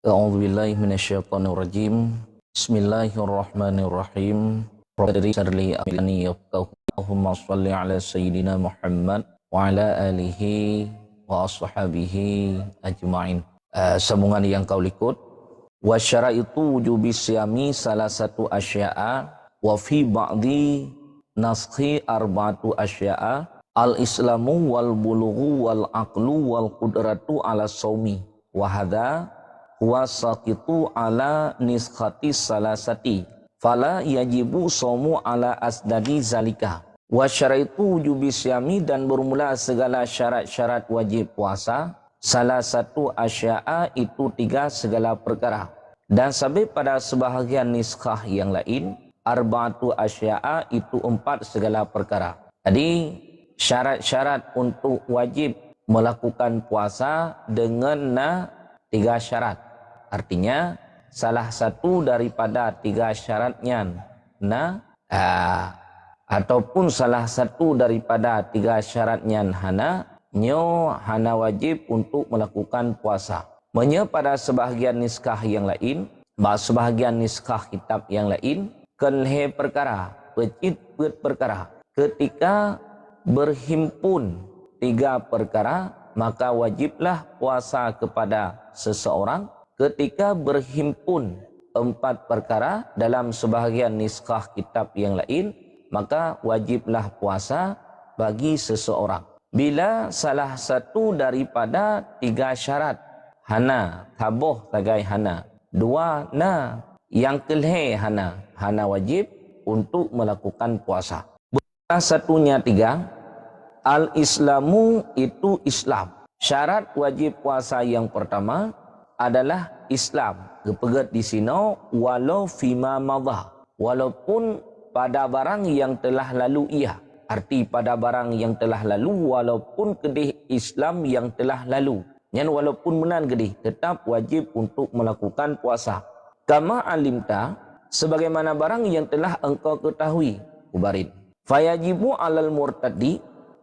A'udzubillahi minasyaitonirrajim. Bismillahirrahmanirrahim. Rabbi syrli amri yafqahu. Allahumma shalli ala sayyidina Muhammad wa ala alihi wa ashabihi ajma'in. Sambungan yang kau likut. Wa syaraitu wujubi siyami salah satu asya'a wa fi ba'di naskhi arba'atu asya'a al-islamu wal bulughu wal aqlu wal qudratu ala shaumi wa hadha huwa saqitu ala niskhati salasati fala yajibu shaumu ala asdadi zalika wa syaraitu wujubi syami, dan bermula segala syarat-syarat wajib puasa salah satu asya'a itu 3 segala perkara, dan sampai pada sebahagian niskhah yang lain arba'atu asya'a itu 4 segala perkara. Jadi syarat-syarat untuk wajib melakukan puasa dengan 3 syarat. Artinya salah satu daripada 3 syaratnya ataupun salah satu daripada 3 syaratnya hana wajib untuk melakukan puasa. Pada sebahagian niskah yang lain, sebahagian niskah kitab yang lain, kenhe perkara, pecit perkara. Ketika berhimpun 3 perkara, maka wajiblah puasa kepada seseorang. Ketika berhimpun 4 perkara dalam sebahagian niskah kitab yang lain, maka wajiblah puasa bagi seseorang. Bila salah satu daripada 3 syarat hana taboh tagai hana, 2 yang kelhe hana wajib untuk melakukan puasa. Satunya 3, al-islamu itu Islam. Syarat wajib puasa yang pertama adalah Islam. Kepegat di sini walau fima madha, walaupun pada barang yang telah lalu ia. Arti pada barang yang telah lalu, walaupun kedih Islam yang telah lalu. Yang walaupun menan kedih, tetap wajib untuk melakukan puasa. Kama alimta, sebagaimana barang yang telah engkau ketahui, ubarin. Fayajibu alal murtadi,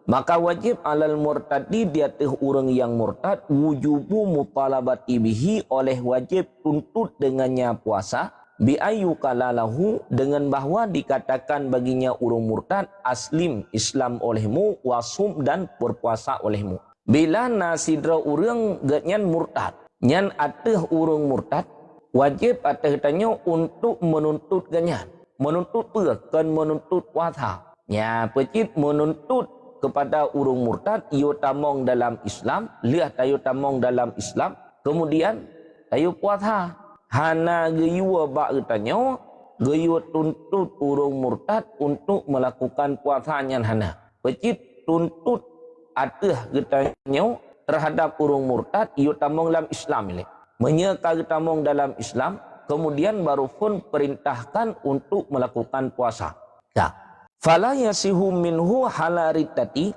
maka wajib alal murtadi di atas orang yang murtad wujubu mutalabati bihi, oleh wajib tuntut dengannya puasa, bi ayu kalalahu, dengan bahwa dikatakan baginya urung murtad aslim Islam olehmu, wasum dan berpuasa olehmu. Bila nasidra urang ganyan murtad, nyan ateh urung murtad, wajib ateh tanya untuk menuntut ganyan. Menuntut kan menuntut puasa. Ya pecit menuntut kepada urung murtad iyo tamong dalam Islam, lihat tayo tamong dalam Islam, kemudian tayo puasa. Hana geyua ba utanyo, geyua tuntut urung murtad untuk melakukan puasanya hana. Pecit tuntut ateh getanyo terhadap urung murtad iyo tamong dalam Islam ini. Menyeka tamong dalam Islam, kemudian baru pun perintahkan untuk melakukan puasa. Ya. Fala yasihu minhu halaritati,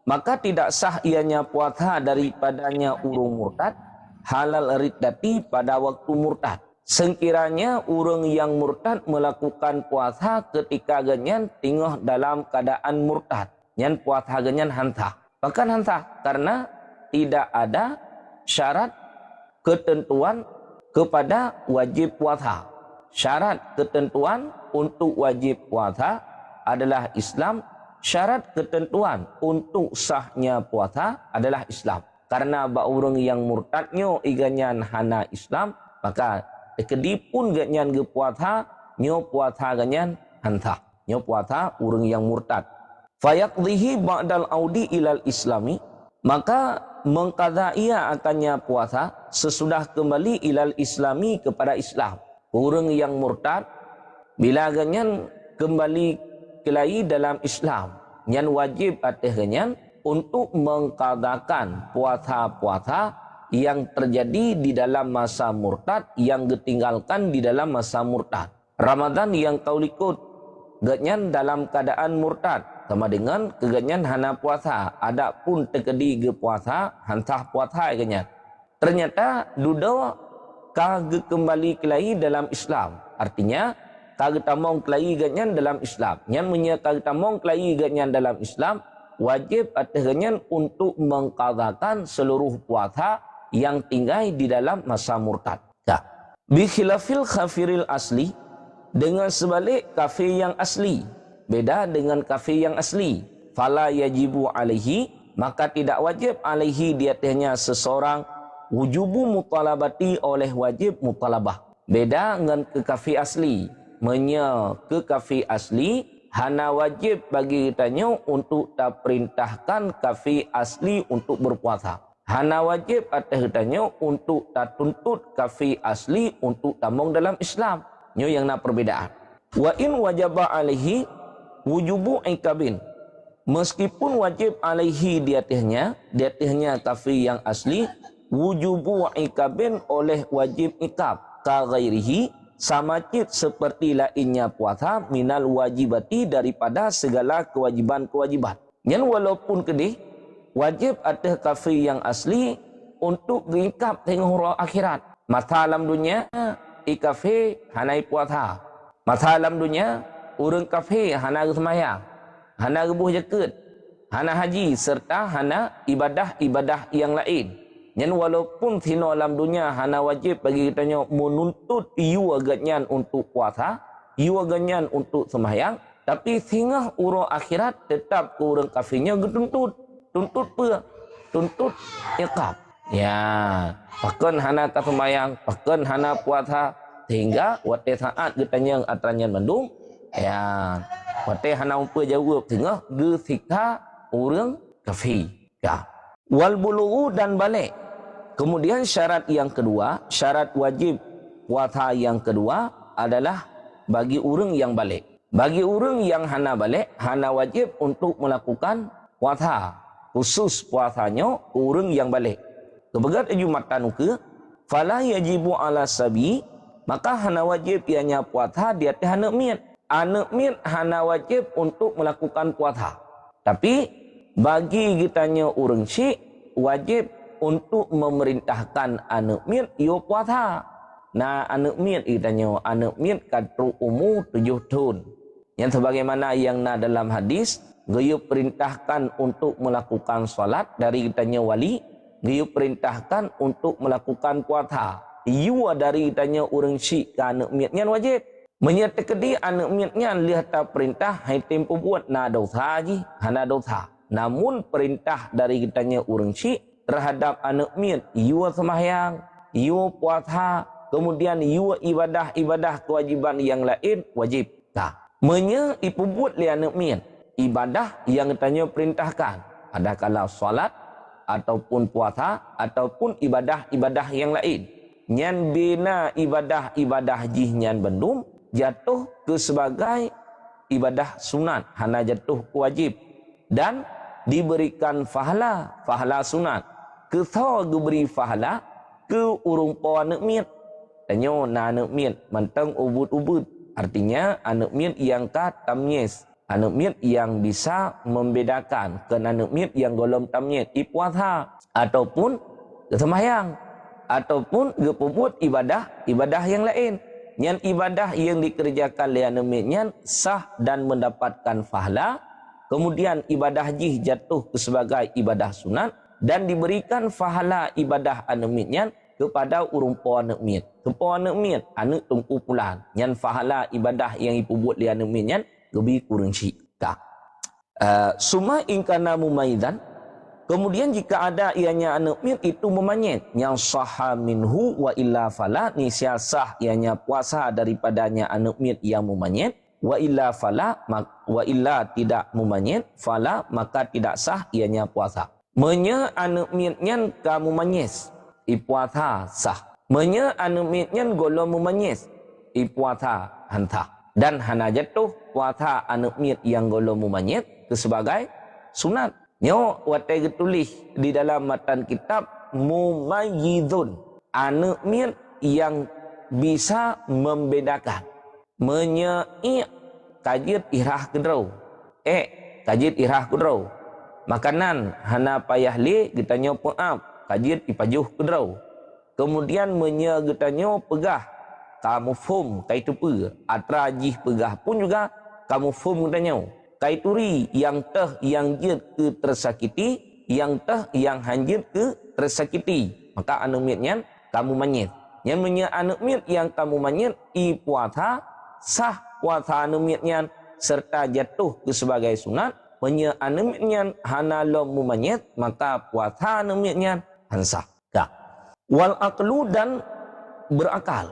maka tidak sah ianya puasa daripadanya urung murtad halal riddati pada waktu murtad. Sekiranya urang yang murtad melakukan puasa ketika ganyan tinggal dalam keadaan murtad, nyan puasa ganyan hantah. Bahkan hantah karena tidak ada syarat ketentuan kepada wajib puasa. Syarat ketentuan untuk wajib puasa adalah Islam. Syarat ketentuan untuk sahnya puasa adalah Islam. Karena orang yang murtadnya iganyan hana Islam, maka kedipun ganyan ge puasa, nyo puasa ganyan hantah. Nyo puasa orang yang murtad. Fayaqdihi ba'dal audi ilal islami, maka mengqadha ia akannya puasa sesudah kembali ilal islami kepada Islam. Orang yang murtad bila ganyan kembali kelai dalam Islam, yang wajib atas ganyan untuk mengqadakan puasa-puasa yang terjadi di dalam masa murtad, yang ditinggalkan di dalam masa murtad. Ramadan yang kau likut ganyan dalam keadaan murtad, sama dengan keganyan hana puasa. Adapun tekedi ge puasa, hantah puasa ganyan. Ternyata dudo kage kembali kelai dalam Islam. Artinya kage tamong kelai ganyan dalam Islam. Yang punya kage tamong kelai ganyan dalam Islam, wajib atas ganyan untuk mengqadakan seluruh puasa yang tinggal di dalam masa murtad. Ya. Bi khilafil kafiril asli, dengan sebalik kafir yang asli, beda dengan kafir yang asli. Fala yajibu alaihi, maka tidak wajib alaihi di atasnya seseorang wujubu mutalabati oleh wajib mutalabah. Beda dengan ke kafir asli. Ke kafir asli hana wajib bagi kitanya untuk tak perintahkan kafir asli untuk berpuasa. Hana wajib atas kitanya untuk tak tuntut kafir asli untuk tamung dalam Islam. Nyo yang nak perbedaan. Wa in wajaba alaihi wujubu ikabin. Meskipun wajib alaihi di atasnya kafir yang asli, wujubu ikabin oleh wajib ikab. Ka ghairihi, sama cip seperti lainnya puasa minal wajibati daripada segala kewajiban-kewajiban. Yang walaupun kedih, wajib atas kafir yang asli untuk diikab tengok huruf akhirat. Masa alam dunia, ikafir hanai puasa. Masa alam dunia, orang kafir hana semayang, hana rebuh jaket, hana haji serta hana ibadah-ibadah yang lain. Yang walaupun sino alam dunia hana wajib bagi kitanya menuntut iu aganyan untuk puasa, iu aganyan untuk sembahyang, tapi sehingga urang akhirat tetap ke orang kafirnya getuntut. Tuntut apa? Tuntut iqab. Ya, pakan hana ka sembahyang, pakan hana puasa, sehingga wate saat kitanya atanya mendung, ya, wate hana umpa jawab sehingga gesiksa orang kafir. Ya. Wal bulughu dan balik. Kemudian syarat yang kedua, syarat wajib puasa yang kedua adalah bagi orang yang balik. Bagi orang yang hana balik, hana wajib untuk melakukan puasa. Khusus puasanya orang yang balik. Kebegat Jumatan ke, fala yajibu ala sabi, maka hana wajib ianya puasa di atas anak miat. Anak miat hana wajib untuk melakukan puasa. Tapi bagi kitanya orang syik, wajib untuk memerintahkan anak miat ia puasa. Nah, anak miat itanya, anak miat kadru umur 7 tahun. Yang sebagaimana yang na dalam hadis, dia perintahkan untuk melakukan salat dari kitanya wali, dia perintahkan untuk melakukan puasa. Ia dari kitanya orang syik ke anak miatnya wajib. Menyertai anak miatnya lihat perintah, hai tempo buat na dosa haji, hana dosa. Namun perintah dari kitanya orang syik terhadap anak miat, iua sembahyang, iua puasa, kemudian iua ibadah-ibadah kewajiban yang lain wajib. Nah, ipu buat li anak miat, ibadah yang tanya perintahkan, adakala salat ataupun puasa ataupun ibadah-ibadah yang lain. Nyan bina ibadah-ibadah jihnya bendum jatuh ke sebagai ibadah sunat, hana jatuh ke wajib dan diberikan fahala sunat. Ketho diberi fahala ke urung po anak miat. Tanyo na anak miat mantang ubud-ubud. Artinya anak miat yang ka tamyiz, anak miat yang bisa membedakan ke anak miat yang golong tamyiz ipuasa ataupun sembahyang ataupun gepubut ibadah yang lain. Yang ibadah yang dikerjakan oleh anak miatnya sah dan mendapatkan fahala. Kemudian ibadah jih jatuh ke sebagai ibadah sunat dan diberikan fahala ibadah anak miatnya kepada urung po anak miat. Kepo anak miat, anak tungku pulan. Yang fahala ibadah yang ipu buat li anak miatnya lebih kurang syik. Suma ingkana mumaidan. Kemudian jika ada ianya anak miat itu memanyet. Yang saha minhu wa illa fala. Ni sah ianya puasa daripadanya anak miat yang memanyet. Wa illa fala, wa illa tidak memanyet, fala maka tidak sah ianya puasa. Menya anak miatnya kamu manyes, ipuasa sah. Menya anak miatnya golong memanyes, ipuasa hantah. Dan hana jatuh puasa anak miat yang golong memanyet ke sebagai sunat. Nyo watai tulis di dalam matan kitab mumayyidun, anak miat yang bisa membedakan. Menyei kajit irah kedrau. Kajit irah kedrau. Makanan hana payah li gitanyo peap, kajit ipajuh kedrau. Kemudian gitanyo pegah kamu fum kaitu pe. Atra jih pegah pun juga kamu fum gitanyo. Kaituri yang teh yang jid ke tersakiti, yang teh yang hanjit ke tersakiti. Maka anu miatnya kamu manyit. Yang menye anu mit yang kamu manyet I puasa sah puasa anu mitnya serta jatuh ke sebagai sunat. Menye anu mitnya hana lo mu manyet maka puasa anu mitnya hansah. Wal aqlu dan berakal.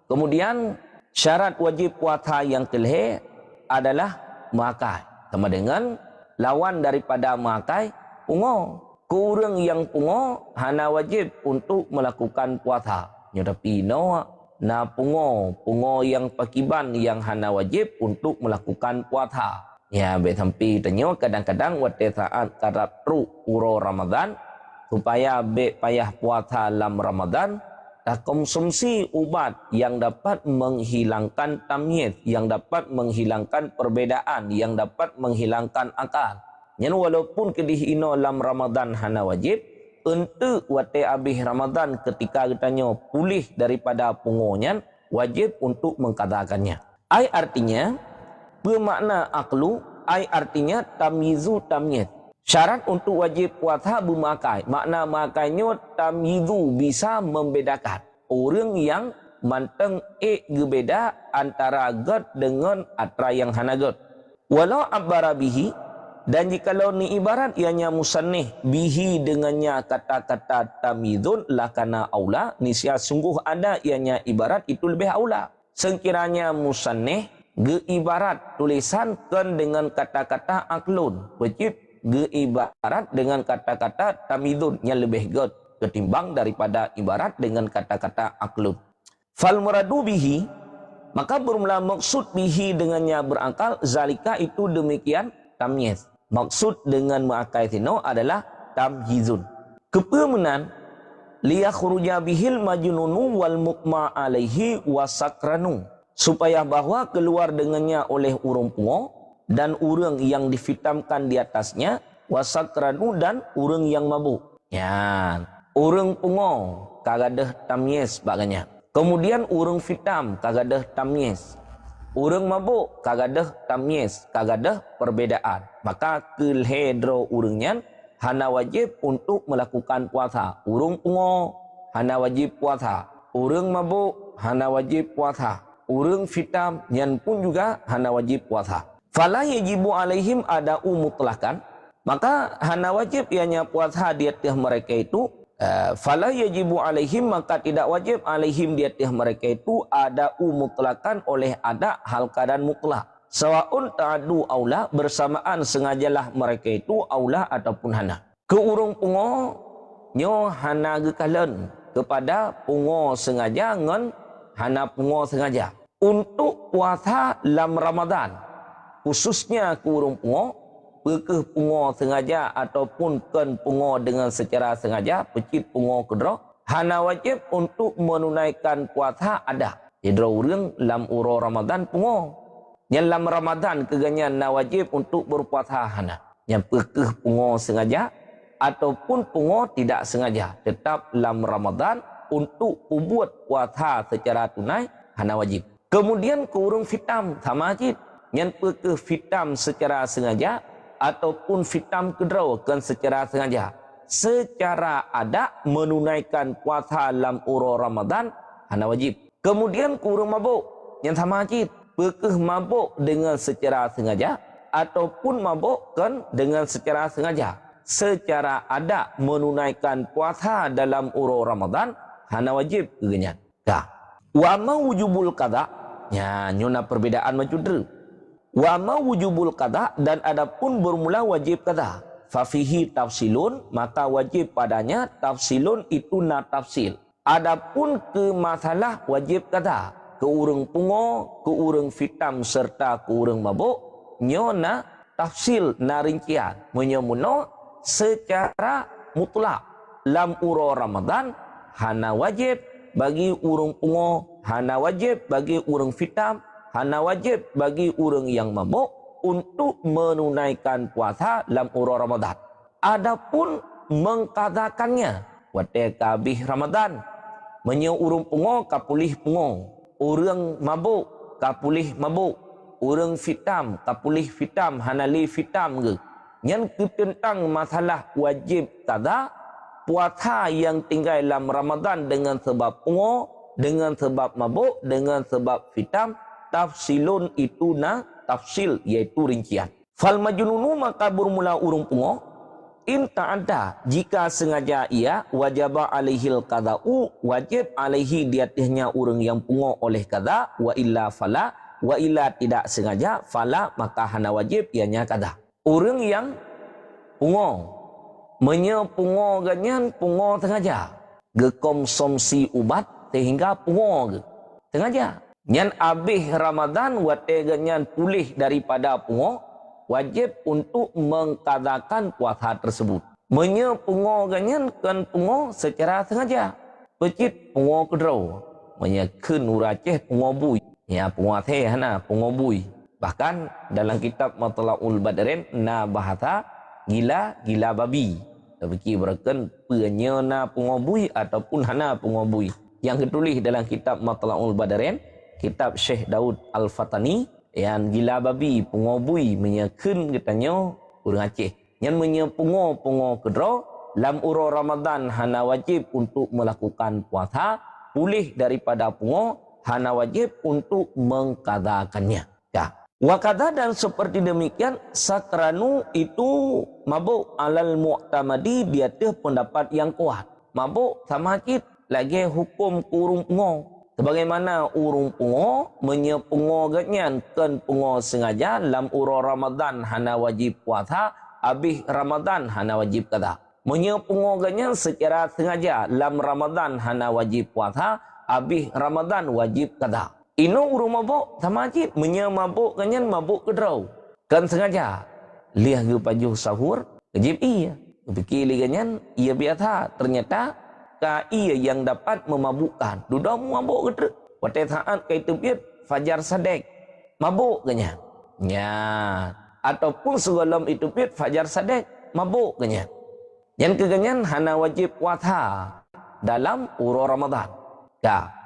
Kemudian syarat wajib puasa yang kelih adalah makai. Sama dengan lawan daripada makai pungo. Kurang yang pungo hana wajib untuk melakukan puasa. Tapi na pungo yang pakiban yang hana wajib untuk melakukan puasa. Ya sampai tanya kadang-kadang waktu saat karatru uro Ramadan supaya payah puasa dalam Ramadan dah konsumsi ubat yang dapat menghilangkan tamyiz, yang dapat menghilangkan perbedaan, yang dapat menghilangkan akal. Yang walaupun kedih ino dalam Ramadan hana wajib, untuk waktu habis Ramadan ketika katanya pulih daripada pungonya, wajib untuk mengkatakannya. Ai artinya, bermakna aklu, ai artinya tamyizu tamyiz. Syarat untuk wajib puasa bermakai. Makna makainya tamyizu bisa membedakan. Orang yang manteng gebeda antara gad dengan atra yang hana gad. Walau abbara bihi, dan jikalau ni ibarat ianya musannih bihi dengannya kata-kata tamyizun lakana aula, nisya sungguh ada ianya ibarat itu lebih aula. Sekiranya musannih ibarat tulisankan dengan kata-kata aklun, wajib ibarat dengan kata-kata tamyizun yang lebih gad ketimbang daripada ibarat dengan kata-kata aklun. Fal muradu bihi, maka bermula maksud bihi dengannya berakal, zalika itu demikian tamyiz. Maksud dengan mengakai tino adalah tamyizun. Kepemenan liyakhruja bihil majnunu wal muqma alaihi wasakranu, supaya bahwa keluar dengannya oleh urang pungo dan urang yang difitamkan di atasnya, wasakranu dan urang yang mabuk. Ya, urang pungo kagadah tamyiz baganya. Kemudian urang fitam kagadah tamyiz. Urang mabuk kagadah tamyiz, kagadah perbedaan. Maka kelhedro urangnya hana wajib untuk melakukan puasa. Urang pungo hana wajib puasa. Urang mabuk hana wajib puasa. Urang fitam yang pun juga hana wajib puasa. Fala yajibu alaihim ada'u mutlakan, maka hana wajib ianya puasa di atas mereka itu. Fala yajibu alaihim, maka tidak wajib alaihim di atas mereka itu ada'u mutlakan oleh ada hal keadaan mutlak. Sawaun ta'adu aula, bersamaan sengajalah mereka itu aula ataupun hana. Keurung pungo nyo hana gekalen kepada pungo sengaja ngan hana pungo sengaja. Untuk puasa dalam Ramadan, khususnya keurung pungo, pekeh pungo sengaja ataupun ken pungo dengan secara sengaja, pecit pungo kedro, hana wajib untuk menunaikan puasa ada. Jedro urang lam uro Ramadan pungo. Yang lam Ramadan keganyan na wajib untuk berpuasa hana. Yang pekeh pungo sengaja ataupun pungo tidak sengaja, tetap lam Ramadan untuk ubuat puasa secara tunai hana wajib. Kemudian keurung fitam sama ajit. Yang pekeh fitam secara sengaja ataupun fitam kedraw kan secara sengaja, secara ada menunaikan puasa dalam uro Ramadan hana wajib. Kemudian kurang mabuk yang sama ajit, pekeh mabuk dengan secara sengaja ataupun mabuk kan dengan secara sengaja, secara ada menunaikan puasa dalam uro Ramadan hana wajib kegenyan. Wa ma wujubul qada, nya nyona perbedaan macudre. Wa ma wujubul qada, dan adapun bermula wajib qada, fa fihi tafsilun, maka wajib padanya tafsilun itu na tafsil. Adapun ke masalah wajib qada, ke urang pungo, ke urang fitam serta ke urang mabuk, nyona tafsil na rincian. Menyemuno secara mutlak lam uro Ramadan hana wajib bagi urang pungo, hana wajib bagi urang fitam, hana wajib bagi orang yang mabuk untuk menunaikan puasa dalam uro Ramadan. Adapun mengkatakannya waktu habis Ramadan, menye urang pungo kapulih pungo, orang mabuk kapulih mabuk, orang fitam kapulih fitam, hanali fitam ke. Yang tentang masalah wajib qada puasa yang tinggal dalam Ramadan dengan sebab pungo dengan sebab mabuk, dengan sebab fitam, tafsilun itu na tafsil, iaitu rincian. Fal majnunu maka bermula urung pungo, in ta'adda, jika sengaja ia, wajaba alaihil qada'u, wajib alaihi di atasnya urang yang pungo oleh qada, wa illa fala, wa illa tidak sengaja, fala maka hana wajib ianya qada. Urang yang pungo, pungo ganyan pungo sengaja, gekonsumsi ubat sehingga pungo sengaja. Nyan abih Ramadan wate ganyan pulih daripada pungo, wajib untuk mengqadakan puasa tersebut. Pungo ganyan kan pungo secara sengaja. Pecit pungo kedrau, keun uraceh pungo bui. Ya pungo teh hana pungo bui. Bahkan dalam kitab Matla'ul Badrin na bahasa gila babi. Tapi berakan penyena pengobui ataupun hana pengobui. Yang ketulis dalam kitab Matla'ul Badrin, kitab Syekh Daud Al-Fatani, yang gila babi pengobui menyekun katanya urang Aceh. Yang pungo kedro, lam uro Ramadan hana wajib untuk melakukan puasa, pulih daripada pungo, hana wajib untuk mengqadakannya. Ya. Wakada dan seperti demikian sakranu itu mabuk alal mu'tamadi di atas pendapat yang kuat. Mabuk sama cit lagi hukum urung pungo. Sebagaimana urung pungo pungo ganyan kan pungo sengaja lam uro Ramadan hana wajib puasa, abih Ramadan hana wajib qada. Pungo ganyan secara sengaja lam Ramadan hana wajib puasa, abih Ramadan wajib qada. Ino urung mabuk sama cit mabuk ganyan mabuk kedrau. Kan sengaja liah ge pajuh sahur wajib iya. Fikir ganyan ia biasa ternyata ka ia yang dapat memabukkan. Duda mabuk kedre. Wate saat kai tebiat fajar sadek mabuk ganyan. Ya, ataupun sebelum itu piat fajar sadek mabuk ganyan. Yang keganyan hana wajib puasa dalam uro Ramadan. Ya.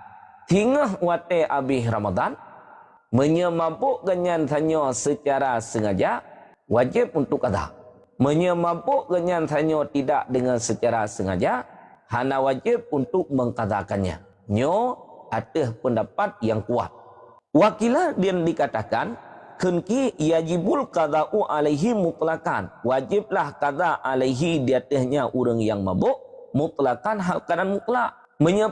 Hingga wate abih Ramadan menyemabuk ganyan sanyo secara sengaja wajib untuk qada. Menyemabuk ganyan sanyo tidak dengan secara sengaja hana wajib untuk mengqadakannya. Nyo ada pendapat yang kuat. Wakilah dia dikatakan kunki yajibul qada'u alaihi mutlaqan. Wajiblah qada alaihi di atasnya orang yang mabuk mutlaqan hal keadaan mutlak.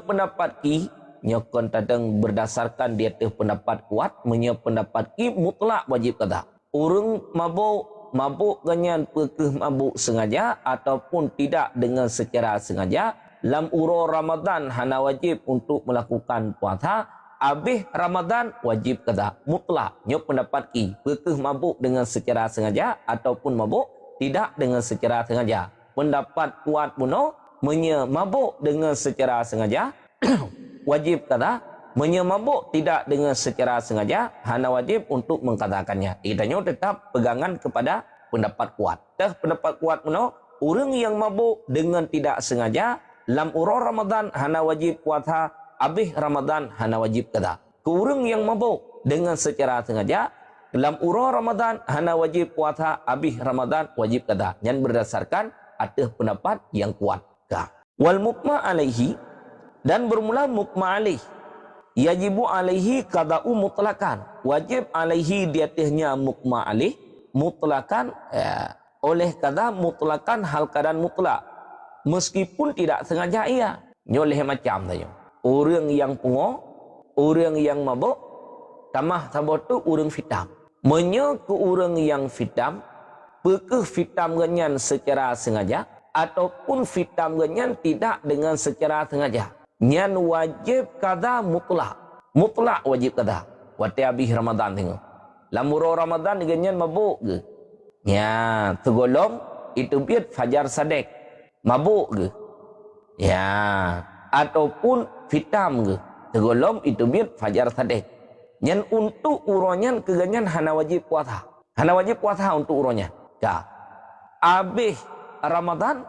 Pendapat ki nyokon tadang berdasarkan di atas pendapat kuat, pendapat ki mutlak wajib qada. Urang mabuk ganyan pekeh mabuk sengaja ataupun tidak dengan secara sengaja, lam uro Ramadan hana wajib untuk melakukan puasa, abih Ramadan wajib qada mutlak. Nyo pendapat ki pekeh mabuk dengan secara sengaja ataupun mabuk tidak dengan secara sengaja. Pendapat kuat puno mabuk dengan secara sengaja wajib qada, mabuk tidak dengan secara sengaja hana wajib untuk mengqadakannya. Idanya tetap pegangan kepada pendapat kuat. Pendapat kuat puno orang yang mabuk dengan tidak sengaja lam uro Ramadan hana wajib puasa, abih Ramadan hana wajib qada. Orang yang mabuk dengan secara sengaja lam uro Ramadan hana wajib puasa, abih Ramadan wajib qada. Yang berdasarkan atas pendapat yang kuat. Wal mukma alaihi dan bermula mukma alaih yajibu alaihi qada'u mutlaqan. Wajib alaihi di atasnya mukma alaih mutlaqan, oleh qada mutlaqan hal keadaan mutlak meskipun tidak sengaja ia. Nyoleh macam saja. Orang yang pungo, orang yang mabuk, tamah sabotu orang fitam. Ke orang yang fitam, pekeh fitam ganyan secara sengaja ataupun fitam ganyan tidak dengan secara sengaja. Nyan wajib qada mutlak. Mutlak wajib qada. Wate abih Ramadan tengok. Lamuro Ramadan ganyan mabuk ke? Ya, tegolong itu biat fajar sadek. Mabuk ke? Ya, ataupun fitam ke? Tegolong itu biat fajar sadek. Nyan untuk uronyan keganyan hana wajib puasa. Hana wajib puasa untuk uronyan. Ya. Abih Ramadan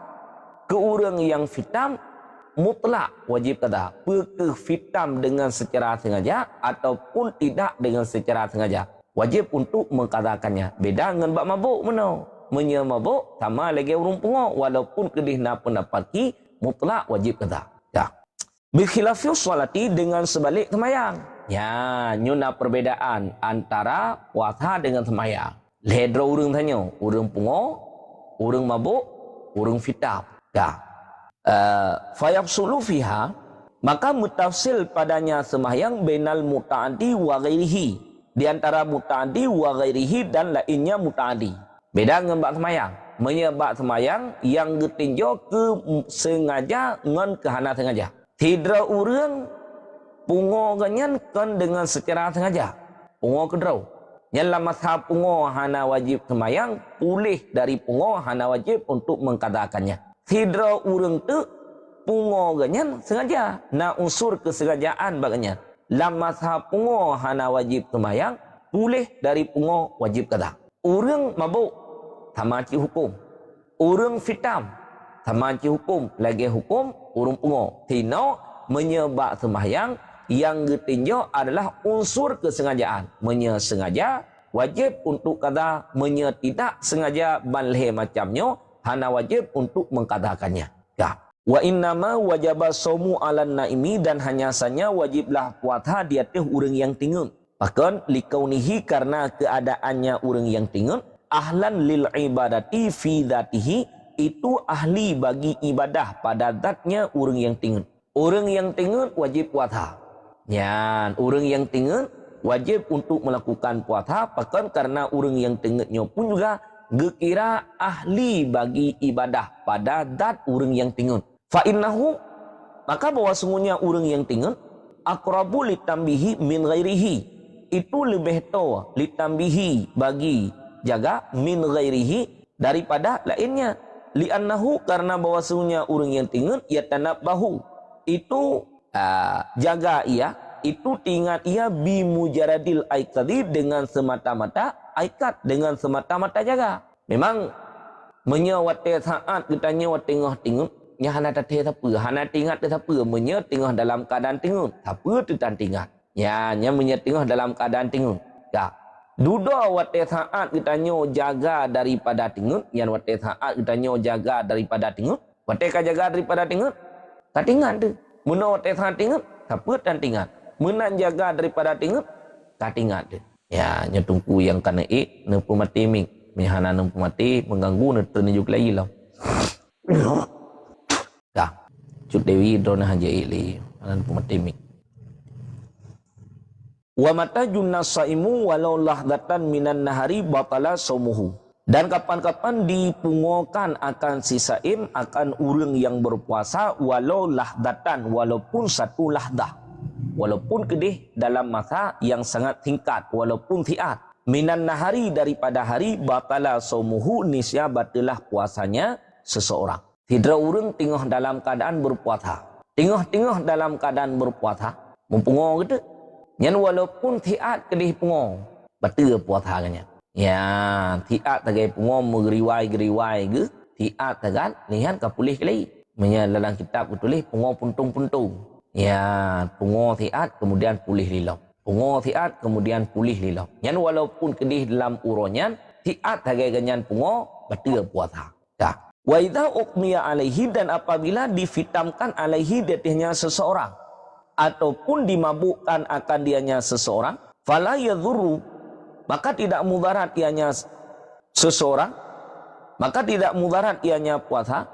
ke orang yang fitam mutlak wajib qada. Pekeh fitam dengan secara sengaja ataupun tidak dengan secara sengaja wajib untuk mengqadakannya. Beda dengan bab mabuk meno. Mabuk sama lagi urung pungo walaupun kedih na pendapat ki mutlak wajib qada. Ya. Bikhilafius salati dengan sebalik semayang. Ya, nyuna perbedaan antara puasa dengan semayang. Ledro urang tanya, urang pungo, urang mabuk, urang fitab. Ya. Fayabsulu fiha, maka mutafsil padanya semayang bainal muta'addi wa ghairihi. Di antara muta'addi wa ghairihi dan lainnya muta'addi. Beda dengan bak semayang. Menyebab semayang yang getinjo ke sengaja ngan kehana sengaja. Tidak urang pungo ganyan kan dengan secara sengaja. Pungo kedrau. Yang lama sahab pungo hana wajib semayang, pulih dari pungo hana wajib untuk mengkadakannya. Tidak urang tu pungo ganyan sengaja. Na unsur kesengajaan baganya. Lama sahab pungo hana wajib semayang, pulih dari pungo wajib kada. Urang mabuk, tamaci hukum. Urang fitam, tamaci hukum. Lagi hukum, urang pungo. Tino menyebab sembahyang yang getinjo adalah unsur kesengajaan. Sengaja wajib untuk kada, tidak sengaja banleh macamnya hana wajib untuk mengkadakannya. Ya. Wa innama wajaba somu ala naimi, dan hanya saja wajiblah puasa di atas urang yang tinggal. Bahkan likaunihi, karena keadaannya urang yang tinggal, ahlan lil ibadati fi dzatihi, itu ahli bagi ibadah pada zatnya urang yang tinggal. Orang yang tinggal wajib puasa. Ya, orang yang tinggal wajib untuk melakukan puasa, bahkan karena orang yang tinggalnya pun juga gekira ahli bagi ibadah pada zat orang yang tinggal. Fa innahu, maka bahwa sungguhnya orang yang tinggal aqrabu litambihi min ghairihi, itu lebih tahu litambihi bagi jaga min ghairihi daripada lainnya. Li'annahu, karena bahwa sungguhnya orang yang tinggal yatanabbahu, itu jaga ia, itu ingat ia bimujaradil aikadi, dengan semata-mata aikat, dengan semata-mata jaga. Memang menyawate saat kita nyawa tengah-tengah nya hana tathe apa, hana tingat apa, menya tengah dalam keadaan tengah apa tu tan tingat. Ya, nya menya tengah dalam keadaan tengah. Ya. Duda wate saat kita nyawa jaga daripada tengah, yang wate saat kita nyawa jaga daripada tengah, wate ka jaga daripada tengah. Tak tinggal tu. Muna wate sangat tinggal, tak apa dan tinggal. Muna jaga daripada tinggal, tak tinggal tu. Ya, nyetungku yang kena nempu mati ming. Mihana nempu mati, mengganggu neternijuk lagi lah. Dah. Cuk Dewi drona haja ili. Nempu mati ming. Wa mata junnas saimu walau lahdatan minan nahari batala saumuhu. Dan kapan-kapan dipungokan akan si saim, akan urang yang berpuasa, walau lahdatan, walaupun satu lahdah, walaupun kedih dalam masa yang sangat singkat, walaupun tiat. Minan nahari, daripada hari, batala saumuhu, nisya batilah puasanya seseorang. Tidak urang tengah dalam keadaan berpuasa, tengah-tengah dalam keadaan berpuasa, mempungo gitu. Yang walaupun tiat kedih pungo, batil puasanya. Ya, tiat tagai pengom geriwai ge, tiat tagal lihat ka pulih kelai. Menya dalam kitab tulis pengo puntung-puntung. Ya, pengo tiat kemudian pulih lilau. Pengo tiat kemudian pulih lilau. Yang walaupun kedih dalam uronyan, tiat tagai ganyan pengo batil puasa. Dah. Wa idza uqmiya alaihi, dan apabila difitamkan alaihi detihnya seseorang ataupun dimabukkan akan dianya seseorang, fala yadhurru, maka tidak mudarat ianya seseorang, maka tidak mudarat ianya puasa,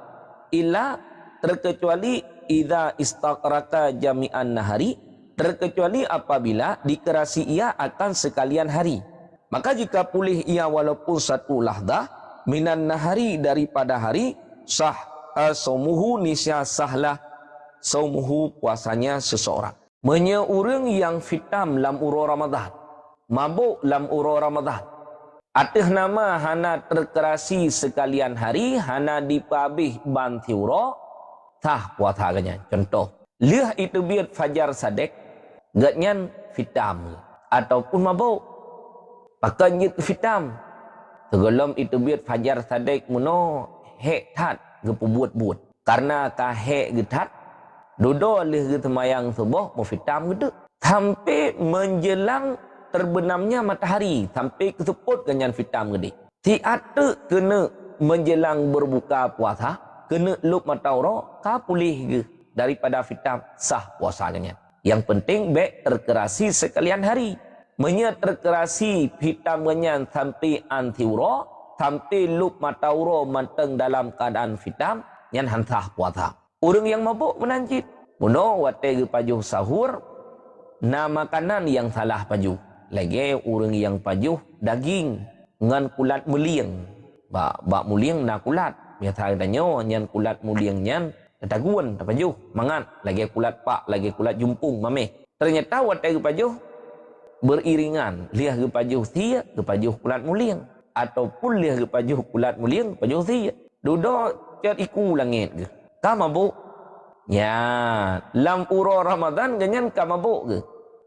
illa, terkecuali idza istaqraka jami'an nahari, terkecuali apabila dikerasi ia akan sekalian hari. Maka jika pulih ia walaupun satu lahdah minan nahari, daripada hari, sah saumuhu, nisya sahlah saumuhu, puasanya seseorang. Menya urang yang fitam lam uro Ramadan, mabuk lam uro Ramadan, atas nama hana terkerasi sekalian hari, hana dipabih banti uro, sah puasa ganyan. Contoh, liah itu biar fajar sadek, ganyan fitam, ataupun mabuk, pakanya ke fitam, segelam itu biar fajar sadek muno hek tat gepubuat-buat, karena ka hek getat, dodo lih getemayang subuh mau fitam gitu, sampai menjelang terbenamnya matahari, sampai keseput ganyan fitam gede. Tiat tu kena menjelang berbuka puasa, kena lup mata ura, ka pulih ke daripada fitam sah puasanya. Yang penting baik terkerasi sekalian hari. Menya terkerasi fitam ganyan sampai antiuro, sampai lup matauro manteng dalam keadaan fitam, yang hantah puasa. Orang yang mabuk menanjit. Muno wate pajuh sahur, na makanan yang salah pajuh. Lagi orang yang pajuh daging ngan kulat muliang. Bak muliang na kulat. Biasa danyo nyan kulat muliang nyan taguan pajuh mangan. Lagi kulat pak, lagi kulat jumpung mameh. Ternyata wate pajuh beriringan. Liah pajuh sia pajuh kulat muliang, ataupun liah pajuh kulat muliang pajuh sia. Duduk cat iku langit ke. Ka mabuk. Ya, lam uro Ramadan ganyan ka mabuk ke.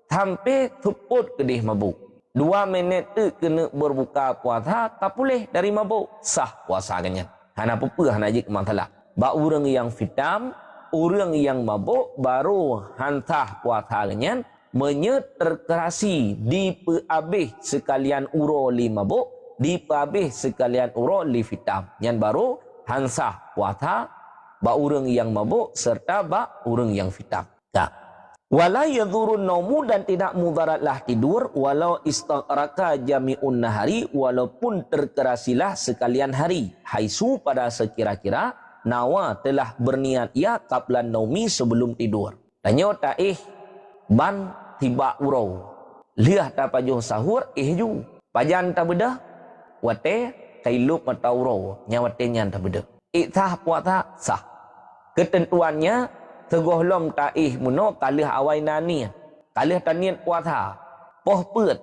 Sampai tuput kedih mabuk. 2 minit tu kena berbuka puasa, tak boleh dari mabuk. Sah puasa ganyan. Hana apa hana jik masalah. Ba orang yang fitam, orang yang mabuk baru hantah puasa ganyan, terkerasi di peabih sekalian uro li mabuk, di peabih sekalian uro li fitam. Yang baru hansah puasa ba orang yang mabuk serta ba orang yang fitam. Ya. Wala yadhurun naumu, dan tidak mudaratlah tidur walau istaghraka jami'un nahari, walaupun terkerasilah sekalian hari. Haisu pada sekira-kira nawa telah berniat ia qablan naumi sebelum tidur. Tanya taih ban tiba urau. Liah ta pajuh sahur ju. Pajan ta bedah wate kailup mata urau nyawate nyan ta bedah. Iktah puasa sah. Ketentuannya tegohlom taih muno kalih awai nani. Kalih taniat puasa. Poh peut.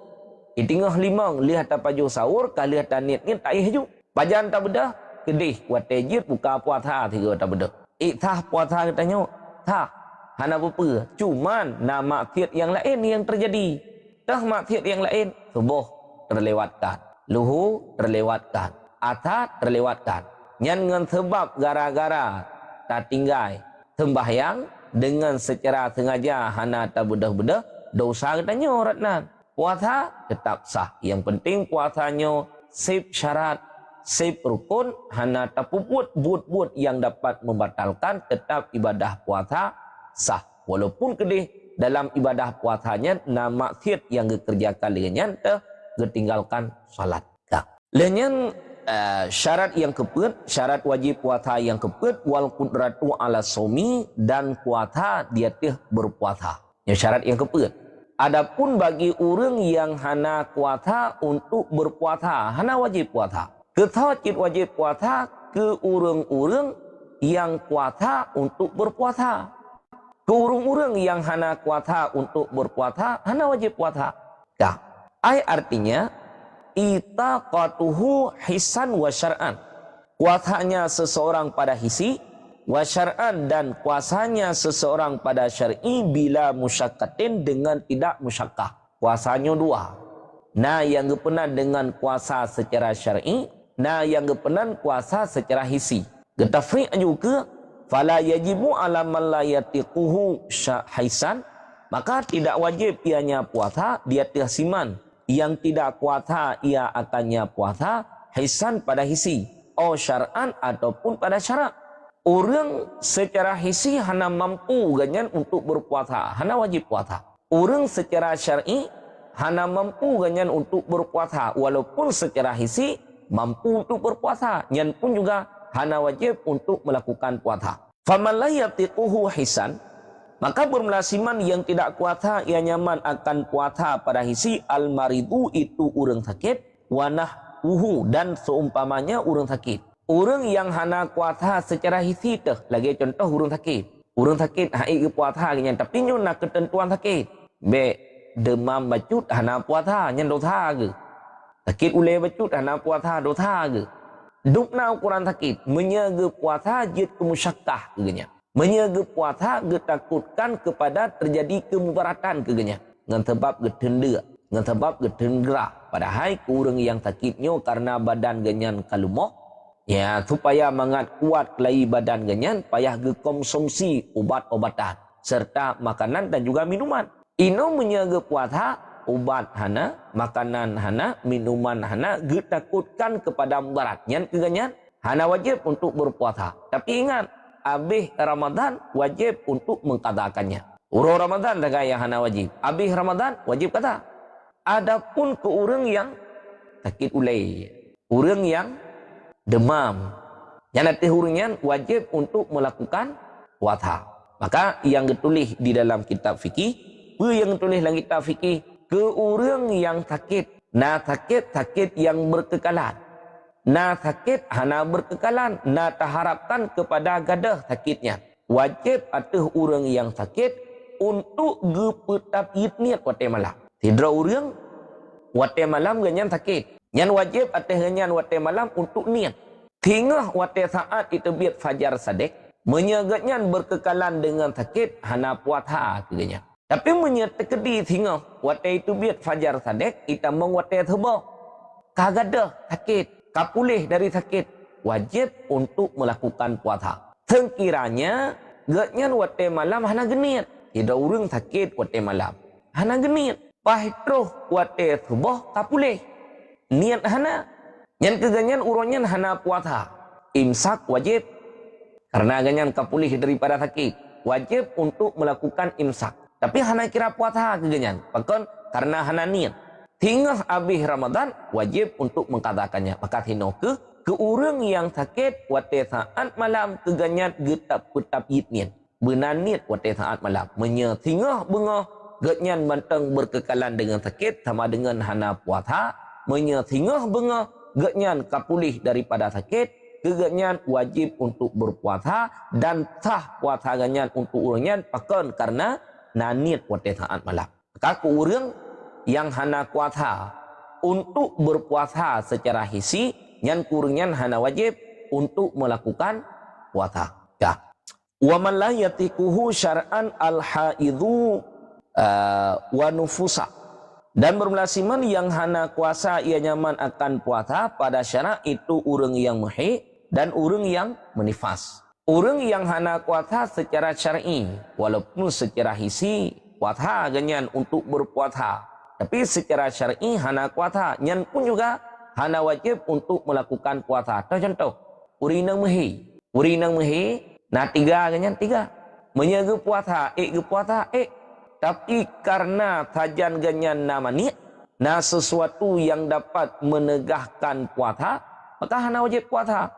Itingah limang liah ta pajuh sahur kalih taniat ni taih ju. Pajan ta bedah kedih wate jit buka puasa tiga ta bedah. Iktah puasa katanya tah hana apa. Cuman nama maksiat yang lain yang terjadi. Tah maksiat yang lain subuh terlewatkan. Luhu terlewatkan. Atat terlewatkan. Yang dengan sebab gara-gara tak tinggal sembahyang dengan secara sengaja hana tak bedah-bedah dosa katanya ratnan. Puasa tetap sah. Yang penting puasanya sip syarat, sip rukun, hana tak puput but-but yang dapat membatalkan, tetap ibadah puasa sah. Walaupun kedih dalam ibadah puasanya nama maksiat yang dikerjakan dengannya tertinggalkan salat. Lenyan syarat yang keempat, syarat wajib puasa yang keempat, wal qudratu ala somi, dan puasa dia berpuasa. Ya, syarat yang keempat. Adapun bagi orang yang hana puasa untuk berpuasa, hana wajib puasa. Ketawajib wajib puasa ke orang-orang yang puasa untuk berpuasa. Ke orang-orang yang hana puasa untuk berpuasa, hana wajib puasa. Ya, artinya itaqatuhu hisan wa syar'an. Puasanya seseorang pada hisi wa syar'an, dan puasanya seseorang pada syar'i bila musyakkatin, dengan tidak musyakkah. Puasanya dua. Nah yang gepenan dengan puasa secara syar'i, nah yang gepenan puasa secara hisi. Getafri' juga fala yajibu ala man la yatiquhu hisan, maka tidak wajib ianya puasa dia tersiman. Yang tidak puasa ia akannya puasa hisan pada hisi, o syar'an ataupun pada syarat. Orang secara hisi hana mampu ganyan untuk berpuasa, hana wajib puasa. Orang secara syar'i hana mampu ganyan untuk berpuasa, walaupun secara hisi mampu untuk berpuasa, yang pun juga hana wajib untuk melakukan puasa. Faman la yatiquhu hisan, maka bermelasiman yang tidak puasa ia nyaman akan puasa pada hisi al-maridu, itu orang sakit, wanah uhu, dan seumpamanya orang sakit. Orang yang hana puasa secara hisi teh, lagi contoh orang sakit. Orang sakit hai ke puasa ganyan, tapi nyo nak ketentuan sakit. Be demam bacut hana puasa nyen dosa ke. Sakit ule bacut hana puasa dosa ke. Dukna ukuran sakit menyaga puasa jid kemusyakkah ke ganyan. Menyaga puasa getakutkan kepada terjadi kemudaratan kegenya. Dengan sebab getenda, dengan sebab getenggerak. Padahal kurang yang sakitnya karena badan genyan kalumoh. Ya, supaya mangat kuat kelai badan genyan, payah gekonsumsi ubat-obatan serta makanan dan juga minuman. Ino menyaga puasa, ubat hana, makanan hana, minuman hana, getakutkan kepada mudarat. Yang kegenyan hana wajib untuk berpuasa. Tapi ingat, habis Ramadan wajib untuk mengqadakannya. Urang Ramadan dah yang hana wajib. Habis Ramadan wajib qada. Adapun ke orang yang sakit ulai, orang yang demam, yang nanti hurungan wajib untuk melakukan puasa. Maka yang ditulis di dalam kitab fikih, yang ditulis dalam kitab fikih, ke orang yang sakit, na sakit yang berkekalan, na sakit hana berkekalan, na terharapkan kepada gadah sakitnya. Wajib atas orang yang sakit untuk gepetap niat wate malam. Tidak orang wate malam ganyan sakit. Yang wajib atas ganyan wate malam untuk niat. Hingga wate saat itu biat fajar sadek, menyegatnya berkekalan dengan sakit hana puasa keganya. Tapi menyerta kedi hingga wate itu biat fajar sadek, kita mengwate tebak. Kagadah sakit, kapulih dari sakit, wajib untuk melakukan puasa. Sekiranya gatnya wate malam hana geniat. Tidak orang sakit wate malam hana geniat. Pahitruh wate tebak kapulih. Niat hana. Yang keganyan uronyan hana puasa. Imsak wajib. Karena ganyan kapulih daripada sakit. Wajib untuk melakukan imsak. Tapi hana kira puasa keganyan. Bahkan karena hana niat. Hingga habis Ramadan wajib untuk mengqadakannya. Maka hino ke orang yang sakit wate saat malam keganyan getap yitnian. Benar niat wate saat malam. Menyethingah bengah ganyan mantang berkekalan dengan sakit sama dengan hana puasa. Menyethingah bengah ganyan kapulih daripada sakit, keganyan wajib untuk berpuasa dan sah puasa ganyan untuk orangnya pakan karena nanit wate saat malam. Maka orang yang hana puasa untuk berpuasa secara hisi, yang kurangnya hana wajib untuk melakukan puasa. Ya. Wa man la yatikuhu syar'an al-haidhu wa nufusa. Dan bermelasiman yang hana kuasa ia nyaman akan puasa pada syarak itu orang yang muhid dan orang yang menifas. Orang yang hana kuasa secara syar'i walaupun secara hisi puasa ganyan untuk berpuasa, tapi secara syar'i hana kuasa, nyan pun juga hana wajib untuk melakukan puasa. Contoh, urinang mehi, nah tiga ganyan tiga, menyaga puasa, ge puasa, tapi karena tajan ganyan nama niat, nah sesuatu yang dapat menegahkan puasa, maka hana wajib puasa.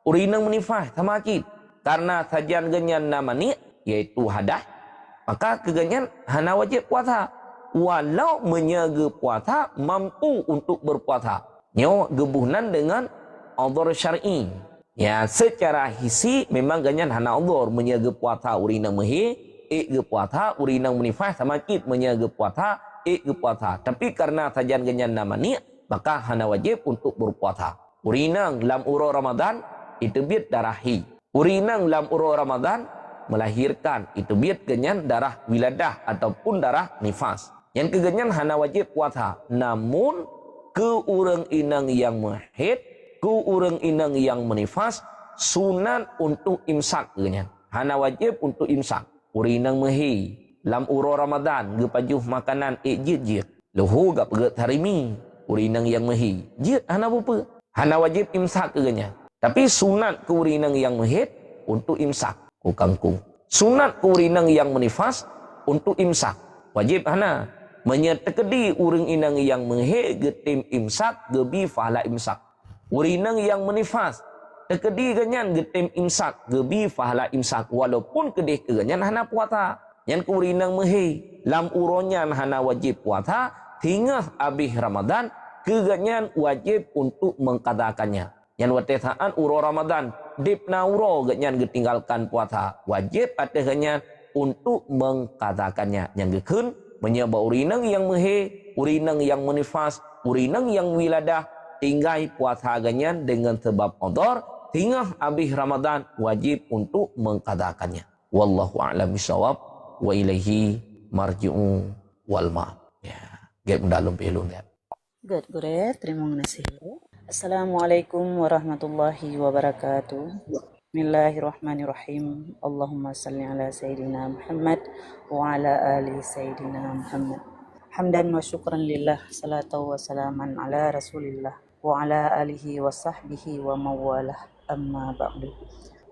Urinang menifah sama akid, karena tajan ganyan nama niat, yaitu hadas, maka keganyan hana wajib puasa. Walau menyaga puasa mampu untuk berpuasa. Nyo gebuhnan dengan udhur syar'i. Ya, secara hisi memang ganyan hana udhur menyaga puasa urinang mehi, ge puasa, urinang menifah sama kit menyaga puasa, ge puasa. Tapi karena tajan ganyan nama niat, maka hana wajib untuk berpuasa. Urinang lam uro Ramadan itu biat darahi. Urinang lam uro Ramadan melahirkan itu biat ganyan darah wiladah ataupun darah nifas. Yang keganyan hana wajib puasa. Namun ke urang inang yang muhid, ke urang inang yang menifas, sunat untuk imsak ganyan. Hana wajib untuk imsak. Urinang mehi lam uro Ramadan gepajuh makanan jit luhu gap geut harimi urinang yang mehi jit hana bupa hana wajib imsak keganya. Tapi sunat ke urinang yang mehid untuk imsak ku kangkung. Sunat ke urinang yang menifas untuk imsak wajib hana menyetekedi uring inang yang mehid getim imsak gebi fahala imsak. Urinang yang menifas tekedi ganyan getim imsak gebi fahala imsak walaupun kedih keganyan hana puasa. Yang kurinang mehi lam uronyan hana wajib puasa hingga habis Ramadan keganyan wajib untuk mengqadakannya. Yang wate saat uro Ramadan dipna uro ganyan getinggalkan puasa wajib atas ganyan untuk mengqadakannya. Yang gekun menyebab urinang yang mehi, urinang yang menifas, urinang yang wiladah tinggai puasa ganyan dengan sebab udhur hingga habis Ramadan wajib untuk mengqadakannya. Wallahu a'lam bishawab wa ilaihi marji'u wal ma'ab. Ya, gap dalam pelun ya. Good, Gure. Terima kasih. Assalamualaikum warahmatullahi wabarakatuh. Bismillahirrahmanirrahim. Allahumma salli ala Sayyidina Muhammad wa ala ali Sayyidina Muhammad. Hamdan wa syukran lillah. Salatu wa salaman ala Rasulillah wa ala alihi wa sahbihi wa mawalah. Amma ba'du.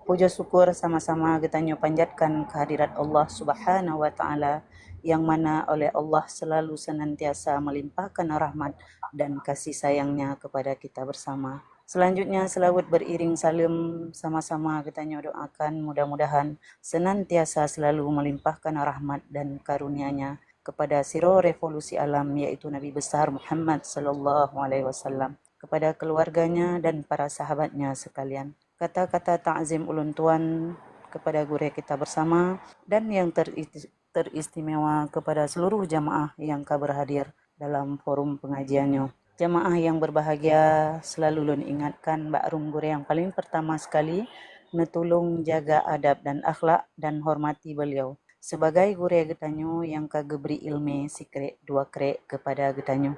Puja syukur sama-sama getanyo panjatkan kehadirat Allah Subhanahu wa taala yang mana oleh Allah selalu senantiasa melimpahkan rahmat dan kasih sayangnya kepada kita bersama. Selanjutnya selawat beriring salam sama-sama getanyo doakan mudah-mudahan senantiasa selalu melimpahkan rahmat dan karunia-Nya kepada siro revolusi alam yaitu Nabi besar Muhammad sallallahu alaihi wasallam, kepada keluarganya dan para sahabatnya sekalian. Kata-kata ta'zim ulun tuan kepada guru kita bersama dan yang teristimewa kepada seluruh jamaah yang berhadir dalam forum pengajiannya. Jamaah yang berbahagia, selalu lun ingatkan bakrum guru yang paling pertama sekali netulung jaga adab dan akhlak dan hormati beliau sebagai guru getanyo yang kageberi ilmu sikre dua krek kepada getanyo.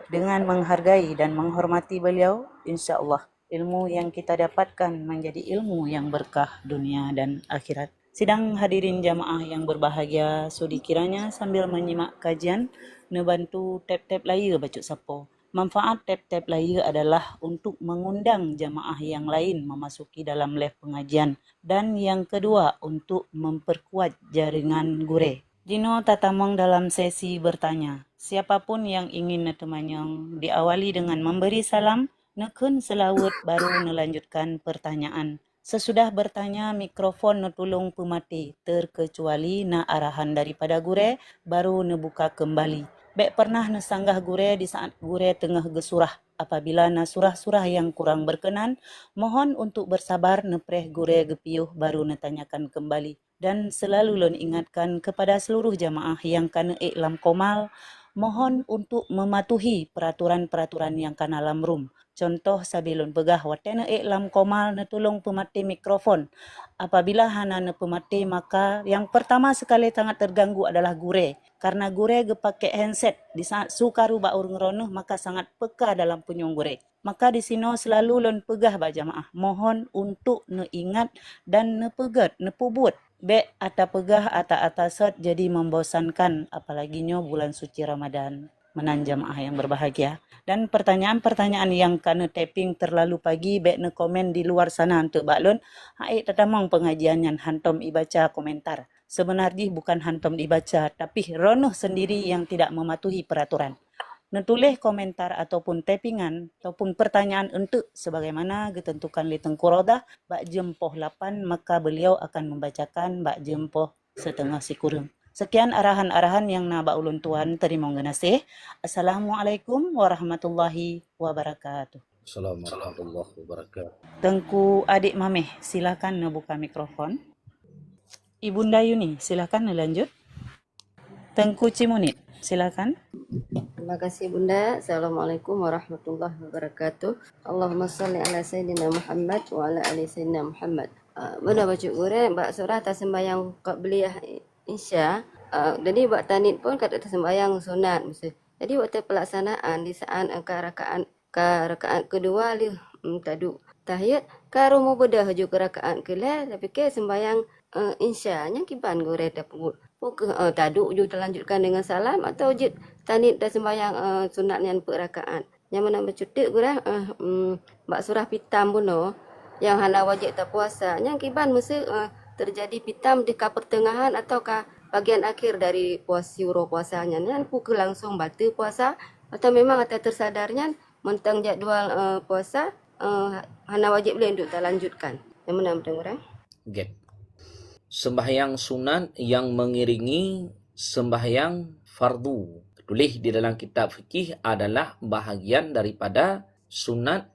Dengan menghargai dan menghormati beliau, insya-Allah ilmu yang kita dapatkan menjadi ilmu yang berkah dunia dan akhirat. Sidang hadirin jamaah yang berbahagia, sudi kiranya sambil menyimak kajian nebantu tap-tap layar bacuk sapo. Manfaat tap-tap layar adalah untuk mengundang jamaah yang lain memasuki dalam live pengajian, dan yang kedua untuk memperkuat jaringan gure. Jino tatamong dalam sesi bertanya. Siapapun yang ingin netemanyong diawali dengan memberi salam, nekun selawat baru nelanjutkan pertanyaan. Sesudah bertanya, mikrofon netulung pemati, terkecuali na arahan daripada gure, baru nebuka kembali. Bek pernah nesanggah gure di saat gure tengah gesurah. Apabila na surah-surah yang kurang berkenan, mohon untuk bersabar nepreh gure gepiuh baru netanyakan kembali. Dan selalu lun ingatkan kepada seluruh jamaah yang kana iklam komal, mohon untuk mematuhi peraturan-peraturan yang kana lamrum. Contoh sabilun pegah watena iklam komal netulung pemati mikrofon. Apabila hana ne pemati, maka yang pertama sekali sangat terganggu adalah gure. Karena gure gepake handset di saat sukaru baur ngeronuh, maka sangat peka dalam punyung gure. Maka di sini selalu lon pegah ba jamaah. Mohon untuk ne ingat dan ne pegat, ne pubut. Be ata pegah ata atasat jadi membosankan, apalagi nyo bulan suci Ramadan menan jamaah yang berbahagia. Dan pertanyaan-pertanyaan yang kena tapping terlalu pagi, baik ne komen di luar sana untuk baklun, hai tetamang pengajian yang hantom ibaca komentar. Sebenarnya bukan hantom dibaca, tapi ronoh sendiri yang tidak mematuhi peraturan. Netulih komentar ataupun tappingan ataupun pertanyaan untuk sebagaimana ditentukan di tengkurodah, bak jempoh 8, maka beliau akan membacakan bak jempoh setengah sikurung. Sekian arahan-arahan yang naba ulun tuan terima ngenasih. Assalamualaikum warahmatullahi wabarakatuh. Assalamualaikum warahmatullahi wabarakatuh. Tengku adik mameh, silakan ngebuka mikrofon. Ibunda Yuni, silakan lanjut. Tengku Cimunit, silakan. Terima kasih Bunda. Assalamualaikum warahmatullahi wabarakatuh. Allahumma salli ala Sayyidina Muhammad wa ala ali Sayyidina Muhammad. Bunda baca Quran, bak surah tak sembahyang qabliyah Isya. Jadi buat tanit pun kata sembahyang sunat mesti. Jadi waktu pelaksanaan di saat rakaat kedua li tadu tahiyat karumu bedah haju ke rakaat kelah tapi ke sembahyang Isya nya kiban gore taput. Puk tadu ju terlanjutkan dengan salam atau jid tanit dah sembahyang sunat yang per rakaat. Yang mana bercutik gore bak surah pitam buno yang hana wajib tak puasa yang kiban mesti terjadi pitam di pertengahan atau bagian akhir dari syuro puasanya. Nan pukul langsung batu puasa atau memang atau tersadarnya mentang jadual puasa hana wajib boleh untuk lanjutkan. Yang mana mendengar? Get. Sembahyang sunat yang mengiringi sembahyang fardu. Tulis di dalam kitab fikih adalah bahagian daripada sunat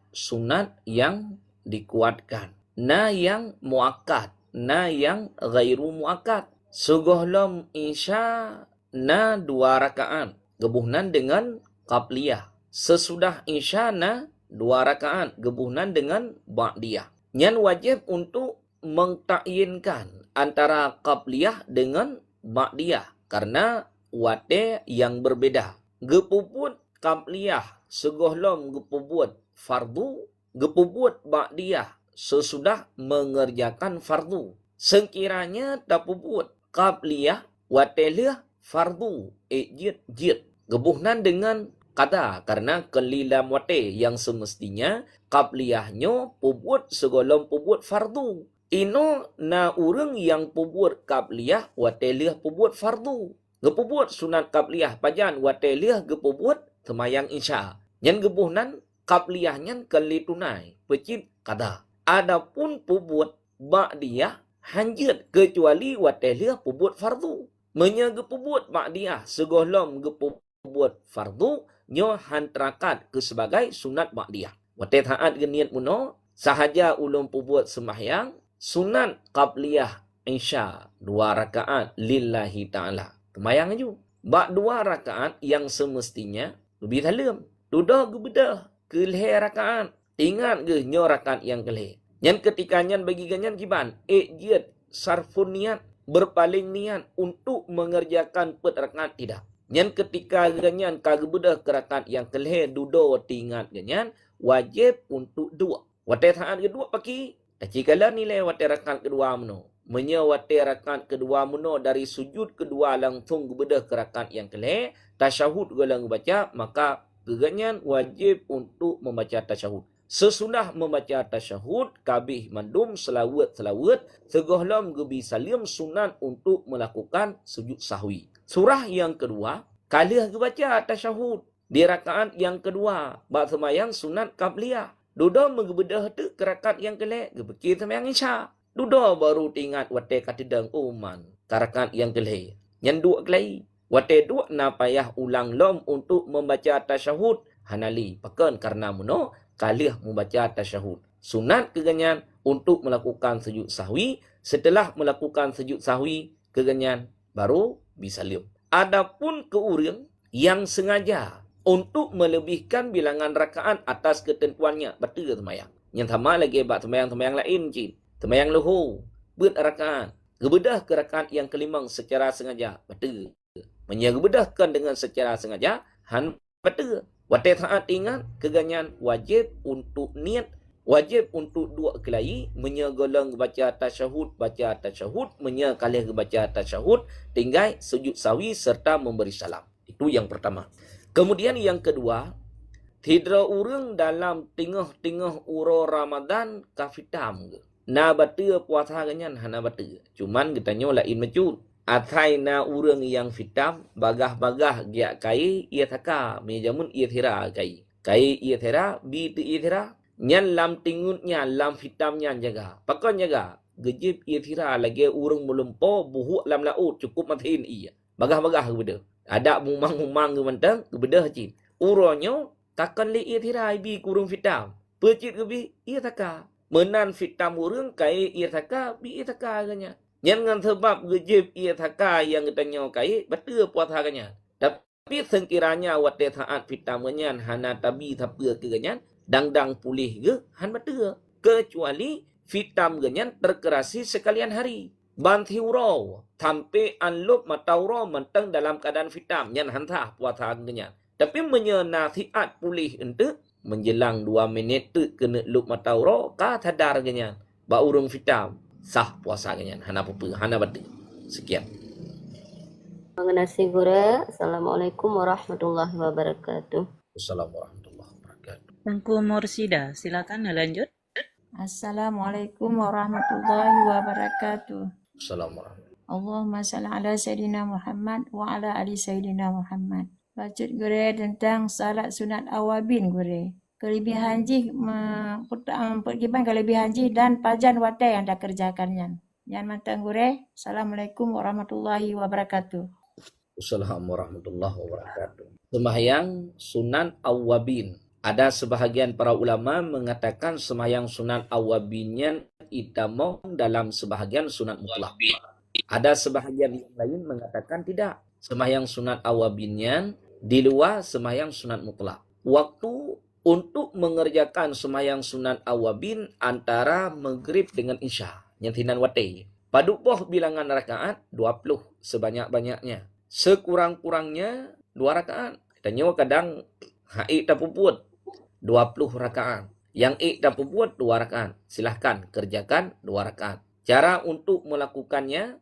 yang dikuatkan. Na yang muakkad, na yang ghairu muakkad. Sugohlom Isya na 2 rakaat gebuhnan dengan qabliyah. Sesudah Isya na 2 rakaat gebuhnan dengan ba'diyah. Yang wajib untuk mengtakyinkan antara qabliyah dengan ba'diyah karena wate yang berbeda. Gepuput qabliyah segohlom gepuput fardu, gepuput ba'diyah sesudah mengerjakan fardu. Sekiranya tapuput qabliyah watelah fardu jid gebuhnan dengan kata karena kelilam wate yang semestinya qabliyahnya puput segolong puput fardu ino na urang yang pembuat qabliyah watelih pembuat fardu. Gepubuat sunat qabliyah pajan watelih gepubuat semayang isya. Nyan gebuhnan qabliyah nyan kali tunai pecit kada. Adapun pembuat ba'diyah hanjit kecuali watelih pembuat fardu. Menya gepubuat ba'diyah segolom gepubuat fardu nyo hanterakat ke sebagai sunat ba'diyah. Watet haat geniat muno sahaja ulum pembuat sembahyang sunat qabliyah isya 2 rakaat lillahi ta'ala. Temayang ju. Bak 2 rakaat yang semestinya lebih dalam. Dudah ke bedah ke leher rakaat. Ingat ke nyo rakaat yang keleh. Yang ketika nyan bagi ganyan kiban. Jiat sarfun niat. Berpaling niat untuk mengerjakan pet rakaat tidak. Nyan ketika ganyan kage bedah ke rakaat yang keleh. Dudah tingat ganyan. Wajib untuk 2. Watai saat kedua pagi. Jikalau nilai watai rakaat kedua meno. Menyawati rakaat kedua muno dari sujud kedua langsung bedah ke rakaat yang kelih, tasyahud gelang baca, maka keganyan wajib untuk membaca tasyahud. Sesudah membaca tasyahud, kabih mandum selawat segohlam gebi salim sunat untuk melakukan sujud sahwi. Surah yang kedua, kalih baca tasyahud di rakaat yang kedua, bak semayang sunat qabliyah. Duda mengebedah tu ke rakaat yang kelih, gebeki semayang isya. Duda baru tingat wate katidang uman karakat yang kelih. Yang 2 kelih. Wate 2 na payah ulang lom untuk membaca tasyahud. Hanali pakan karena muno kalih membaca tasyahud. Sunat keganyan untuk melakukan sujud sahwi. Setelah melakukan sujud sahwi keganyan baru bisa lium. Adapun keurang yang sengaja untuk melebihkan bilangan rakaat atas ketentuannya betul semayang. Yang sama lagi bak semayang-semayang lain cik. Semayang luhur, rakaat. Gebedah ke rakaat yang kelimang secara sengaja. Betul. Menyegebedahkan dengan secara sengaja. Han betul. Watai saat ingat, keganyan wajib untuk niat. Wajib untuk 2 kali. Menyegolang baca tasyahud. Menyekalih baca tasyahud. Tinggal sujud sawi serta memberi salam. Itu yang pertama. Kemudian yang kedua. Tidra urang dalam tengah-tengah uro Ramadan kafitam ke. Na batu puasa ganyan hana batu. Cuman kita nyola lain mecut. Atai na urang yang fitam bagah-bagah dia kai ia taka mejamun ia thira kai. Kai ia thira bi tu ia thira nyan lam tingutnya lam fitamnya jaga. Pakon jaga. Gejib ia thira lagi urang melumpo buhuk lam laut cukup mathin ia. Bagah-bagah gebeda. Ada mumang-mumang gementang gebeda cin. Uronyo takkan li ia thira bi kurung fitam. Pecit gebi ia taka. Menan fitam urang kai ia taka bi ia taka ganya. Yang sebab gejib ia taka yang tanya kai betul puasa ganya. Tapi sekiranya wate saat fitam ganyan hana tabi thapa ke ganyan dang pulih ge han betul. Kecuali fitam ganyan terkerasi sekalian hari. Banthi urau sampai anlup matauro mentang dalam keadaan fitam nyan hantah puasa ganyan. Tapi menyenasihat pulih ente menjelang 2 minit tu kena lup matauro ka sadar ganyan. Ba urung fitam sah puasa ganyan. Hana apa hana batu. Sekian. Mengenasi gura. Assalamualaikum warahmatullahi wabarakatuh. Assalamualaikum warahmatullahi wabarakatuh. Tengku Mursida, silakan lanjut. Assalamualaikum warahmatullahi wabarakatuh. Assalamualaikum. Allahumma salli ala Sayyidina Muhammad wa ala ali Sayyidina Muhammad. Baca gure tentang salat sunat awabin gure. Kelebihan jih, pergiban kelebihan jih dan pajan watai yang dah kerjakannya. Yang mantang gure. Assalamualaikum warahmatullahi wabarakatuh. Assalamualaikum warahmatullahi wabarakatuh. Sembahyang sunat awabin. Ada sebahagian para ulama mengatakan sembahyang sunat awabinnya itamong dalam sebahagian sunat mutlak. Ada sebahagian yang lain mengatakan tidak. Sembahyang sunat awabinnya di luar sembahyang sunat mutlak. Waktu untuk mengerjakan sembahyang sunat awabin antara maghrib dengan isya. Nyantinan wate. Padupoh bilangan rakaat 20 sebanyak-banyaknya. Sekurang-kurangnya 2 rakaat. Kita nyawa kadang haik tak puput 20 rakaat. Yang ik tak puput 2 rakaat. Silahkan kerjakan 2 rakaat. Cara untuk melakukannya,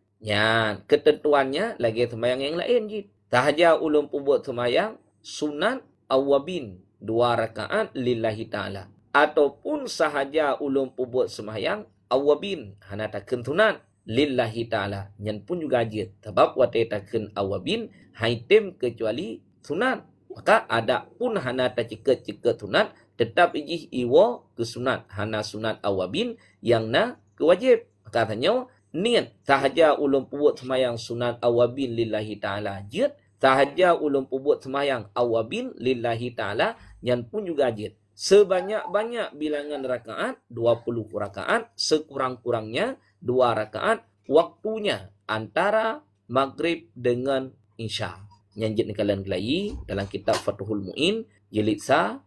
ketentuannya lagi sembahyang yang lain. Sahaja ulum puput sembahyang sunat awabin 2 rakaat lillahi ta'ala. Ataupun sahaja ulum puput sembahyang awabin hana takun sunat lillahi ta'ala nyan pun juga jid sebab wate takun awabin haitem kecuali sunat maka ada pun hana taciket-ciket sunat tetap ijih iwo ke sunat hana sunat awabin yang na kewajib katanya niat sahaja ulun buat semayang sunat awabin lillahi ta'ala jid sahaja ulun buat semayang awabin lillahi ta'ala yang pun juga jid sebanyak-banyak bilangan rakaat 20 rakaat sekurang-kurangnya 2 rakaat waktunya antara maghrib dengan isya yang jid kalian kelai dalam kitab Fathul Muin jilid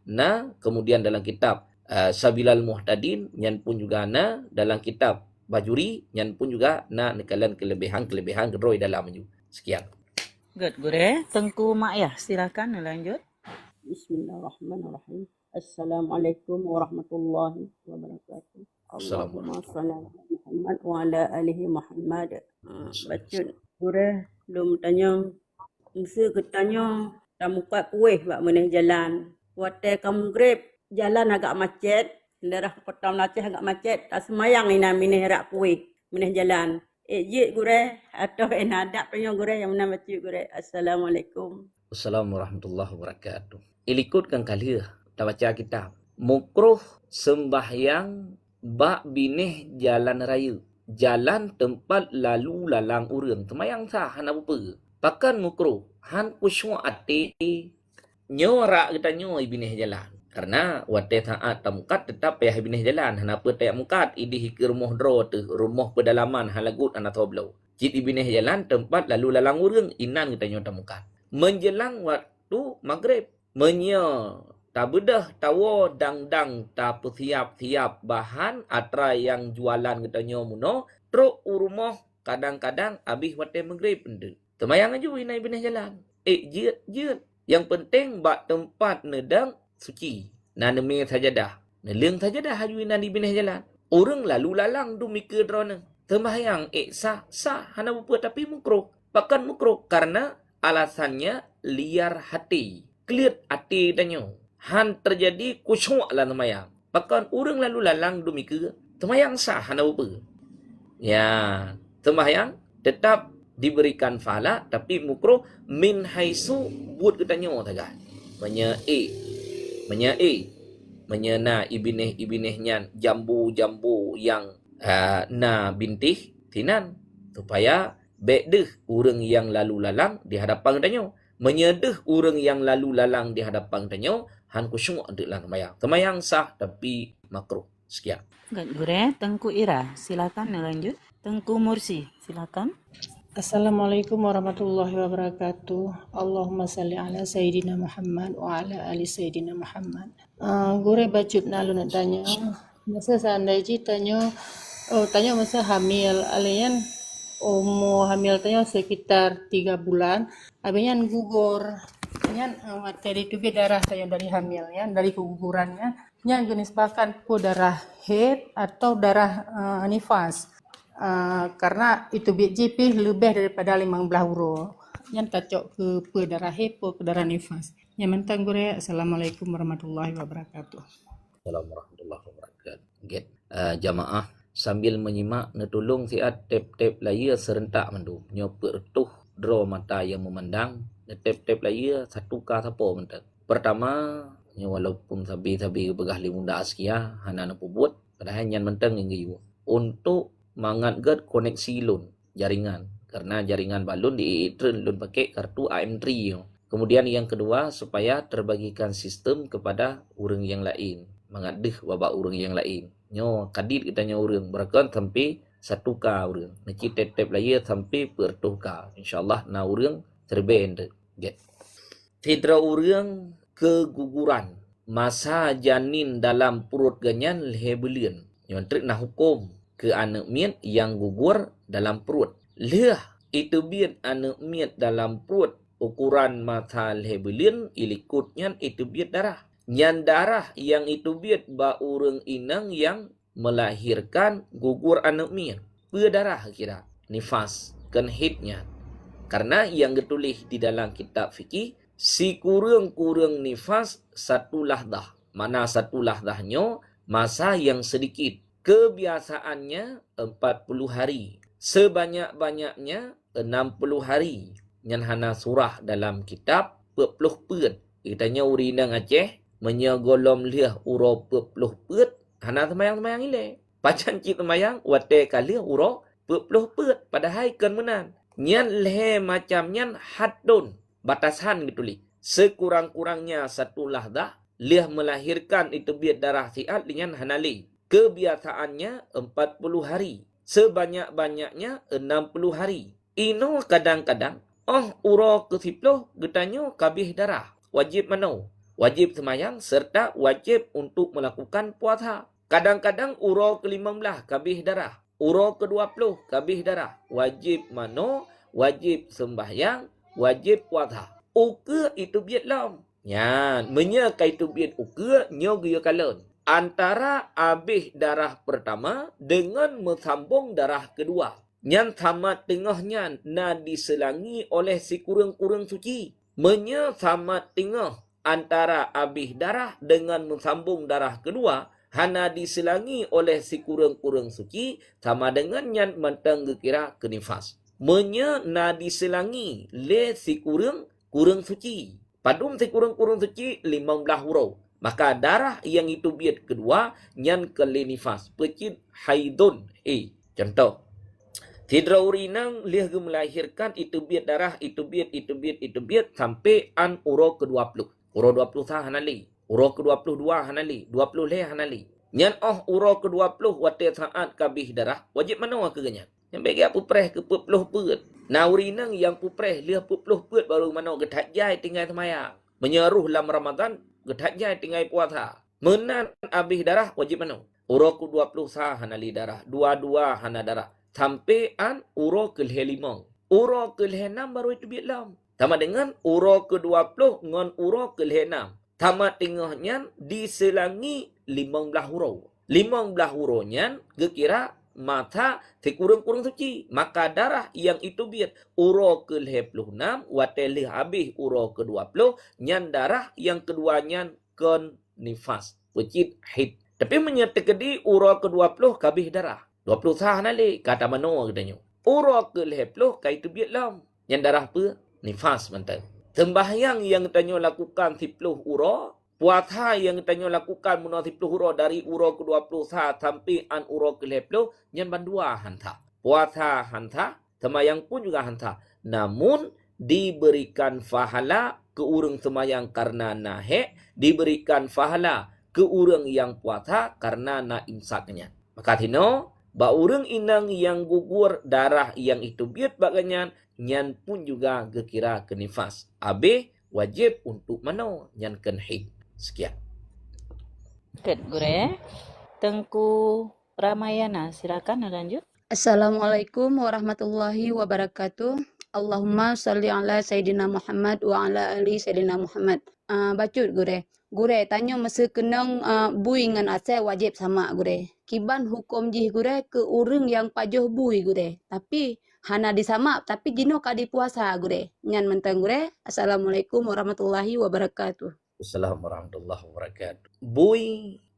na kemudian dalam kitab Sabilal Muhtadin yang pun juga na dalam kitab Bajuri yang pun juga na kalian kelebihan gedroi dalam ju. Sekian. Good, Gure. Tengku Mak ya, silakan lanjut. Bismillahirrahmanirrahim. Assalamualaikum warahmatullahi wabarakatuh. Allahumma salli ala Muhammad wa ala alihi Muhammad. Bacut Gure belum tanya mesti ketanya tamukat kuih bak meneh jalan. Wate kamu grab jalan agak macet. Daerah Kota Melaceh agak macet. Tak semayang ina mineh rak kuih. Mineh jalan. Jik gure. Atau nadap tanya gure yang mana baca gure. Assalamualaikum. Assalamualaikum warahmatullahi wabarakatuh. Ilikutkan kali kita baca kitab. Mukruh sembahyang bak bineh jalan raya. Jalan tempat lalu lalang urang. Semayang sah hana apa. Pakan mukruh. Han kusyuk ati. Nyorak kita nyoi bineh jalan. Karena wate taat tamukat tetap payah bineh jalan. Hanapa tayak mukat idih ke rumah dro tu. Rumah pedalaman halagut anak toblo. Cik bineh jalan tempat lalu lalang urang. Inan kita nyota mukat. Menjelang waktu maghrib. Menye tak bedah tawa dang-dang tak siap-siap bahan atra yang jualan kita nyomuno. Truk rumah kadang-kadang habis wate maghrib. Temayang aja inai bineh jalan. Jit. Yang penting bak tempat nedang suci. Na neme sajadah. Na leung sajadah haju ina di bineh jalan. Orang lalu lalang du mikir drona. Tembayang sah hana bupa tapi mukruh. Bahkan mukruh karena alasannya liar hati. Clear hati danyo. Han terjadi kusyuk lah tembayang. Bahkan orang lalu lalang du mikir tembayang sah hana bupa. Ya, tembayang tetap diberikan pahala tapi mukruh min haisu buat katanya saja. Menyena ibineh-ibinehnya jambu-jambu yang na bintih tinan supaya bedeh urang yang lalu lalang di hadapan danyo menyedeh urang yang lalu lalang di hadapan danyo han kusyuk deuklah temayang sah tapi makruh. Sekian. Gure, Tengku Ira, silakan lanjut. Tengku Mursi, silakan. Assalamualaikum warahmatullahi wabarakatuh. Allahumma salli ala Sayyidina Muhammad wa ala ali Sayyidina Muhammad. Gure bacut nalu nak tanya. Masa seandainya tanya masa hamil. Alian umur hamil tanya sekitar 3 bulan. Abinya gugur. Yan materi itu darah tanya dari hamil ya, dari kegugurannya. Yang jenis bahkan darah haid atau darah nifas. Karena itu BJP lebih daripada 15 euro. Yang cocok ke darah hepo, ke darah nifas. Yang mentang gure, Assalamualaikum warahmatullahi wabarakatuh. Assalamualaikum warahmatullahi wabarakatuh. Jamaah sambil menyimak netulung siat tep-tep layar serentak mendu. Nyopek tuh draw mata yang memandang. Tep-tep layar satu ka sapo mentek. Pertama, walaupun sabi-sabi begah limunda askia hana napu buat, padahal yang mentang yang giyu. Untuk mangat koneksi lun jaringan karena jaringan balun di lun pakai kartu AM3 yo. Kemudian yang kedua supaya terbagikan sistem kepada orang yang lain mangadeh babak orang yang lain nyo kadit kita nyo orang berakan sampai 1k orang naci tep layar sampai per 2k insyaallah na orang terbend get tidra orang keguguran masa janin dalam perut ganyan lehebulian nyo trik na hukum ke anak miat yang gugur dalam perut. Lihat itu biat anak miat dalam perut ukuran mata lehebulian ilikutnya itu biat darah. Yang darah yang itu biat ba urang inang yang melahirkan gugur anak miat. Berdarah kira nifas kan haidnya. Karena yang ditulis di dalam kitab fikih si kurang nifas satu lahdah. Mana satu lahdahnya masa yang sedikit. kebiasaannya 40 hari. Sebanyak-banyaknya 60 hari. Nyan hana surah dalam kitab pepluh put. Kitanya uri nang Aceh menyegolom liah uro pepluh put. Hana semayang-semayang ile. Pacan cik semayang wate kali uro pepluh put. Padahal kan menan. Nyan lehe macam nyan haddun. Batasan gitu li. Sekurang-kurangnya satu lahdah. Liah melahirkan itu biat darah siat dengan hanali. Kebiasaannya 40 hari. Sebanyak-banyaknya 60 hari. Ino kadang-kadang, uro ke-10 getanyo kabih darah. Wajib mano? Wajib semayang serta wajib untuk melakukan puasa. Kadang-kadang uro ke-15 kabih darah. Uro ke-20 kabih darah. Wajib mano? Wajib sembahyang, wajib puasa. Uke itu biat lam. Yan, menyeka itu biat uke, nyo gaya kalon. Antara habis darah pertama dengan mesambung darah kedua. Nyan tamat tengahnya na diselangi oleh si kurang-kurang suci. Menya tamat tengah antara habis darah dengan mesambung darah kedua. Hana diselangi oleh si kurang-kurang suci. Sama dengan nyan mentang kira ke nifas. Menya na diselangi le si kurang suci. Padum si kurang-kurang suci 15 huruf. Maka darah yang itu biat kedua nyan ke nifas. Pecit haidun. Contoh. Tidra urinang liah melahirkan itu biat darah, itu biat sampai an uro ke-20. Uro 20 sah hanali. Uro ke-22 hanali. 20 leh hanali. Nyan uro ke-20 wate saat kabih darah. Wajib mana ke ganyan? Yang bagi apa preh ke pupluh put. Nah urinang yang pupreh liah pupluh put baru mana getak jai tinggal semayang. Menyeruh dalam Ramadan getak jai tinggal puasa. Menan habis darah wajib mana? Uro ke-20 sah hanali darah. 22 hana darah. Sampai an uro ke-5. Uro ke-6 baru itu biat lam. Sama dengan uro ke-20 dengan uro ke-6. Tamat tengahnya diselangi 15 huruf. 15 hurufnya kira mata sekurang-kurang suci. Maka darah yang itu biat uro ke-26 watelih habis uro ke-20 nyan darah yang keduanya kon nifas. Pecit haid. Tapi menyatakan di uro ke-20 kabih darah. 20 sah nali kata mano katanya. Uro ke-10 kaitu biat lam. Yang darah apa? Nifas mentang. Sembahyang yang tanya lakukan 10 uro, puasa yang tanya lakukan munah 10 uro dari uro ke-20 sah sampai an uro ke-10 yang bandua hanta. Puasa hanta, sembahyang pun juga hanta. Namun diberikan pahala ke urang sembahyang karena nahe, diberikan pahala ke urang yang puasa karena na imsaknya. Maka tino ba urang inang yang gugur darah yang itu biat baganyan, nyan pun juga gekira ke nifas. Abe wajib untuk mano nyan ken haid. Sekian. Ket Gure. Tengku Ramayana, silakan lanjut. Assalamualaikum warahmatullahi wabarakatuh. Allahumma salli ala Sayyidina Muhammad wa ala ali Sayyidina Muhammad. Bacut Gure. Gure tanya masa kenang bui ngan asal wajib sama Gure. Kiban hukum jih Gure ke urang yang pajuh bui Gure. Tapi hana disama tapi jino kadi puasa Gure. Nyan mentang Gure. Assalamualaikum warahmatullahi wabarakatuh. Assalamualaikum warahmatullahi wabarakatuh. Bui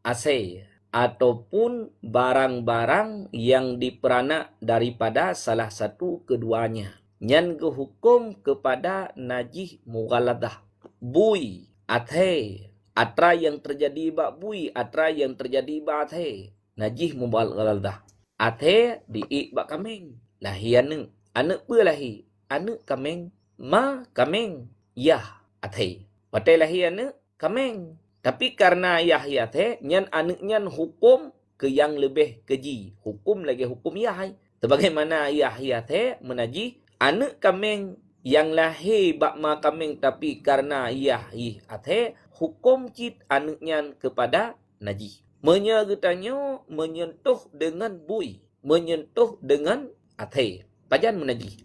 asai ataupun barang-barang yang diperanak daripada salah satu keduanya. Nyan ke hukum kepada najih mughaladah. Bui, athe, atra yang terjadi bak bui, atra yang terjadi bak athe. Najih mughaladah. Athe diik bak kameng. Lahi anak. Anak apa lahi? Anak kameng. Ma kameng. Yah athe. Patai lahi anak kameng. Tapi karena yah athe, nyan anak nyan hukum ke yang lebih keji. Hukum lagi hukum yah. Sebagaimana yah athe menajih anak kameng yang lahir bak ma kameng tapi karena yah athe hukum cit anaknya kepada najis. Menyegetanya menyentuh dengan bui, menyentuh dengan athe. Pajan menajis.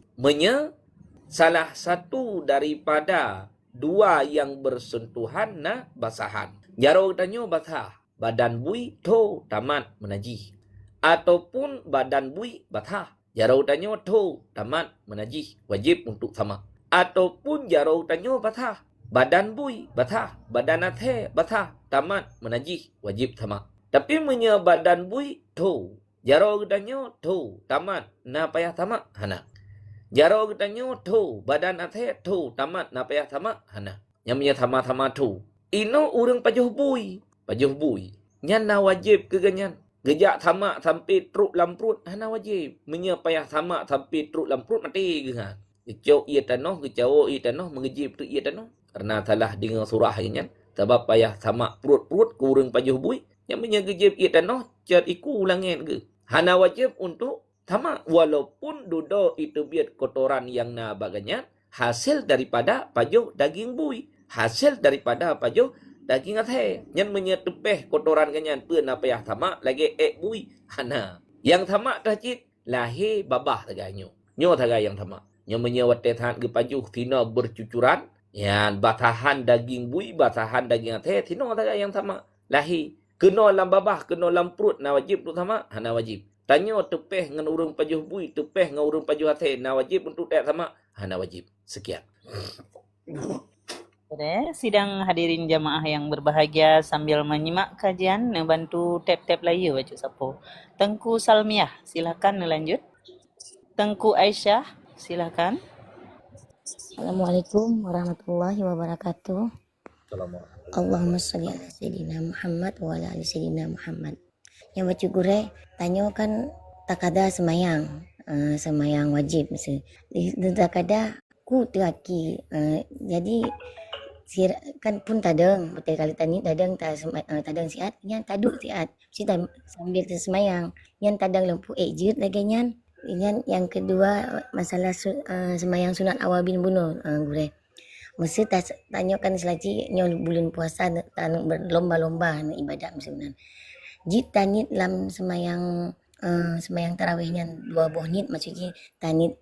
Salah satu daripada dua yang bersentuhan na basahan. Jaro tanya basah, badan bui to tamat menajis. Ataupun badan bui basah. Jarau tanya tu tamat menajis wajib untuk sama. Ataupun jarau tanya basah badan bui basah badan athe basah tamat menajis wajib sama. Tapi menye badan bui tu. Jaro gedanyo tu. Tamat. Na payah tamat. Hana. Jaro gedanyo tu. Badan athe tu. Tamat. Na payah tamat. Hana. Yang menye tama-tama tu. Ino urang pajuh bui. Pajuh bui. Nyan na wajib ke ganyan. Gejak tamak sampai truk lamprut. Hana wajib. Menye payah tamak sampai truk lamprut mati ke ha. Kecau ia tanoh. Kecau ia tanoh. Mengejip tu ia tanoh. Karena telah dengar surah ganyan. Sebab payah tamak perut-perut. Kurang pajuh bui. Yang menyegejib ia tanah, cat iku ulangin ke. Hana wajib untuk tamak. Walaupun duduk itu biar kotoran yang na baganya, hasil daripada pajuh daging bui. Hasil daripada pajuh daging athe. Yang menyetepeh kotoran ganyan, pun apa yang tamak, lagi bui. Hana. Yang tamak tajit, lahir babah taganyo. Nyo tagay yang tamak. Yang menyewat tahan ke pajuh, tina bercucuran. Yang batahan daging bui, batahan daging athe, tina tagay yang tamak. Lahir. Kena lam babah, kena lam perut, na wajib tu sama, hana wajib. Tanya tepeh dengan urang pajuh bui, tepeh dengan urang pajuh hati, na wajib untuk tak sama, hana wajib. Sekian. Sidang hadirin jamaah yang berbahagia, sambil menyimak kajian, bantu tap-tap layar baca sapo. Tengku Salmiah, silakan lanjut. Tengku Aisyah, silakan. Assalamualaikum warahmatullahi wabarakatuh. Assalamualaikum. Allahumma sholli ala sayyidina Muhammad wa ala ali sayyidina Muhammad. Yang baca gure tanya kan takada semayang, semayang wajib mesti. Takada ku teraki. Jadi kan pun tadang betul kali tani tadang tadang siat yang taduk siat. Mesti sambil tersemayang. Yang tadang lempu ejut lagi nyan. Yang kedua masalah semayang sunat awabin bunuh gure. Mesti tanyakan selagi nyol bulan puasa tanuk berlomba-lomba ibadat sebenarnya. Jit tanit lam semayang tarawihnya 2 nit maksudnya tanit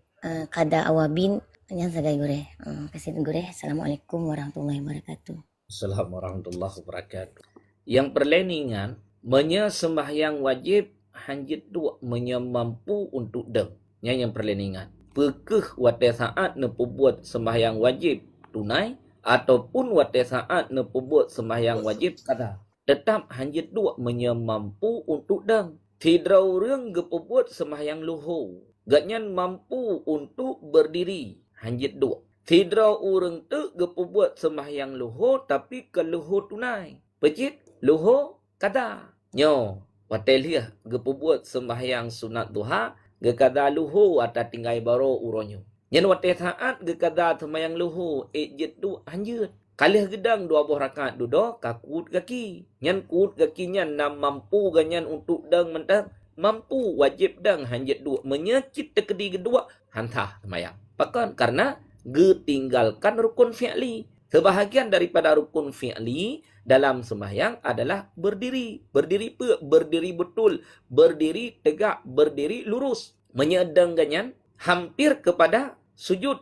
kada awabin yang sagai gure. Kasih gure. Assalamualaikum warahmatullahi wabarakatuh. Assalamualaikum warahmatullahi wabarakatuh. Yang perleningan, menye sembahyang wajib, hanjit dua, menye mampu untuk deng. Yang perleningan. Pekeh wate saat ne buat sembahyang wajib tunai ataupun wate saat ne buat sembahyang wajib kada, tetap hanjit dua menyemampu untuk dang. Tidrau reung ge buat sembahyang luhur, ganyan mampu untuk berdiri, hanjit dua. Tidrau urang tu ge buat sembahyang luhur tapi ke luhur tunai, pecit luhur kada. Nyo wate liah ge buat sembahyang sunat duha ge kada luhur atau tinggai baro uronyo. Yang wate saat ge kada semayang luhur ejit tu hanjut. Kalih gedang 2 rakaat duduk kakut kaki. Yang kut kaki nyan nam mampu ganyan untuk dang mentang. Mampu wajib dang hanjit dua. Menyekit tekedi kedua hantah semayang. Pakan karena ge tinggalkan rukun fi'li. Sebahagian daripada rukun fi'li dalam sembahyang adalah berdiri. Berdiri berdiri betul. Berdiri tegak, berdiri lurus. Menyedang ganyan hampir kepada sujud,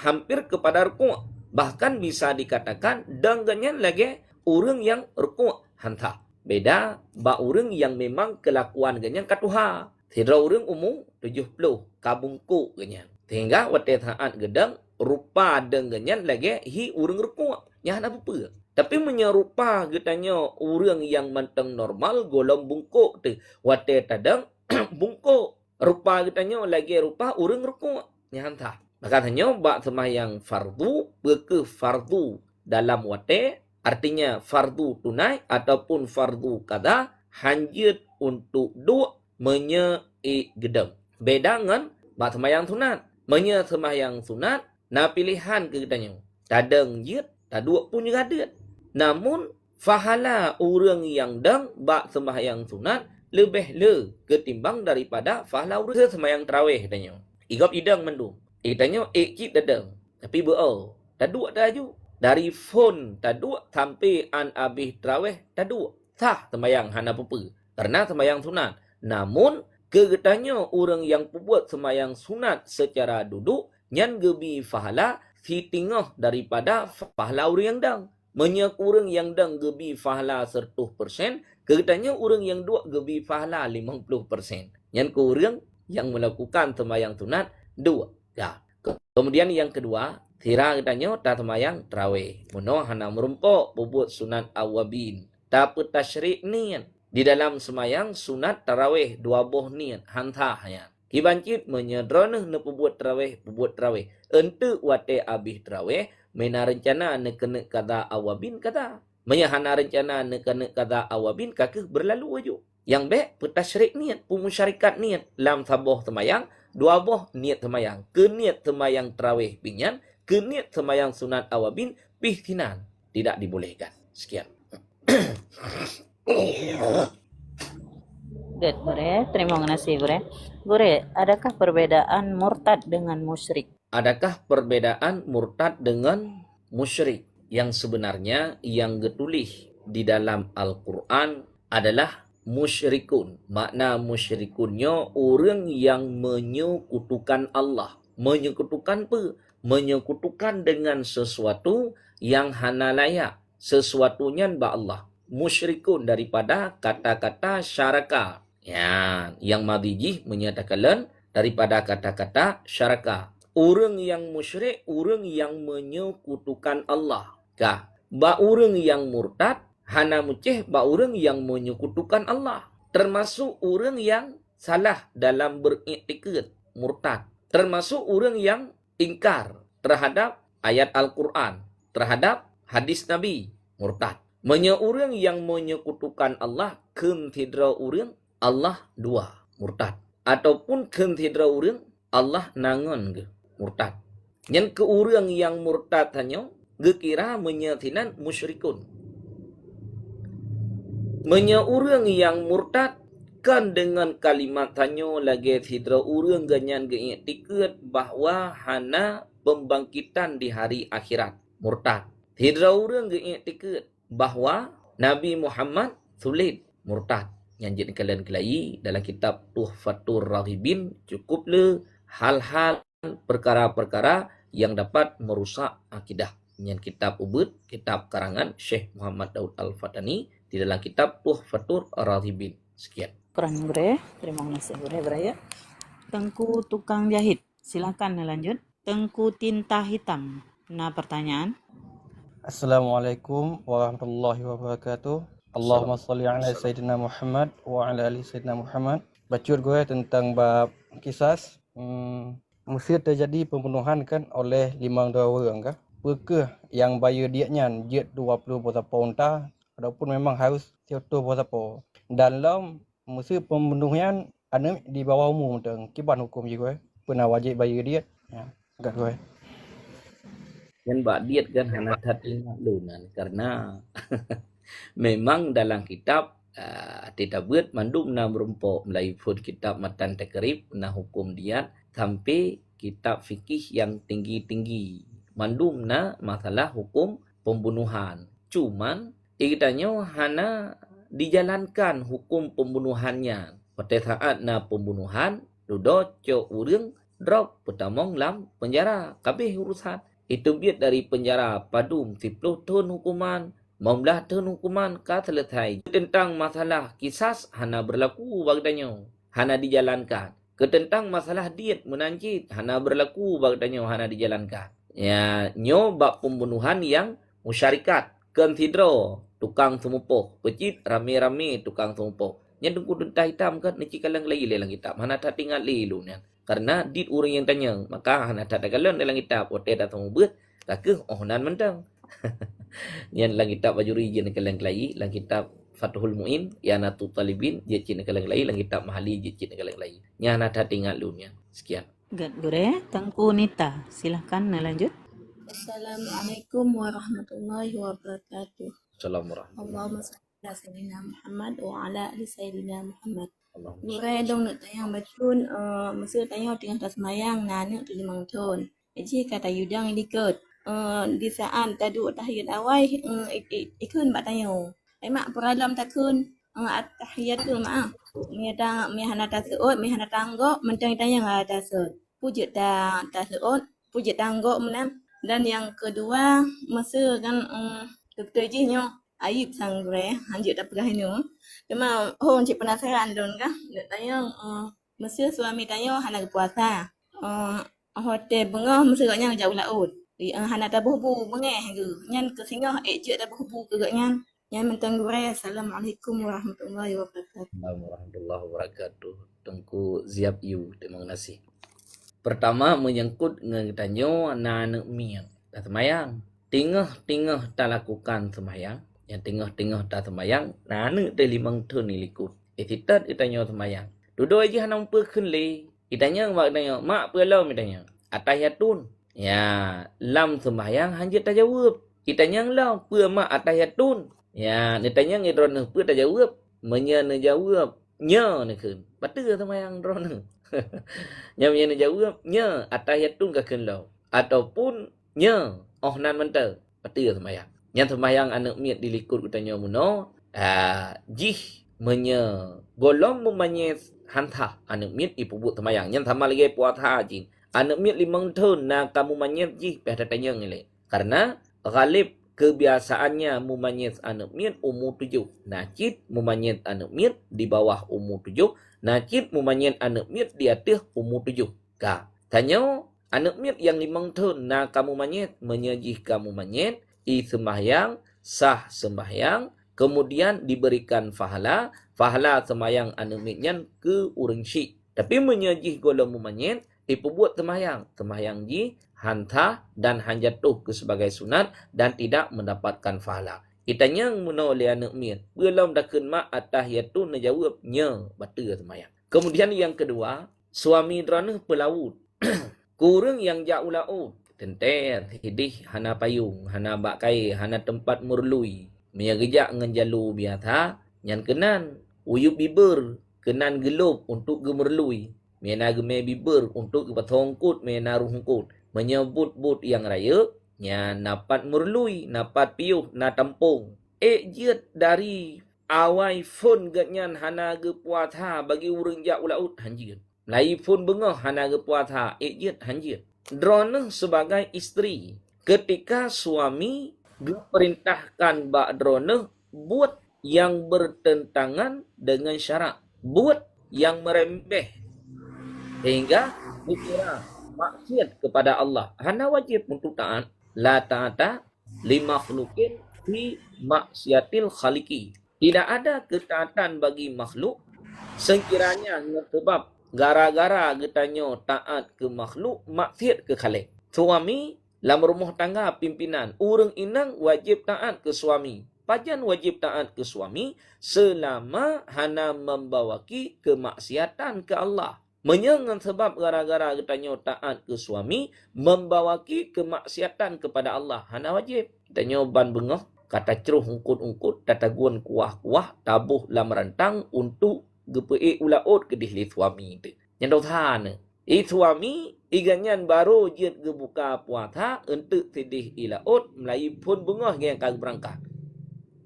hampir kepada rukuk. Bahkan bisa dikatakan dengganyan lagi orang yang rukuk hantah. Beda ba orang yang memang kelakuan ganyan katuha. Tidak orang umum 70 kabungku ganyan. Sehingga wate saat gedang rupa dengganyan lagi hi orang rukuk. Yang apa? Tapi menyerupa getanya orang yang menteng normal golong bungkuk tu. Wate tadang bungkuk. Rupa getanya lagi rupa orang rukuk. Yang hantah. Maka hanya bak semayang fardu, beke fardu dalam wate, artinya fardu tunai ataupun fardu kada, hanjit untuk dua menye gedeng. Beda dengan bak semayang sunat. Menye semayang sunat, na pilihan ke gedanya. Tadeng jit, taduk pun juga ada. Namun, fahala orang yang deng bak semayang sunat, lebih le ketimbang daripada fahala orang semayang tarawih gedanya. Igap idang mendung. Tanya cip dadang. Tapi berau. Taduk dah ju. Dari phone taduk sampai an habis tarawih taduk. Sah semayang hana apa-apa. Karena semayang sunat. Namun, kegetanya orang yang buat semayang sunat secara duduk, nyan gebi fahala si tingah daripada fahala orang yang dang. Menyak orang yang dang gebi fahala 100%, kegetanya orang yang duk gebi fahala 50%. Nyan ke orang yang melakukan semayang sunat, dua. Ya. Kemudian yang kedua, sira katanya tak semayang tarawih. Mono hana merumpok buat sunat awabin. Tak tasyrik nian. Di dalam semayang sunat tarawih 2 boh niat hantah ya. Kibancit menyedroneh ne pebuat tarawih. Ente wate abih tarawih mena rencana ne kena kata awabin kata. Menyahana rencana ne kena kata awabin kakeh berlalu waju. Yang baik petasyrik niat, pumusyarikat niat lam saboh semayang, 2 boh niat semayang. Ke niat semayang tarawih binyan, ke niat semayang sunat awabin pihtinan. Tidak dibolehkan. Sekian. Good, Gure. Terima kasih, Gure. Gure, adakah perbedaan murtad dengan musyrik? Adakah perbedaan murtad dengan musyrik? Yang sebenarnya yang getulih di dalam Al-Quran adalah musyrikun. Makna musyrikunnya orang yang menyekutukan Allah. Menyekutukan apa? Menyekutukan dengan sesuatu yang hana layak. Sesuatunya ba Allah. Musyrikun daripada kata-kata syaraka. Ya, yang madijih menyatakan daripada kata-kata syaraka. Orang yang musyrik, orang yang menyekutukan Allah. Kah? Ba orang yang murtad, hana mucih ba orang yang menyekutukan Allah. Termasuk orang yang salah dalam beriktikad, murtad. Termasuk orang yang ingkar terhadap ayat Al-Quran, terhadap hadis Nabi, murtad. Orang yang menyekutukan Allah, kentidra orang Allah 2, murtad. Ataupun kentidra orang Allah nangon ke, murtad. Yang ke orang yang murtad hanya gekira menyatinan musyrikun. Orang yang murtad kan dengan kalimat hanya lagi tidra orang ganyan geiktikad bahawa hana pembangkitan di hari akhirat, murtad. Tidra orang geiktikad bahawa Nabi Muhammad sulit, murtad. Yang jadi kalian kelai dalam kitab Tuhfatur Raghibin cukuplah hal-hal perkara-perkara yang dapat merusak akidah. Yang kitab Ubud, kitab karangan Syekh Muhammad Daud Al-Fatani di dalam kitab Tuhfatur Raghibin. Sekian. Keren, Gure. Terima kasih, Gure, Beraya. Tengku tukang jahit. Silakan lanjut. Tengku tinta hitam. Nah, pertanyaan. Assalamualaikum warahmatullahi wabarakatuh. Allahumma salli ala Sayyidina Muhammad wa ala ali Sayyidina Muhammad. Bacut gue tentang bab kisas. Mesti terjadi pembunuhan kan oleh 5 orang kah? Berkah yang bayar dietnya jet 20 berapa unta ataupun memang harus 100 berapa. Dalam mesti pembunuhan ada di bawah umur tentang kiban hukum juga pernah wajib bayar diet. Ya, agak gue. Yang bak diet kan hana hati lunan karena memang dalam kitab tidak buat mandum na merempok melaifun kitab matan takrib na hukum diat sampai kitab fikih yang tinggi-tinggi mandum na masalah hukum pembunuhan. Cuman ikatanya hana dijalankan hukum pembunuhannya. Pada saat na pembunuhan duduk cok urang drop petamong lam penjara kabeh urusan. Itu biar dari penjara padum 10 tahun hukuman, 15 tahun hukuman ka selesai. Tentang masalah kisas hana berlaku bagdanya, hana dijalankan. Tentang masalah diet menancit hana berlaku bagdanya, hana dijalankan. Ya, nyo bab pembunuhan yang musyarikat, konsidro tukang semupoh, pecit rame-rame tukang semupoh. Yang tunggu tentang hitam kan ni cikalang lagi dalam kitab. Mana tak tinggal lilu ni. Karena dit orang yang tanya, maka hana tak ada galon dalam kitab. Ote datang ubut, kakeh nan mentang. Yang dalam kitab Bajuri je nak kalang kelai, dalam kitab Fathul Mu'in, Yanatu Talibin, je cik nak kalang kelai, dalam kitab Mahali je cik nak kalang kelai. Yang hana tak tinggal lu ni. Sekian. Good, Gure. Tengku Nita. Silakan lanjut. Assalamualaikum warahmatullahi wabarakatuh. Assalamualaikum. Allahumma salli ala sayyidina Muhammad wa ala ali sayyidina Muhammad. Gure dong nak tayang batun masa tayang tengah tak semayang nanak tu 5 tahun. Jadi kata yudang dikut. Di saat tadu tahiyat awal ikun bat tayang. Ai mak peralam takun tahiyat tu mak. Mi hana tasut, mi hana tanggok mentang tayang tasut. Pujut tasut, pujut tanggok menam. Dan yang kedua masa kan terjadinya Ayub sang Gure hanjut tak pegah ini. Cuma cik penasaran don kah? Nak tanya masa suami tanya hana puasa. Hotel bengah masa gaknya jauh laut. Hana tabuh bu bengah ke. Nyan ke singgah je tabuh bu ke gaknya. Yang mentang gure Assalamualaikum warahmatullahi wabarakatuh. Assalamualaikum warahmatullahi wabarakatuh. Tengku Ziap Yu, terima kasih. Pertama menyangkut dengan tanyo anak mian. Tak semayang. Tingah tak lakukan semayang. Yang tingah tak semayang. Anak te limang tahun ni likut. Ititat itanyo semayang. Duduk aja hanam perken le. Itanya mak tanya, mak pelau mitanya. Atahiyatun. Ya, lam semayang hanjit tak jawab. Itanya lau, pe mak atahiyatun. Ya, ditanya ngidron pe tak jawab. Menya ne jawab. Nya ne kun. Betul semayang drone. Nya ne jawab, nya atahiyatun ka kun lau. Ataupun nya nan mentah. Betul semayang. Yang semayang anak miat dilikut kutanya muno. Jih menya golong memanyes hantah anak miat ipubut semayang. Yang sama lagi puasa jing. Anak miat 5 tahun na kamu manyes jih pada tanya ngile. Karena ghalib kebiasaannya memanyes anak miat umur 7. Nakit memanyes anak miat di bawah umur 7. Nakit memanyes anak miat di atas umur 7. Ka. Tanya anak miat yang 5 tahun na kamu manyes menyajih kamu manyes i sembahyang sah sembahyang kemudian diberikan fahala sembahyang anak miat ke urang syik. Tapi menyajih golong memanyes ipubuat sembahyang ji hantah dan hanjatuh ke sebagai sunat dan tidak mendapatkan pahala. Itanya menoleh anak miat. Belum dakun mak atahiyatu najawabnya batal sembahyang. Kemudian yang kedua, suami drana pelaut. Kurang yang jauh laut. Tenter, hidih, hana payung, hana bakai, hana tempat murlui. Menyagejak dengan jalur biasa. Yang kenan, uyup bibir, kenan gelup untuk gemerlui. Mena geme bibir untuk kepatongkut, mena ruhungkut. Menyebut but yang raya, nya napat murlui, napat piuh, na tampung. Jiat dari awai phone ganyan hana ge puasa bagi urang jak ulaut hanjir. Lai phone bengah hana ge puasa, jiat hanjir. Drone sebagai isteri. Ketika suami diperintahkan bak drone buat yang bertentangan dengan syarak. Buat yang merembeh. Sehingga dikira maksiat kepada Allah. Hana wajib untuk taat. La ta'ata lima khluqin fi maksiatil khaliki. Tidak ada ketaatan bagi makhluk sekiranya sebab gara-gara getanya taat ke makhluk maksiat ke khalik. Suami dalam rumah tangga pimpinan, urang inang wajib taat ke suami. Pajan wajib taat ke suami selama hana membawaki kemaksiatan ke Allah. Menyangan sebab gara-gara getanya taat ke suami membawaki kemaksiatan kepada Allah. Hana wajib. Kitanya ban bengah, kata ceruh ungkut-ungkut, tataguan kuah-kuah, tabuh lam rantang untuk gepee ulaut ke dihli suami itu. Yang dosa suami iganyan baru jet gebuka puasa untuk sedih ilaut melai pun bengah yang kag berangkat.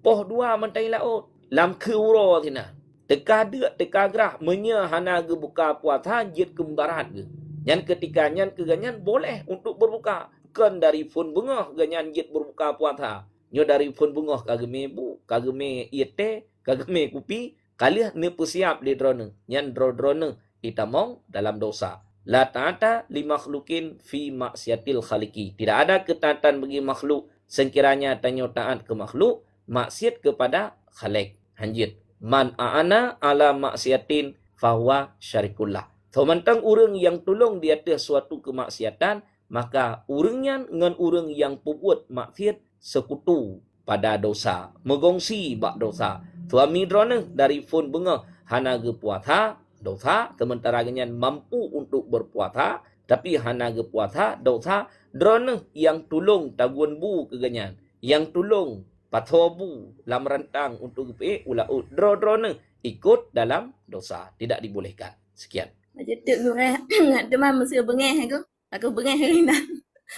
Poh dua mentai laut lam keuro tina. Teka dek, teka gerah, menya hana gebuka puasa jet kembarat ke. Yang ketika nyan keganyan boleh untuk berbuka. Kan dari pun bengah ganyan jet berbuka puasa. Nyo dari pun bengah kageme bu, kageme iete, kageme kupi, kaliah ne persiap di drone. Nyan drone itamong dalam dosa. La ta'ata li makhlukin fi maksiatil khaliki. Tidak ada ketaatan bagi makhluk sekiranya tanya taat ke makhluk, maksiat kepada khalik. Hanjit. Man a'ana ala maksiatin fahuwa syarikullah. So mentang urang yang tolong di atas suatu kemaksiatan, maka urangnya dengan urang yang pembuat maksiat sekutu pada dosa, megongsi bak dosa. Suami drone dari phone bunga hana ge puasa dosa, sementara ganyan mampu untuk berpuasa tapi hana ge puasa dosa. Drone yang tolong taguan bu ke ganyan, yang tolong patobu lam rantang untuk gepe ulaut drone ikut dalam dosa, tidak dibolehkan. Sekian. Macam tu gure ngat teman mesti bengeh aku bengeh hari nak.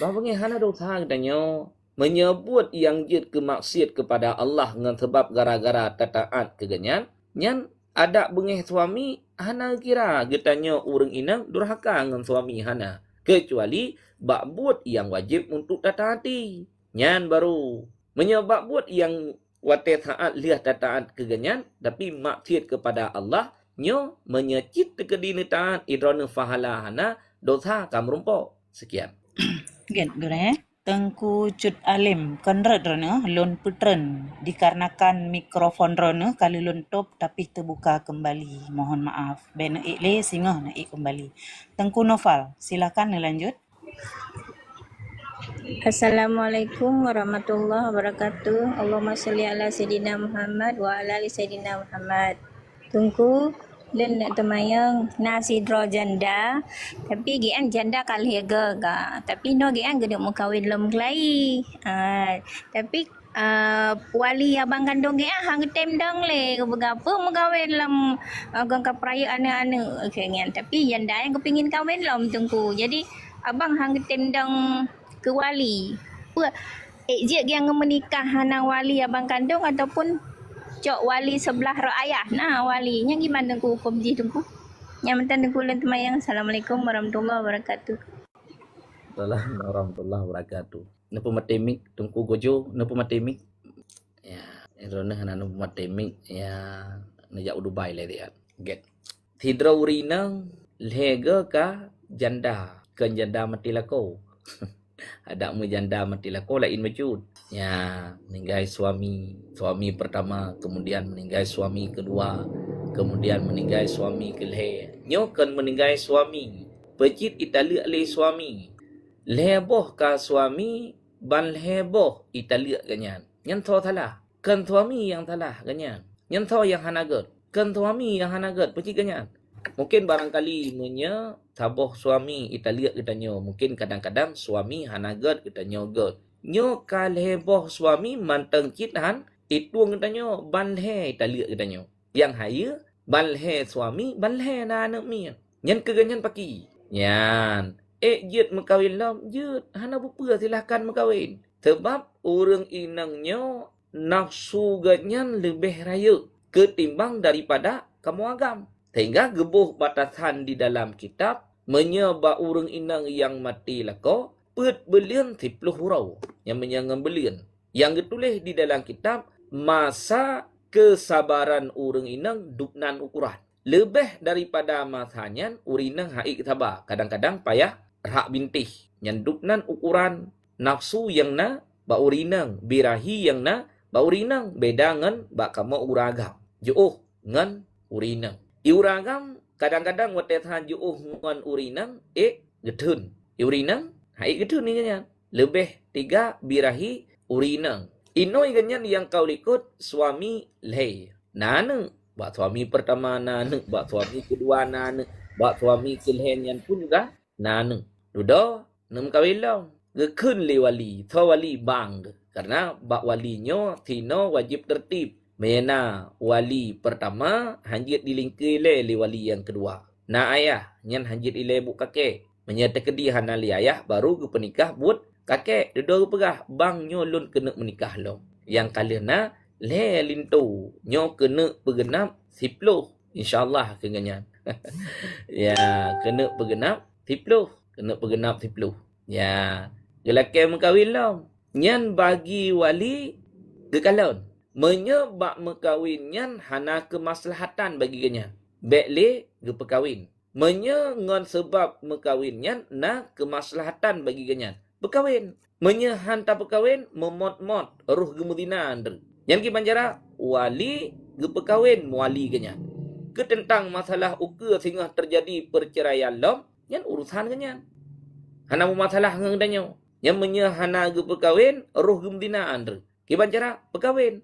Bah bengeh hana dosa katanya. Menyebut yang jid kemaksiat kepada Allah dengan sebab gara-gara taat keganyan, nyan ada bengeh suami hana kira getanya urang inang durhaka dengan suami hana, kecuali bak buat yang wajib untuk taati. Nyan baru menyebab buat yang wate taat lihat taat keganyan tapi maksiat kepada Allah nyo menyecit kedini taat idrana fahala hana dosa kamrumpo. Sekian. Gen gure Tengku Cut Alim kenret rona lon putren dikarenakan mikrofon rona kalau lon top tapi terbuka kembali. Mohon maaf. Bena ikle singoh nak kembali. Tengku Nofal, silakan lanjut. Assalamualaikum warahmatullahi wabarakatuh. Allahumma salli ala Sayyidina Muhammad wa ala ali Sayyidina Muhammad. Tungku len nak temayang nasi draw janda tapi gian janda kalih ga tapi no gian gede mau kawin lem kelai tapi wali abang kandung gian hang temdang le berapa mau kawin lem gang ka perayaan ane kenyan tapi janda yang kepingin kawin lem tungku jadi abang hang temdang ke wali je yang menikah hanang wali abang kandung ataupun cok wali sebelah ayah. Nah, walinya gimana tengku hukum ji tengku? Yang penting tengku lan temayang. Assalamualaikum warahmatullahi wabarakatuh. Assalamualaikum warahmatullahi wabarakatuh. Napa matemik tengku gojo, napa matemik? Ya, erona hana napa matemik ya najak Dubai le dia. Get. Tidra urinang lege ka janda, kan janda mati lako. Ada mu janda mati lako lain majud. Ya, meninggal suami pertama, kemudian meninggal suami kedua, kemudian meninggal suami kelih. Nyokan meninggal suami, pecit itali ali suami. Leboh ka suami, ban leboh itali ganyan. Nyan tho thalah, kan suami yang thalah ganyan. Nyan tho yang hanagat, kan suami yang hanagat, pecit ganyan. Mungkin barangkali menya taboh suami itali kita nyo. Mungkin kadang-kadang suami hanagat kita nyogat. Nyo kalheboh suami manteng citan itu ngetanyo banlhe taliak getanyo yang haya banlhe suami banlhe na anak mi nyan keganyan paki nyan jet mekawin lam jet hana bupa silahkan mekawin sebab orang inangnya nafsu ganyan lebih raya ketimbang daripada kamu agam sehingga gebuh batasan di dalam kitab menyebab orang inang yang mati lako pet belian 10 hurau yang menyangan belian. Yang ditulis di dalam kitab masa kesabaran orang inang duknan ukuran. Lebih daripada masanya orang inang haik sabar. Kadang-kadang payah rak bintih. Yang duknan ukuran nafsu yang na ba orang inang birahi yang na ba orang inang bedangan ba kama uragam. Juuh ngan orang inang. Uragam kadang-kadang watethan juuh ngan orang inang getun. Orang inang hai gitu ni ganyan. Lebih 3 birahi urinang. Inoy ganyan yang kau likut suami leh. Nana buat suami pertama nana, buat suami kedua nana, buat suami kelhen yang pun juga nana. Dudo nem kawilang. Gekun li wali, tho wali bang. Karena bak walinyo tino wajib tertib. Mena wali pertama hanjit dilingki le li wali yang kedua. Na ayah nyan hanjit ile bu kakek. Menyatakan dia hanali ayah baru ke penikah buat kakek duduk pegah bang nyo lun kena menikah lo yang kalian le lintu nyo kena pegenap 10 insyaallah kenganyan ya kena pegenap 10 ya gelake mengkawin lo nyan bagi wali gekalon menyebab mengkawin nyan hana kemaslahatan bagi ganyan bekle ge perkawin menyengon sebab mekawinnya na kemaslahatan bagi ganyan berkawin menyehanta berkawin memot-mot ruh gemudina andre yang ki banjara wali ge berkawin wali ganyan ke tentang masalah uka sehingga terjadi perceraian lom yang urusan ganyan hana masalah ngedanyo yang menyehana ge berkawin ruh gemudina andre ki banjara berkawin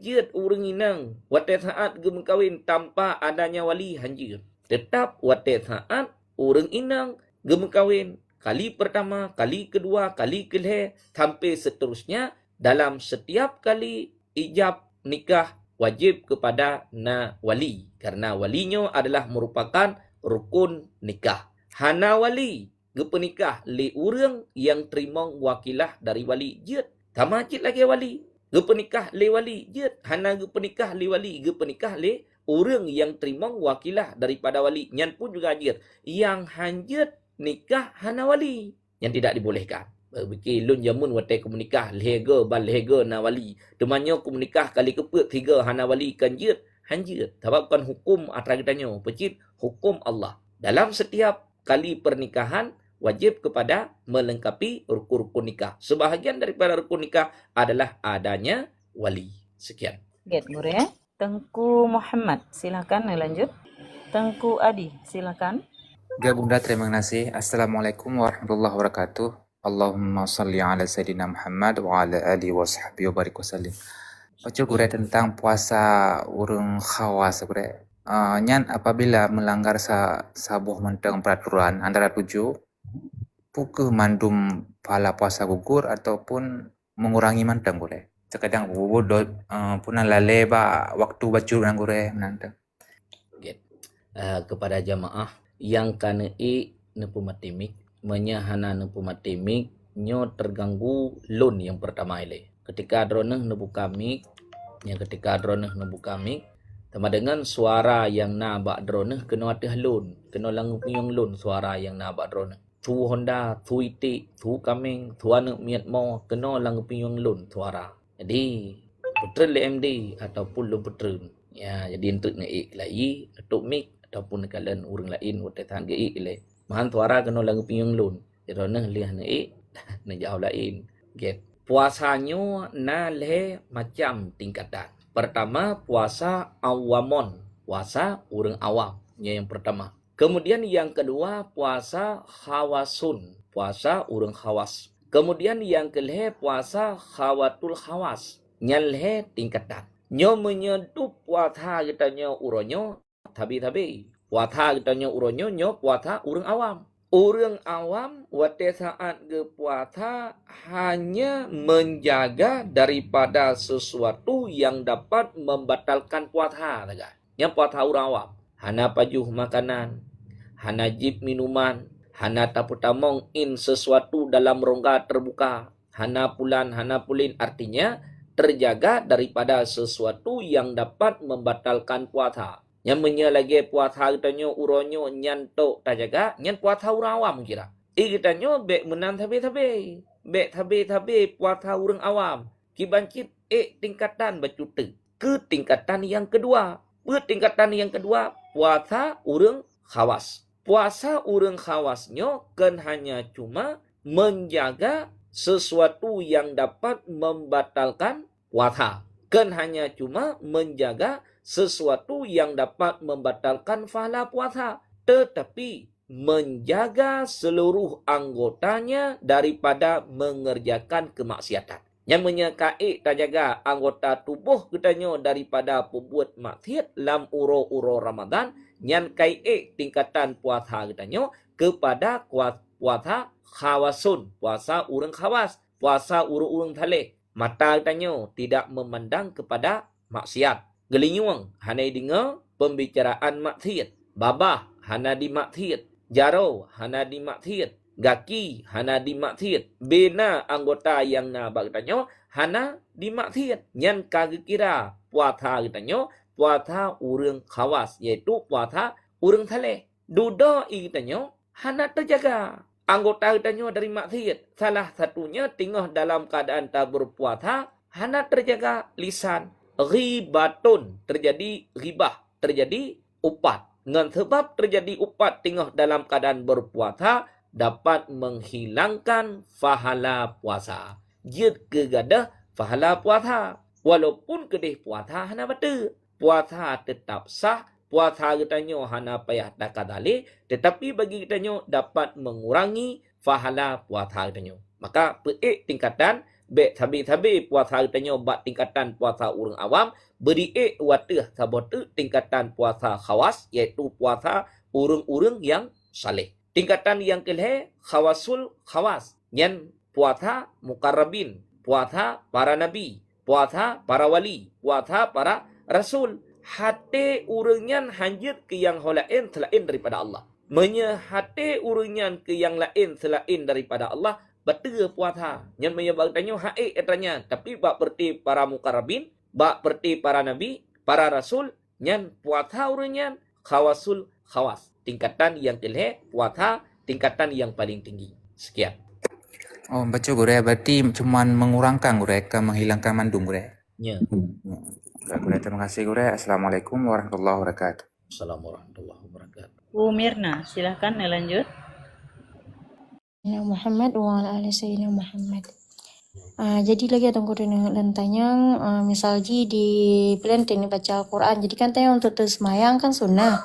jet urang inang wate saat ge berkawin tanpa adanya wali hanjir tetap wate saat orang inang gemekawin kali pertama, kali kedua, kali kelih sampai seterusnya dalam setiap kali ijab nikah wajib kepada na wali karena walinya adalah merupakan rukun nikah. Hana wali gepenikah li urang yang terima wakilah dari wali jet. Tamajid lagi wali gepenikah li wali jet. Hana gepenikah li wali gepenikah li orang yang terima wakilah daripada wali. Yang pun juga ajir. Yang hanjat nikah hana wali. Yang tidak dibolehkan. Bagi lun jamun wate komunikah lehega bal lehega na wali. Temannya komunikah kali keput 3 hana wali kanjat hanjat. Sebabkan hukum atara kitanya. Pecit hukum Allah. Dalam setiap kali pernikahan wajib kepada melengkapi rukun-rukun nikah. Sebahagian daripada rukun nikah adalah adanya wali. Sekian. Get Gure. Tengku Muhammad, silakan lanjut. Tengku Adi, silakan. Ya Bunda, terima kasih. Assalamualaikum warahmatullahi wabarakatuh. Allahumma salli ala Sayyidina Muhammad wa ala alihi wa sahbihi wa barik wasallim. Baca gure tentang puasa urung khawas gure. Nyan apabila melanggar sabuh menteng peraturan antara 7, puke mandum pahala puasa gugur ataupun mengurangi menteng gure. Terkadang bodoh punang lale ba waktu baca nang gure menantang. Kepada jamaah yang kana nepu matimik menyahana nepu matimik nyo terganggu lun yang pertama ile. Ketika droneh nebu kamik, yang ketika droneh nebu kamik, sama dengan suara yang na bak droneh kena atih lun, kena langu puyung lun suara yang na bak droneh. Tu Honda, tu itik, tu kaming, tu anak miat mo, kena langu puyung lun suara. Jadi putren LMD ataupun lun putren. Ya, jadi untuk naik lagi, untuk mik ataupun kalian orang lain waktu tahan ge ile. Mahan suara kena langu puyung lun. Droneh liah naik, na jauh lain. Get. Puasanya na le macam tingkatan. Pertama puasa awamon, puasa orang awam, yang pertama. Kemudian yang kedua puasa khawasun, puasa orang khawas. Kemudian yang kelih puasa khawatul khawas, nyalhe tingkatan. Nyo menyedup puasa kitanya uronyo tabi-tabi. Puasa kitanya uronyo nyo puasa orang awam. Orang awam waktu saat ke puasa hanya menjaga daripada sesuatu yang dapat membatalkan puasa. Yang puasa orang awam. Hana pajuh makanan, hana jip minuman, hana taputamong in sesuatu dalam rongga terbuka, hana pulan, hana pulin. Artinya terjaga daripada sesuatu yang dapat membatalkan puasa. Yang menyalagi puasa kitanya uronyo nyantok tak jaga, nyan puasa orang awam kira. Kitanya bek menan tabe-tabe. Bek tabe-tabe puasa orang awam. Kibancit tingkatan bacute. Ke tingkatan yang kedua. Tingkatan yang kedua puasa orang khawas. Puasa orang khawasnya kan hanya cuma menjaga sesuatu yang dapat membatalkan puasa. Kan hanya cuma menjaga sesuatu yang dapat membatalkan pahala puasa, tetapi menjaga seluruh anggotanya daripada mengerjakan kemaksiatan. Yang menyekai tak jaga anggota tubuh kitanya daripada pembuat maksiat lam uro-uro Ramadan, yang kai tingkatan puasa kitanya kepada puasa khawasun, puasa urang khawas, puasa urang thaleh. Mata kitanya tidak memandang kepada maksiat. Gelinyuang hanai dengar pembicaraan maksiat. Babah hana di maksiat. Jaro hana di maksiat. Gaki hana di maksiat. Bina anggota yang na bagtanya hana di maksiat. Nyan kira puasa kitanya puasa urang khawas, yaitu puasa urang thaleh. Duda kitanya hana terjaga. Anggota kitanya dari maksiat. Salah satunya tinggal dalam keadaan tak berpuasa, hana terjaga lisan. Ribatun, terjadi ribah, terjadi upat. Dengan sebab terjadi upat tengah dalam keadaan berpuasa, dapat menghilangkan pahala puasa. Jid kegadah pahala puasa. Walaupun kedih puasa hana batu. Puasa tetap sah. Puasa kitanya hana payah dakadali. Tetapi bagi kitanya dapat mengurangi pahala puasa kitanya. Maka tingkatan bek tabi-tabi puasa kitanya bak tingkatan puasa orang awam, beri watih sabotu tingkatan puasa khawas, iaitu puasa urang-urang yang saleh. Tingkatan yang kelih khawasul khawas, yang puasa mukarrabin, puasa para nabi, puasa para wali, puasa para rasul. Hati urangnya hanjit ke yang lain selain daripada Allah. Menyehati urangnya ke yang lain selain daripada Allah, betul puasa. Yang menyebabkannya haik katanya. Tapi bak berti para mukarrabin, bak berti para nabi, para rasul, yang puasa urangnya khawasul khawas. Tingkatan yang kelih puasa, tingkatan yang paling tinggi. Sekian. Oh, baca gure berarti cuman mengurangkan gure ke menghilangkan mandum gure. Ya. Gure, terima kasih gure. Assalamualaikum warahmatullahi wabarakatuh. Assalamualaikum warahmatullahi wabarakatuh. Bu Mirna, silahkan lanjut. Muhammad wa ala ali sayyidina Muhammad. Jadi lagi tunggu dan tanya, misal di planting ni baca Al-Quran, jadi kan tanya untuk tersemayang kan sunnah.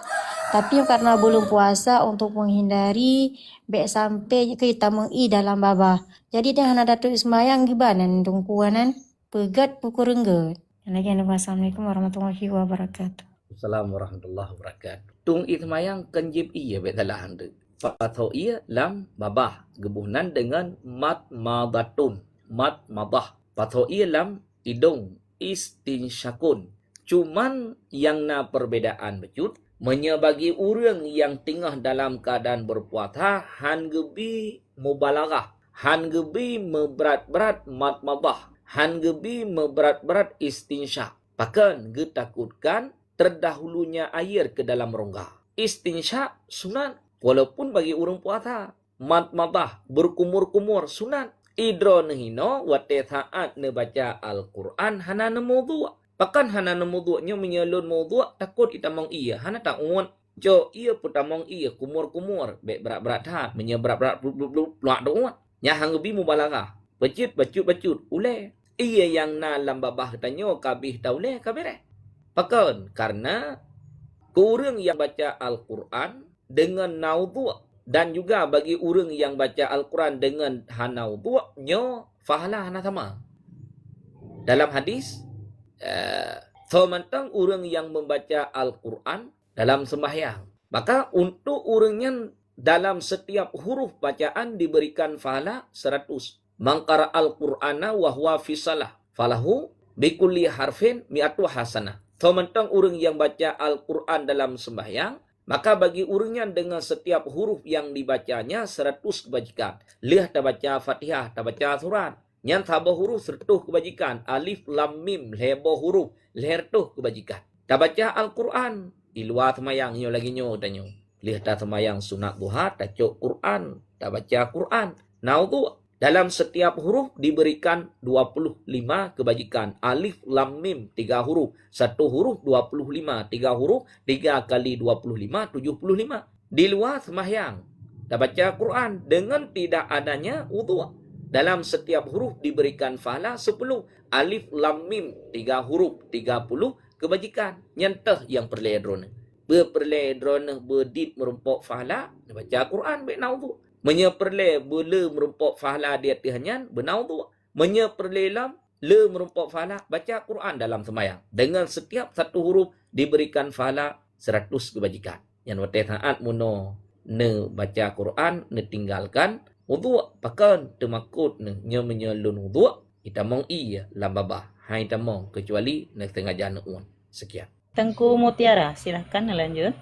Tapi karena belum puasa untuk menghindari baik sampai kita mengi dalam babah. Jadi dia hanya datuk semayang gimana tungkuanan pegat pukul renggut. Lagi Assalamualaikum warahmatullahi wabarakatuh. Assalamualaikum warahmatullahi wabarakatuh. Tung itmayang kenjib iya betalah anda. Patho iya lam babah gebuhnan dengan mat madatun. Mat madah. Patho iya lam hidung istinsyakun. Cuman yang na perbedaan becut menyebagi orang yang tengah dalam keadaan berpuasa han gebi mubalagah, han gebi meberat-berat mat madah, han gebi meberat-berat istinsyak. Bahkan getakutkan terdahulunya air ke dalam rongga. Istinsyak sunat walaupun bagi orang puasa. Mat madah berkumur-kumur sunat. Idron hino wate saat ne baca Al-Quran hana nemudhu. Bahkan hana nemudhunya menyelun mudhu takut itamong iya. Hana tak ungun. Jo iya putamong iya kumur-kumur. Bek berat-berat ha. Menyeberat-berat luak doang. Nyahang gebi mubalagah. Bacut. Ule. Iya yang na lambabah tanyo kabih taule kabire. Bahkan karena orang yang baca Al-Quran dengan naudhu' dan juga bagi orang yang baca Al-Quran dengan hanaudhu' nyo fahala hana sama. Dalam hadis, sementang orang yang membaca Al-Quran dalam sembahyang, maka untuk orangnya dalam setiap huruf bacaan diberikan fahala 100. Mangkara Al-Qur'ana wa huwa fi salah falahu bikulli harfin mi'atu hasanah. Sementang orang yang baca Al-Quran dalam sembahyang, maka bagi orangnya dengan setiap huruf yang dibacanya 100 kebajikan. Lihat tak baca Fatihah, tak baca surat. Yang sabah huruf 100 kebajikan. Alif, lam, mim, lebo huruf, leher tuh kebajikan. Tak baca Al-Quran, di luar semayang, nyo lagi nyo tanya. Lihat tak semayang sunat duha, tak cok Quran, tak baca Quran. Naudhu' dalam setiap huruf diberikan 25 kebajikan. Alif, lam, mim, 3 huruf. 1 huruf 25. 3 huruf, 3 kali 25, 75. Di luar sembahyang, tak baca Quran dengan tidak adanya wudu'. Dalam setiap huruf diberikan pahala 10. Alif, lam, mim, 3 huruf, 30 kebajikan. Nyantah yang perledrona. Berperledrona berdit merumpok pahala, baca Quran, baik wudu'. Menyeperle bela merumpok fahala dia tihanyan benaudhu. Menyeperle lam le merumpok fahala baca Quran dalam sembahyang. Dengan setiap satu huruf diberikan fahala 100 kebajikan. Yang waktu saat muno ne baca Quran ne tinggalkan wudu' pakan temakut ne nya menyelun wudu' kita mong iya lam babah. Hai tamong kecuali ne tengah jana un. Sekian. Tengku Mutiara, silakan lanjut.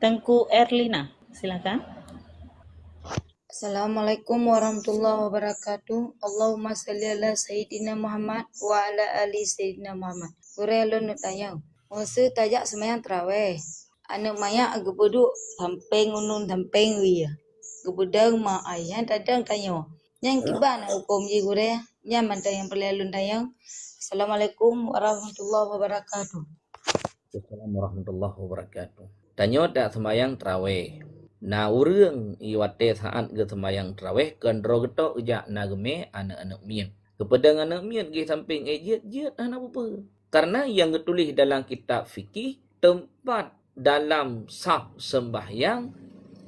Tengku Erlina, silakan. Assalamualaikum warahmatullahi wabarakatuh. Allahumma salli ala Sayyidina Muhammad wa ala ali Sayyidina Muhammad. Gure lon tayang. Masa tajak semayang terawih. Anak maya agak samping unun samping wiya. Gebudang ma ayan tadang tanya. Yang kiban hukum ji gure. Nyaman tayang perlelun tayang. Assalamualaikum warahmatullahi wabarakatuh. Assalamualaikum warahmatullahi wabarakatuh. Tanya tak semayang terawih. Na urang iwate saat ke sembahyang tarawih kendro getok ejak nagme anak-anak mien. Kepada anak mien ke samping ejit anak apa? Karena yang ditulis dalam kitab fikih tempat dalam saf sembahyang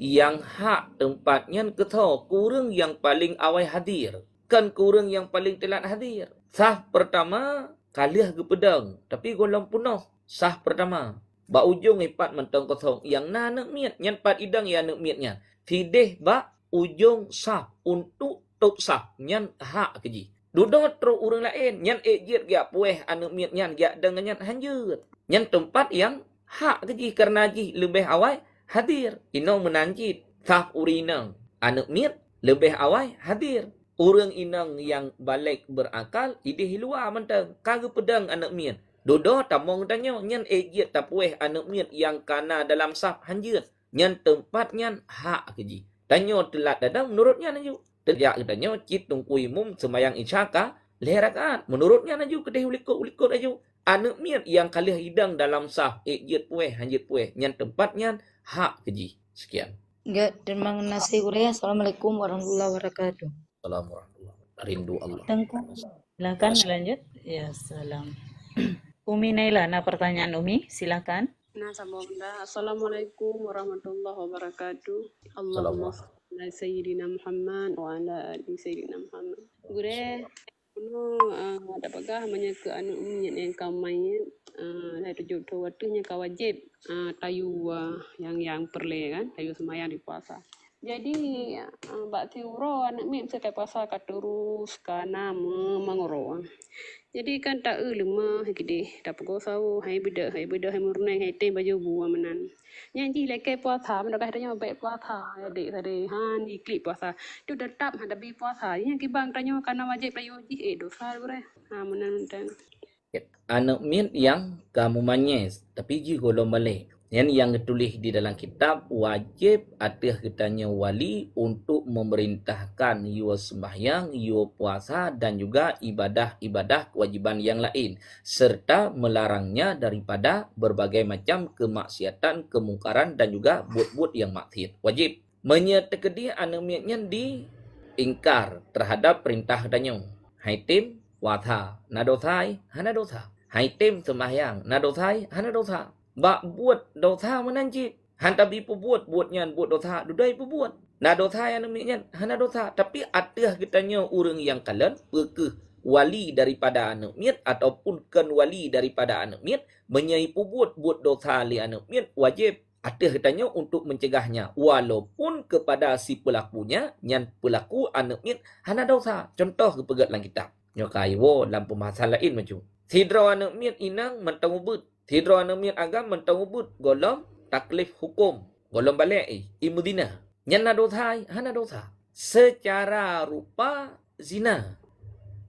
yang hak tempatnya ketho kurang yang paling awal hadir. Kan kurang yang paling telat hadir. Saf pertama kaliah ke pedang tapi golong penuh saf pertama. Ba ujung ipat mentong kosong yang na anak miat nyan pat idang ya anak miatnya tideh ba ujung sah untuk top sah nyan hak keji duduk terus orang lain nyan ejit gak pueh anak miat nyan gak dengan nyan hanjut nyan tempat yang hak keji karena ji lebih awal hadir ino menanjit sah urinang anak miat lebih awal hadir orang inang yang balik berakal ideh luar mentang kagak pedang anak miat dodo tamong tanya nyan ejit tapueh anak miat yang kana dalam saf hanjut nyan tempat nyan hak keji tanya telat dadang menurutnya naju terjak tanya cit tungkui mum semayang isyaka leherakat menurutnya naju kedeh ulikut aju anak miat yang kalih hidang dalam saf ejit pueh hanjut pueh nyan tempat nyan hak keji. Sekian. Enggak, terima kasih Gure. Assalamualaikum warahmatullahi wabarakatuh. Assalamualaikum. Rindu Allah. Tengku, silakan lanjut. Ya, salam. Umi Naila, nah pertanyaan Umi, silakan. Nah, sama bunda. Assalamualaikum warahmatullahi wabarakatuh. Allahumma Assalamualaikum. salli ala Sayyidina Muhammad wa ala ali Sayyidina Muhammad. Gure, kuno ada pegah hanya ke anu umnya yang kamai dari tujuh tu waktunya kawajib tayu yang perle kan tayu semayang di puasa. Jadi bak tiuro anak mi mesti puasa katurus kana mangoro. Jadi kan tak lima gede dapat go sau hai beda hai murne hai tem baju buah menan. Nyanyi leke puasa mana kah tanya baik puasa adik tadi han ikli puasa tu tetap ada bi puasa yang kibang tanya kana wajib layu ji dosa bre menan menan. Anak min yang kamu manyes tapi ji golong balik. Yang ditulis di dalam kitab wajib atas kitanya wali untuk memerintahkan you sembahyang, you puasa dan juga ibadah-ibadah kewajiban yang lain serta melarangnya daripada berbagai macam kemaksiatan, kemungkaran dan juga buat-buat yang maksiat. Wajib menyertai anak minnya diingkar terhadap perintah danyo. Haitim puasa, nadosai, hana dosa. Haitim sembahyang, nadosai, hana dosa. Bak buat dosa menanjit. Hanta bi buat buatnya buat dosa. Dudai buat. Nah dosa yang namanya hana dosa. Tapi ada kitanya orang yang kalian ke wali daripada anak miat ataupun kan wali daripada anak miat menyai buat dosa li anak miat wajib ada kitanya untuk mencegahnya walaupun kepada si pelakunya yang pelaku anak miat hana dosa. Contoh kepegat dalam kitab. Nyokai wo dalam pembahasan lain macam. Sidra anak miat inang mentangubut. Sidra anak agam mentangubut golong taklif hukum. Golong balik imudina. Yang dosa, hana dosa. Secara rupa zina.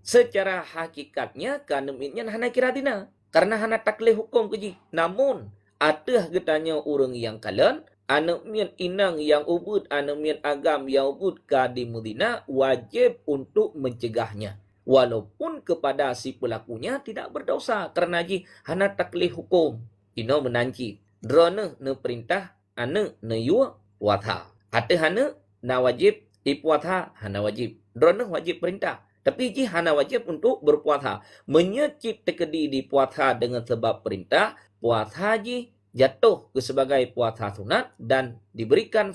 Secara hakikatnya kanumnya hana kira dina. Karena hana taklif hukum keji. Namun, ada getanya orang yang kalian, anak inang yang ubud, anak agam yang ubud kadimudina, wajib untuk mencegahnya. Walaupun kepada si pelakunya tidak berdosa kerana ji hana taklif hukum ino menanci drone ne perintah ane ne yu puasa ate hana na wajib puasa hana wajib drone wajib perintah tapi ji hana wajib untuk berpuasa menyecip tekedi di puasa dengan sebab perintah puasa ji jatuh ke sebagai puasa sunat dan diberikan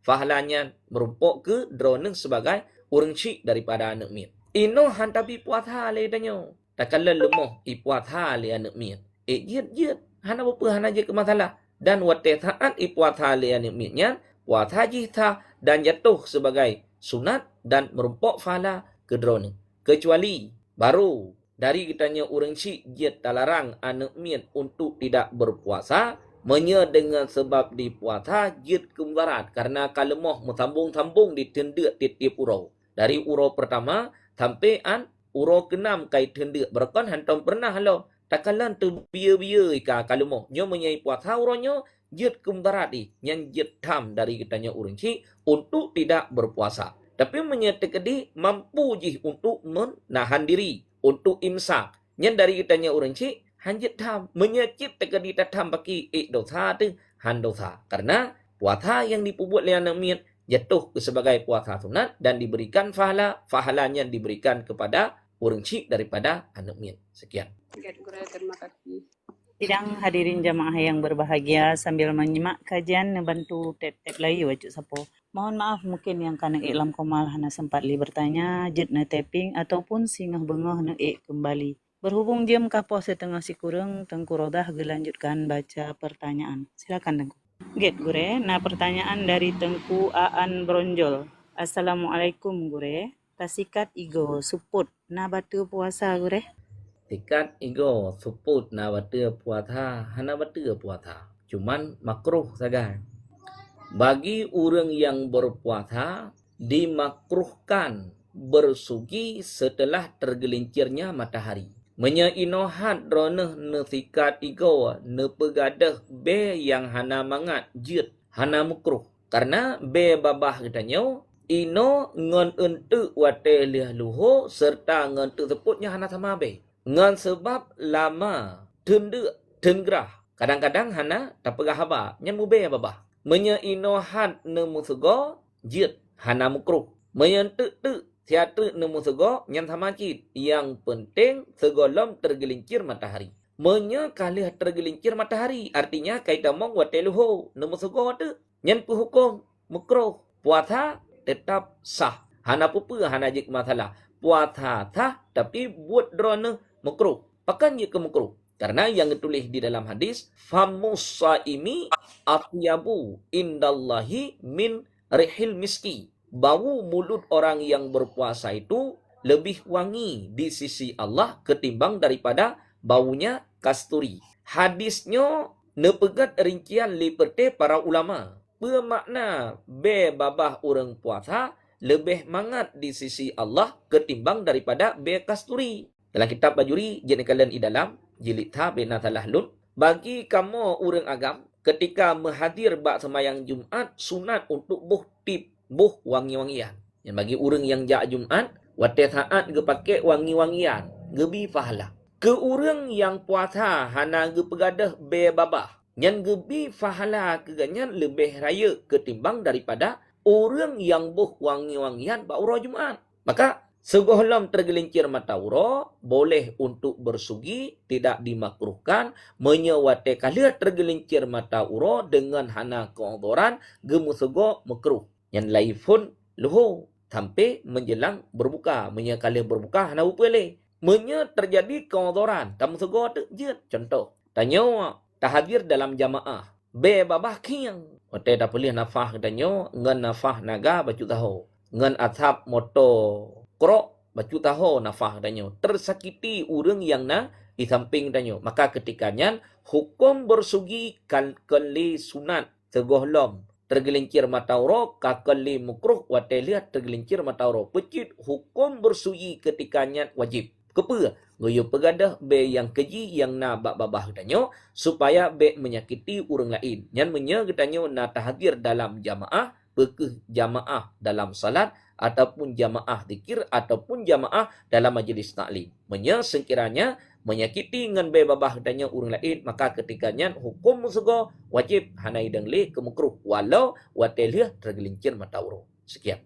fahalanya merumpuk ke drone sebagai orang syik daripada anak min. Ino hantabi puasa le danyo. Takkan lemah puasa le anak miat. Jit. Hana apa hana je ke masalah. Dan wate saat puasa le anak miatnya. Puasa jita dan jatuh sebagai sunat dan merumpuk fahala ke drone. Kecuali baru dari kitanya orang syik jit talarang anak miat untuk tidak berpuasa. Menya dengan sebab di puasa jit kembarat. Karena kalemah sambung-sambung ditendek tiap urau. Dari urau pertama sampai urau keenam kait hendak berkan hantam pernah halo takalan tu biar kalau mau nyo menyai puasa uronyo jet kumbarat yang jet tam dari kitanya orang ci untuk tidak berpuasa tapi menyatakan mampu ji untuk menahan diri untuk imsak yang dari kitanya orang ci hanjet tam menyacit tekadi tatam baki dosa tu han dosa karena puasa yang dipubuat oleh anak miat jatuh sebagai puasa sunat dan diberikan fahalanya diberikan kepada orang syik daripada anak min. Sekian. Terima kasih. Sidang hadirin jamaah yang berbahagia sambil menyimak kajian bantu tet-tet layu wajib sapo. Mohon maaf mungkin yang kana iklam komal hana sempat li bertanya, jet na tapping ataupun singah bengah na kembali. Berhubung jam kapo setengah si kurang Tengku Rodah gelanjutkan baca pertanyaan. Silakan Tengku. Get Gure, nah pertanyaan dari Tengku Aan Bronjol. Assalamualaikum Gure. Tasikat igo suput na batu puasa Gure. Tikat igo suput na batu puasa hana batu puasa. Cuman makruh saja. Bagi orang yang berpuasa dimakruhkan bersugi setelah tergelincirnya matahari. Menyainohat droneh ne sikat igo ne pegadah be yang hana mangat jit hana mukruh karena be babah katanya ino ngon untuk wate liah luho serta ngon tu seputnya hana sama be ngon sebab lama tende tengrah kadang-kadang hana tak pegah haba nyan mu be babah Menyeinohat nemusego jid hana mukruh. Menyentuk tiada nemusego yang samajid. Yang penting segolom tergelincir matahari. Kalih tergelincir matahari. Artinya kaita mong wateluho nemusego tu. Yang hukum mukruh. Puasa tetap sah. Hana pupa hana jik masalah. Puasa sah tapi buat drone mukruh. Pakan je ke mukruh. Karena yang ditulis di dalam hadis, famus saimi atyabu indallahi min rihil miski. Bau mulut orang yang berpuasa itu lebih wangi di sisi Allah ketimbang daripada baunya kasturi. Hadisnya nepegat rincian liperti para ulama. Bermakna babah orang puasa lebih mangat di sisi Allah ketimbang daripada kasturi. Dalam kitab Bajuri, jenis kalian di dalam, jilid ta bina talahlun. Bagi kamu orang agam, ketika menghadir bak semayang Jumat, sunat untuk buh tip, buh wangi-wangian. Yang bagi orang yang jak Jumat, waktu saat ge pakai wangi-wangian, gebi pahala. Ke orang yang puasa, hana ge pegadah babah. Yang gebi pahala keganyan lebih raya ketimbang daripada orang yang buh wangi-wangian bak urah Jumat. Maka, segolom tergelincir mata ura, boleh untuk bersugi, tidak dimakruhkan, menyewate kali tergelincir mata ura dengan hana keodoran, gemusego makruh. Yang lain pun, luho, sampai menjelang berbuka. Menyekali berbuka, hana upele. Terjadi keodoran, tamusego tu jid. Contoh, tanya, tahadir dalam jamaah. Babah kiang. Wate tak boleh nafah tanya, ngan nafah naga baju tahu. Ngan atap moto krok baju tahu nafah tanya. Tersakiti orang yang di samping tanya. Maka ketikanya hukum bersugi kali sunat segolom tergelincir mata ura kakali mukruh watelia tergelincir mata ura. Pecit hukum bersugi ketikanya wajib. Kepa goyo pegadah yang keji yang babah tanya supaya menyakiti orang lain. Yang tanya tahadir dalam jamaah, bekeh jamaah dalam salat ataupun jamaah zikir ataupun jamaah dalam majlis taklim. Sekiranya menyakiti dengan babah tanya orang lain, maka ketikanya hukum musego wajib hanai dengli ke makruh walau watelia tergelincir mata ura. Sekian.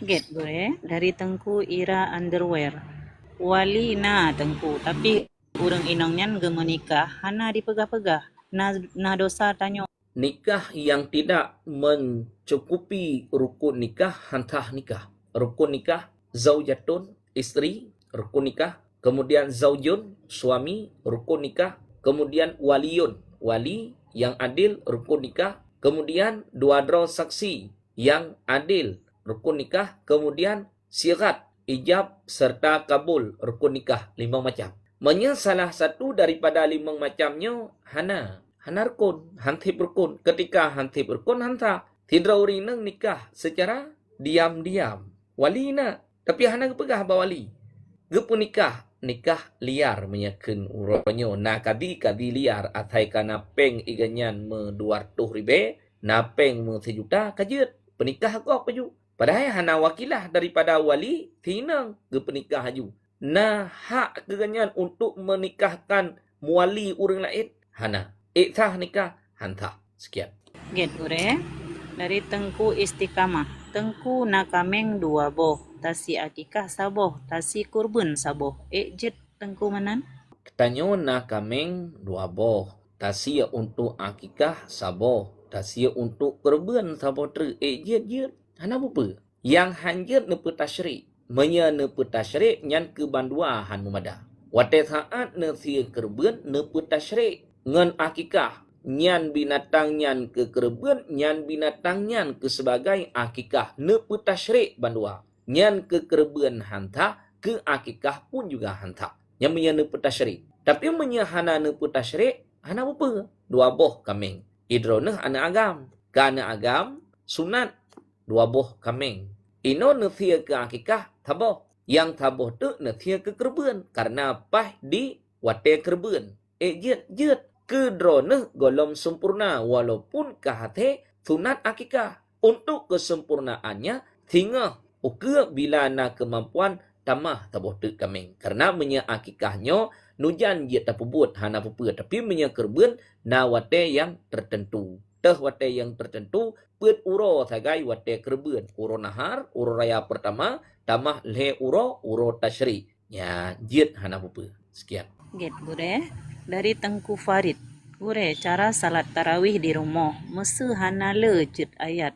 Get boleh dari Tengku Ira Underwear. Wali Tengku, tapi orang inangnya ge menikah hana dipegah-pegah. Na dosa tanya. Nikah yang tidak mencukupi rukun nikah, hantah nikah. Rukun nikah, zaujatun, istri, rukun nikah. Kemudian zaujun, suami, rukun nikah. Kemudian waliyun, wali yang adil, rukun nikah. Kemudian dua saksi yang adil, rukun nikah. Kemudian sirat, ijab serta kabul, rukun nikah, 5 macam. Salah satu daripada 5 macamnya hana rukun, hantip rukun. Ketika hantip rukun, hanta. Tidak orang nang nikah secara diam-diam. Wali tapi hana pegah bawali. Gepu nikah liar menyakin uronyo. Kadi liar atai kana peng iganyan me 200 ribe, peng me 1 juta kajut. Penikah kok paju. Padahal hana wakilah daripada wali, tinang ke penikah haju. Hak keganyan untuk menikahkan muali orang lain, hana. Iktah nikah, hantah. Sekian. Get ure dari Tengku Istiqamah. Tengku nakameng 2 boh, tasi akikah saboh, tasi kurban saboh. Jit Tengku manan? Tanyo nakameng 2 boh, tasi untuk akikah saboh, tasi untuk kurban saboh ter. Jit. Hana apa? Yang hanjir nepu tasyrik. Nepu tasyrik nyan ke bandua han memada. Wate saat nasi kerben nepu tasyrik. Ngan akikah. Nyan binatang nyan ke kerben, nyan binatang nyan ke sebagai akikah. Nepu tasyrik bandua. Nyan ke kerben hanta, ke akikah pun juga hanta. Yang nepu tasyrik. Tapi hana nepu tasyrik, hana apa? 2 boh kameng. Idronah anak agam. Kana agam, sunat 2 boh kameng. Ino nafia ke akikah taboh. Yang taboh tu nafia ke kerben. Karena pah di wate kerben. Jit. Kedrona golom sempurna. Walaupun kahate sunat akikah. Untuk kesempurnaannya, tinggal uke bila na kemampuan tamah taboh tu kameng. Karena akikahnya nujan jit tapubut hana pupu. Tapi kerben na wate yang tertentu. Teh wate yang tertentu put uro sagai wate kerbun. Uro nahar, uro raya pertama, tamah le uro tashri. Ya, jid hana pupu. Sekian. Get gure dari Tengku Farid. Gure cara salat tarawih di rumah. Masa hana le jid ayat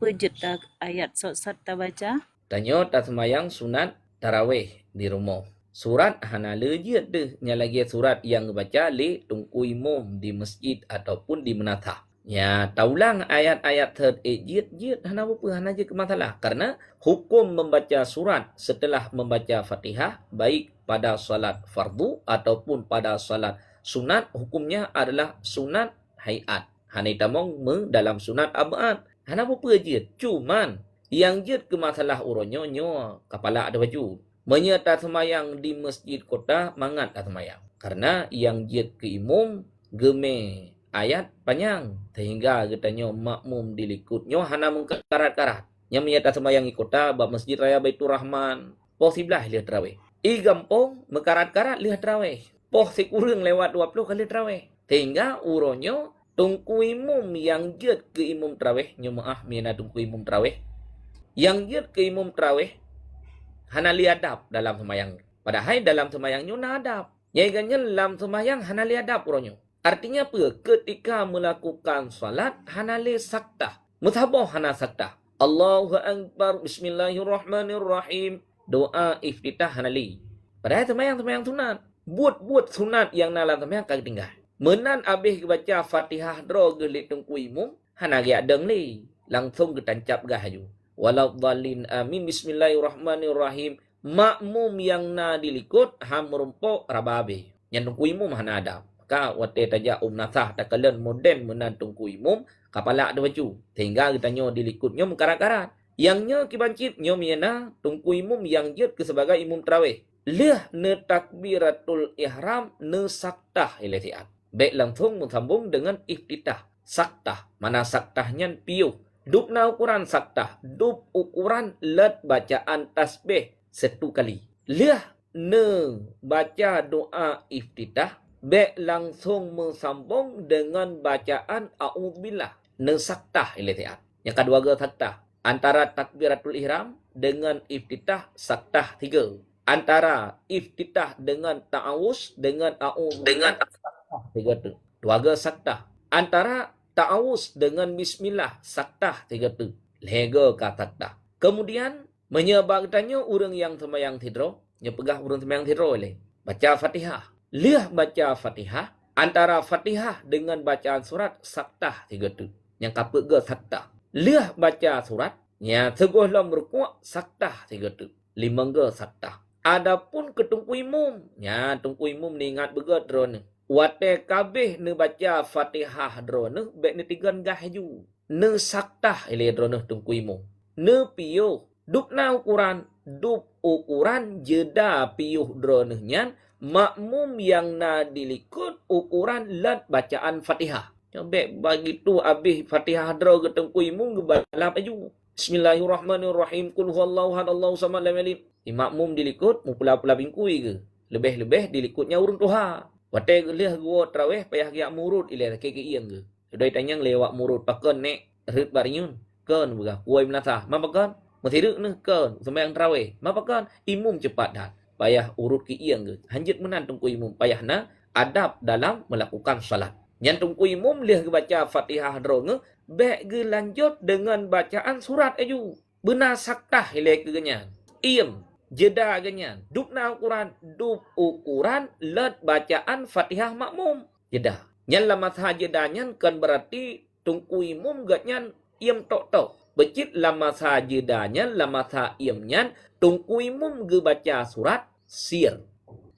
pejit ayat sot ta baca. Tanyo tak semayang sunat tarawih di rumah. Surat hana lejit deh. Nya lagi surat yang baca li tungku imam di masjid ataupun di menatah. Ya, taulang ayat-ayat third jit hana apa hana je ke masalah. Karena hukum membaca surat setelah membaca Fatihah baik pada salat fardu ataupun pada salat sunat, hukumnya adalah sunat hayat. Hana tamong dalam sunat abad. Hana apa jit. Cuman yang jit ke masalah uronyo kepala ada baju. Menyerta semayang di masjid kota mangat tak semayang. Karena yang jid ke imam geme ayat panjang. Sehingga katanya makmum dilikutnya hana mengkarat-karat. Yang menyerta semayang di kota bab masjid raya Baitur Rahman. Poh siblah lihat terawih. I gampong mengkarat-karat lihat terawih. Poh sekurang lewat 20 kali terawih. Sehingga uronyo tungku imam yang jid ke imam terawih. Maaf mina tungku imam terawih. Yang jid ke imam terawih hana liadap dalam semayang. Padahal dalam semayangnya nadap. Nyaigannya dalam semayang hana liadap uronyo. Artinya apa? Ketika melakukan salat hana li saktah. Muthabah hana saktah. Allahu Akbar. Bismillahirrahmanirrahim. Doa iftitah hana li. Padahal semayang sunat. Buat sunat yang dalam semayang kagak tinggal. Menan habis baca Fatihah dro gelik tungku imam hana gia deng li. Langsung ketancap gahaju. Walau dhalin amin bismillahirrahmanirrahim. Makmum yang na dilikut ham merumpok rababe. Yang tungku imam hana ada. Maka wate tajak nasah takalan moden menan tungku imam kapala ada baju. Sehingga kitanya dilikutnya mengkarat-karat. Yangnya kibancit nyo miana tungku imam yang jid ke sebagai imam tarawih. Lih ne takbiratul ihram ne saktah ilatiat. Baik langsung sambung dengan iftitah. Saktah. Mana saktahnya piuh. Dupna ukuran saktah. Dup ukuran let bacaan tasbih satu kali. Liah ne baca doa iftitah. Baik langsung bersambung dengan bacaan a'udzubillah. Ne saktah ilatiat. Yang kedua ke saktah. Antara takbiratul ihram dengan iftitah saktah 3. Antara iftitah dengan ta'awuz dengan a'udzubillah saktah 3 tu. Dua ke saktah. Antara ta'awuz dengan bismillah saktah 3 tu. Lega ka saktah. Kemudian menyebabkannya orang yang semayang tidro, nya pegah orang semayang tidro oleh baca Fatihah. Liah baca Fatihah antara Fatihah dengan bacaan surat saktah 3 tu. Yang kapega saktah. Liah baca surat nya seguh lam rukuk saktah 3 tu. 5 ge saktah. Adapun ketungku imam, nya tungku imam ni ingat begat drone. Wate kabeh ne baca Fatihah drone baik ne tigan gahju. Ne saktah ile drone tungku imam. Ne piyo dupna ukuran jeda piuh drone nyan makmum yang na dilikut ukuran lat bacaan Fatihah. Coba begitu habis Fatihah dro ketungku imam gebalap aju. Bismillahirrahmanirrahim. Qul huwallahu ahad Allahu samad lam yalid. Makmum dilikut mu pula-pula bingkui ke. Lebih-lebih dilikutnya urun tuha. Wate gelih gua tarawih payah gia murut ile ke ieng ke. Doi tanyang lewat murut paken nek rit bariun. Ken buka kuai menasah. Mapakan mesireuk ne ken sembahyang tarawih. Mapakan imum cepat dah. Payah urut ke ieng ke. Hanjit menan tungku imum payahna adab dalam melakukan salat. Yang tungku imum lih baca Fatihah dronge baik ge lanjut dengan bacaan surat aju. Benar saktah ile ke genyan. Iem jeda genyan. Dupna ukuran let bacaan Fatihah makmum. Jeda. Nyan lama sah jedanya kan berarti tungku imum gatnyan iem tok. Becit lama sah jedanya lama sah iemnyan tungku imum ge baca surat sir.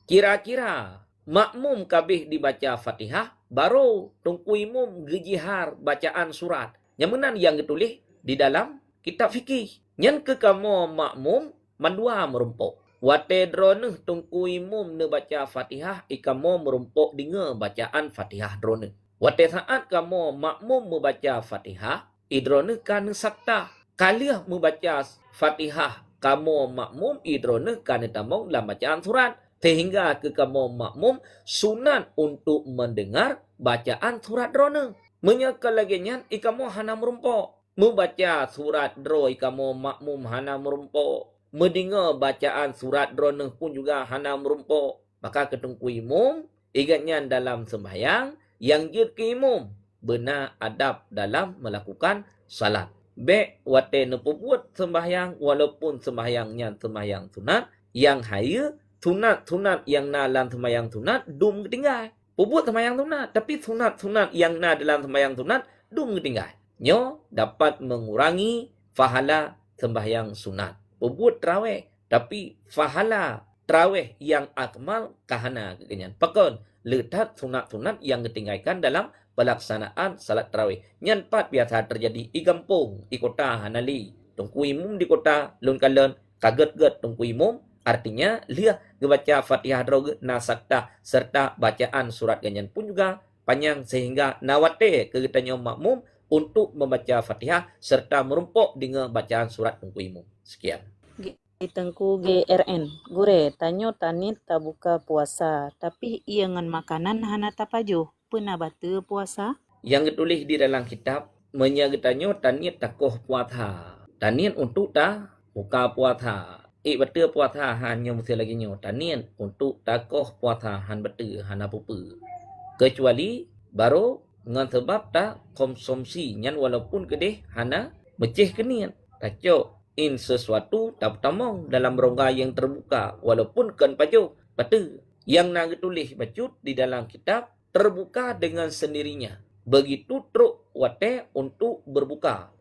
Kira-kira makmum kabeh dibaca Fatihah baru tungku imum ge jihar bacaan surat. Yang menan yang ditulis di dalam kitab fikih. Nyan ke kamu makmum mandua merumpok. Wate drone tungku imum ne baca Fatihah ikamu merumpok dengan bacaan Fatihah drone. Wate saat kamu makmum membaca Fatihah idrone kan sakta. Kaliah membaca Fatihah kamu makmum idrone kan tamong dalam bacaan surat. Sehingga ke kamu makmum sunat untuk mendengar bacaan surat drone. Menyakal lagi nyan ikamu hana merumpo. Membaca surat dro ikamu makmum hana merumpo. Mendengar bacaan surat dro pun juga hana merumpo. Maka ketengku imum ingatnya dalam sembahyang yang jid ke imum benar adab dalam melakukan salat. Baik wate nepubuat sembahyang walaupun sembahyangnya sembahyang sunat yang haya sunat yang na dalam sembahyang sunat dum ketinggal. Pubuat sembahyang sunat tapi sunat yang na dalam sembahyang sunat dum ketinggal. Nyo dapat mengurangi pahala sembahyang sunat. Pubuat tarawih tapi pahala tarawih yang akmal kahana kekenyan. Pakon letak sunat yang ketinggalkan dalam pelaksanaan salat tarawih. Nyan pat biasa terjadi di kampung, di kota hanali. Tungku imum di kota lun kalen kaget-get tungku imum. Artinya lihat baca Fatihah droge nasakta serta bacaan surat ganyan pun juga panjang sehingga nawate kegitannya makmum untuk membaca Fatihah serta merumpok dengan bacaan surat tungku imum. Sekian. Tengku GRN, gure tanyo tanit tak buka puasa, tapi iangan makanan hana tapaju, pernah batu puasa? Yang ditulis di dalam kitab menyagetanyo tanit takoh puasa. Tanit untuk tak buka puasa. Betul puasa hanya mesti lagi nyo. Tanit untuk takoh puasa han betul hana pupu. Kecuali baru dengan sebab tak konsumsi nyan walaupun kedeh hana meceh kenian. Kacau in sesuatu tak tamong dalam rongga yang terbuka walaupun kan pajo betul yang nak tulis bacut di dalam kitab terbuka dengan sendirinya begitu truk wate untuk berbuka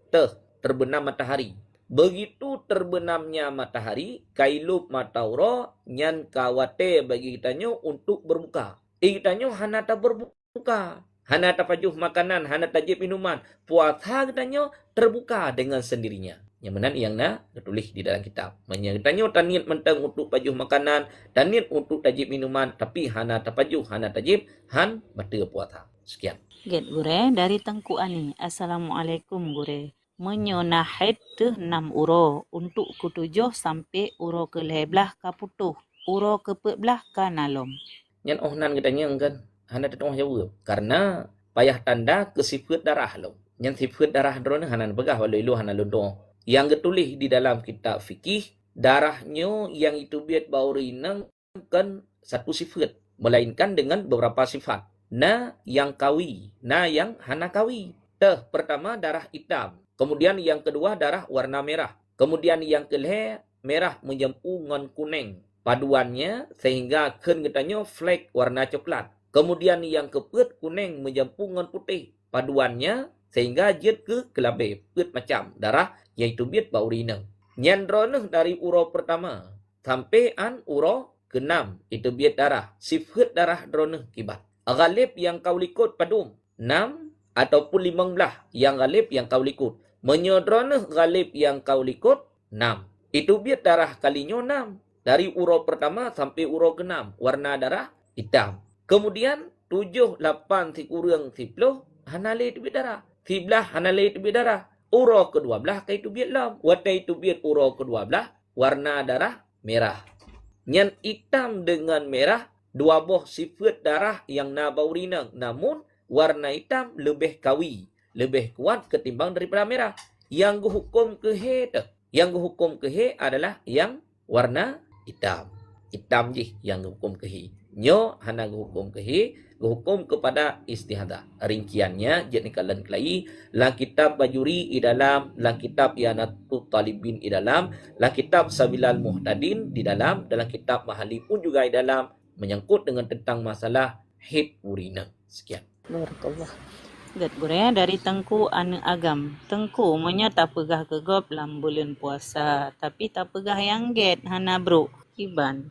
terbenam matahari begitu terbenamnya matahari kailup matauro nyan kawate bagi kitanyo untuk berbuka kitanyo hana tak berbuka hana tak pajuh makanan hana tajib minuman puasa kitanyo terbuka dengan sendirinya. Yang benar yang nak tertulis di dalam kitab. Menyertanya taniat mentang untuk pajuh makanan, taniat untuk tajib minuman, tapi hana tapajuh, hana tajib, han batal puasa. Sekian. Get gure dari Tengku Ani. Assalamualaikum gure. Menyonahid 6 uro untuk ke-7 sampai uro ke-11 kaputuh. Uro ke-14 kanalom. Yang ohnan katanya kan hana tetong jauh. Karena payah tanda ke sifat darah lo. Yang sifat darah drone hana begah walau ilu hana londo. Yang ditulis di dalam kitab fikih, darahnya yang itu biat baurinang kan satu sifat, melainkan dengan beberapa sifat. Na yang kawi, na yang hana kawi. Pertama darah hitam, kemudian yang kedua darah warna merah, kemudian yang kelih merah menjampu ngan kuning. Paduannya sehingga ken katanya flek warna coklat. Kemudian yang keput kuning menjampu ngan putih. Paduannya sehingga jet ke kelabe, put macam darah yaitu biat baurina. Nyandroneh dari uro pertama sampai an uro ke-6 itu biat darah. Sifat darah droneh kibat. Galib yang kau likut padum 6 ataupun 15 yang galib yang kau likut. Menyodroneh galib yang kau likut 6. Itu biat darah kalinya 6. Dari uro pertama sampai uro ke-6 warna darah hitam. Kemudian 7, 8, 10, 10 hanale itu biat darah. 11 hanale itu biat darah. Uro ke-12 ke itu biat lam. Watai itu biat uro ke-12 warna darah merah. Nyan hitam dengan merah dua buah sifat darah yang nabaurinang. Namun warna hitam lebih kawi, lebih kuat ketimbang daripada merah. Yang hukum kehe adalah yang warna hitam. Hitam je yang hukum kehe. Nyo hana hukum kehe, hukum kepada istihadah. Ringkiannya jadi kalian kelai la kitab bajuri di dalam, la kitab Yanatut Talibin di dalam, la kitab Sabilal Muhtadin di dalam kitab Mahali pun juga di dalam menyangkut dengan tentang masalah haid urina. Sekian. Barakallah. Gat gure dari Tengku Ane Agam. Tengku monya tak pegah kegop dalam bulan puasa, tapi tak pegah yang get hana bro. Kiban.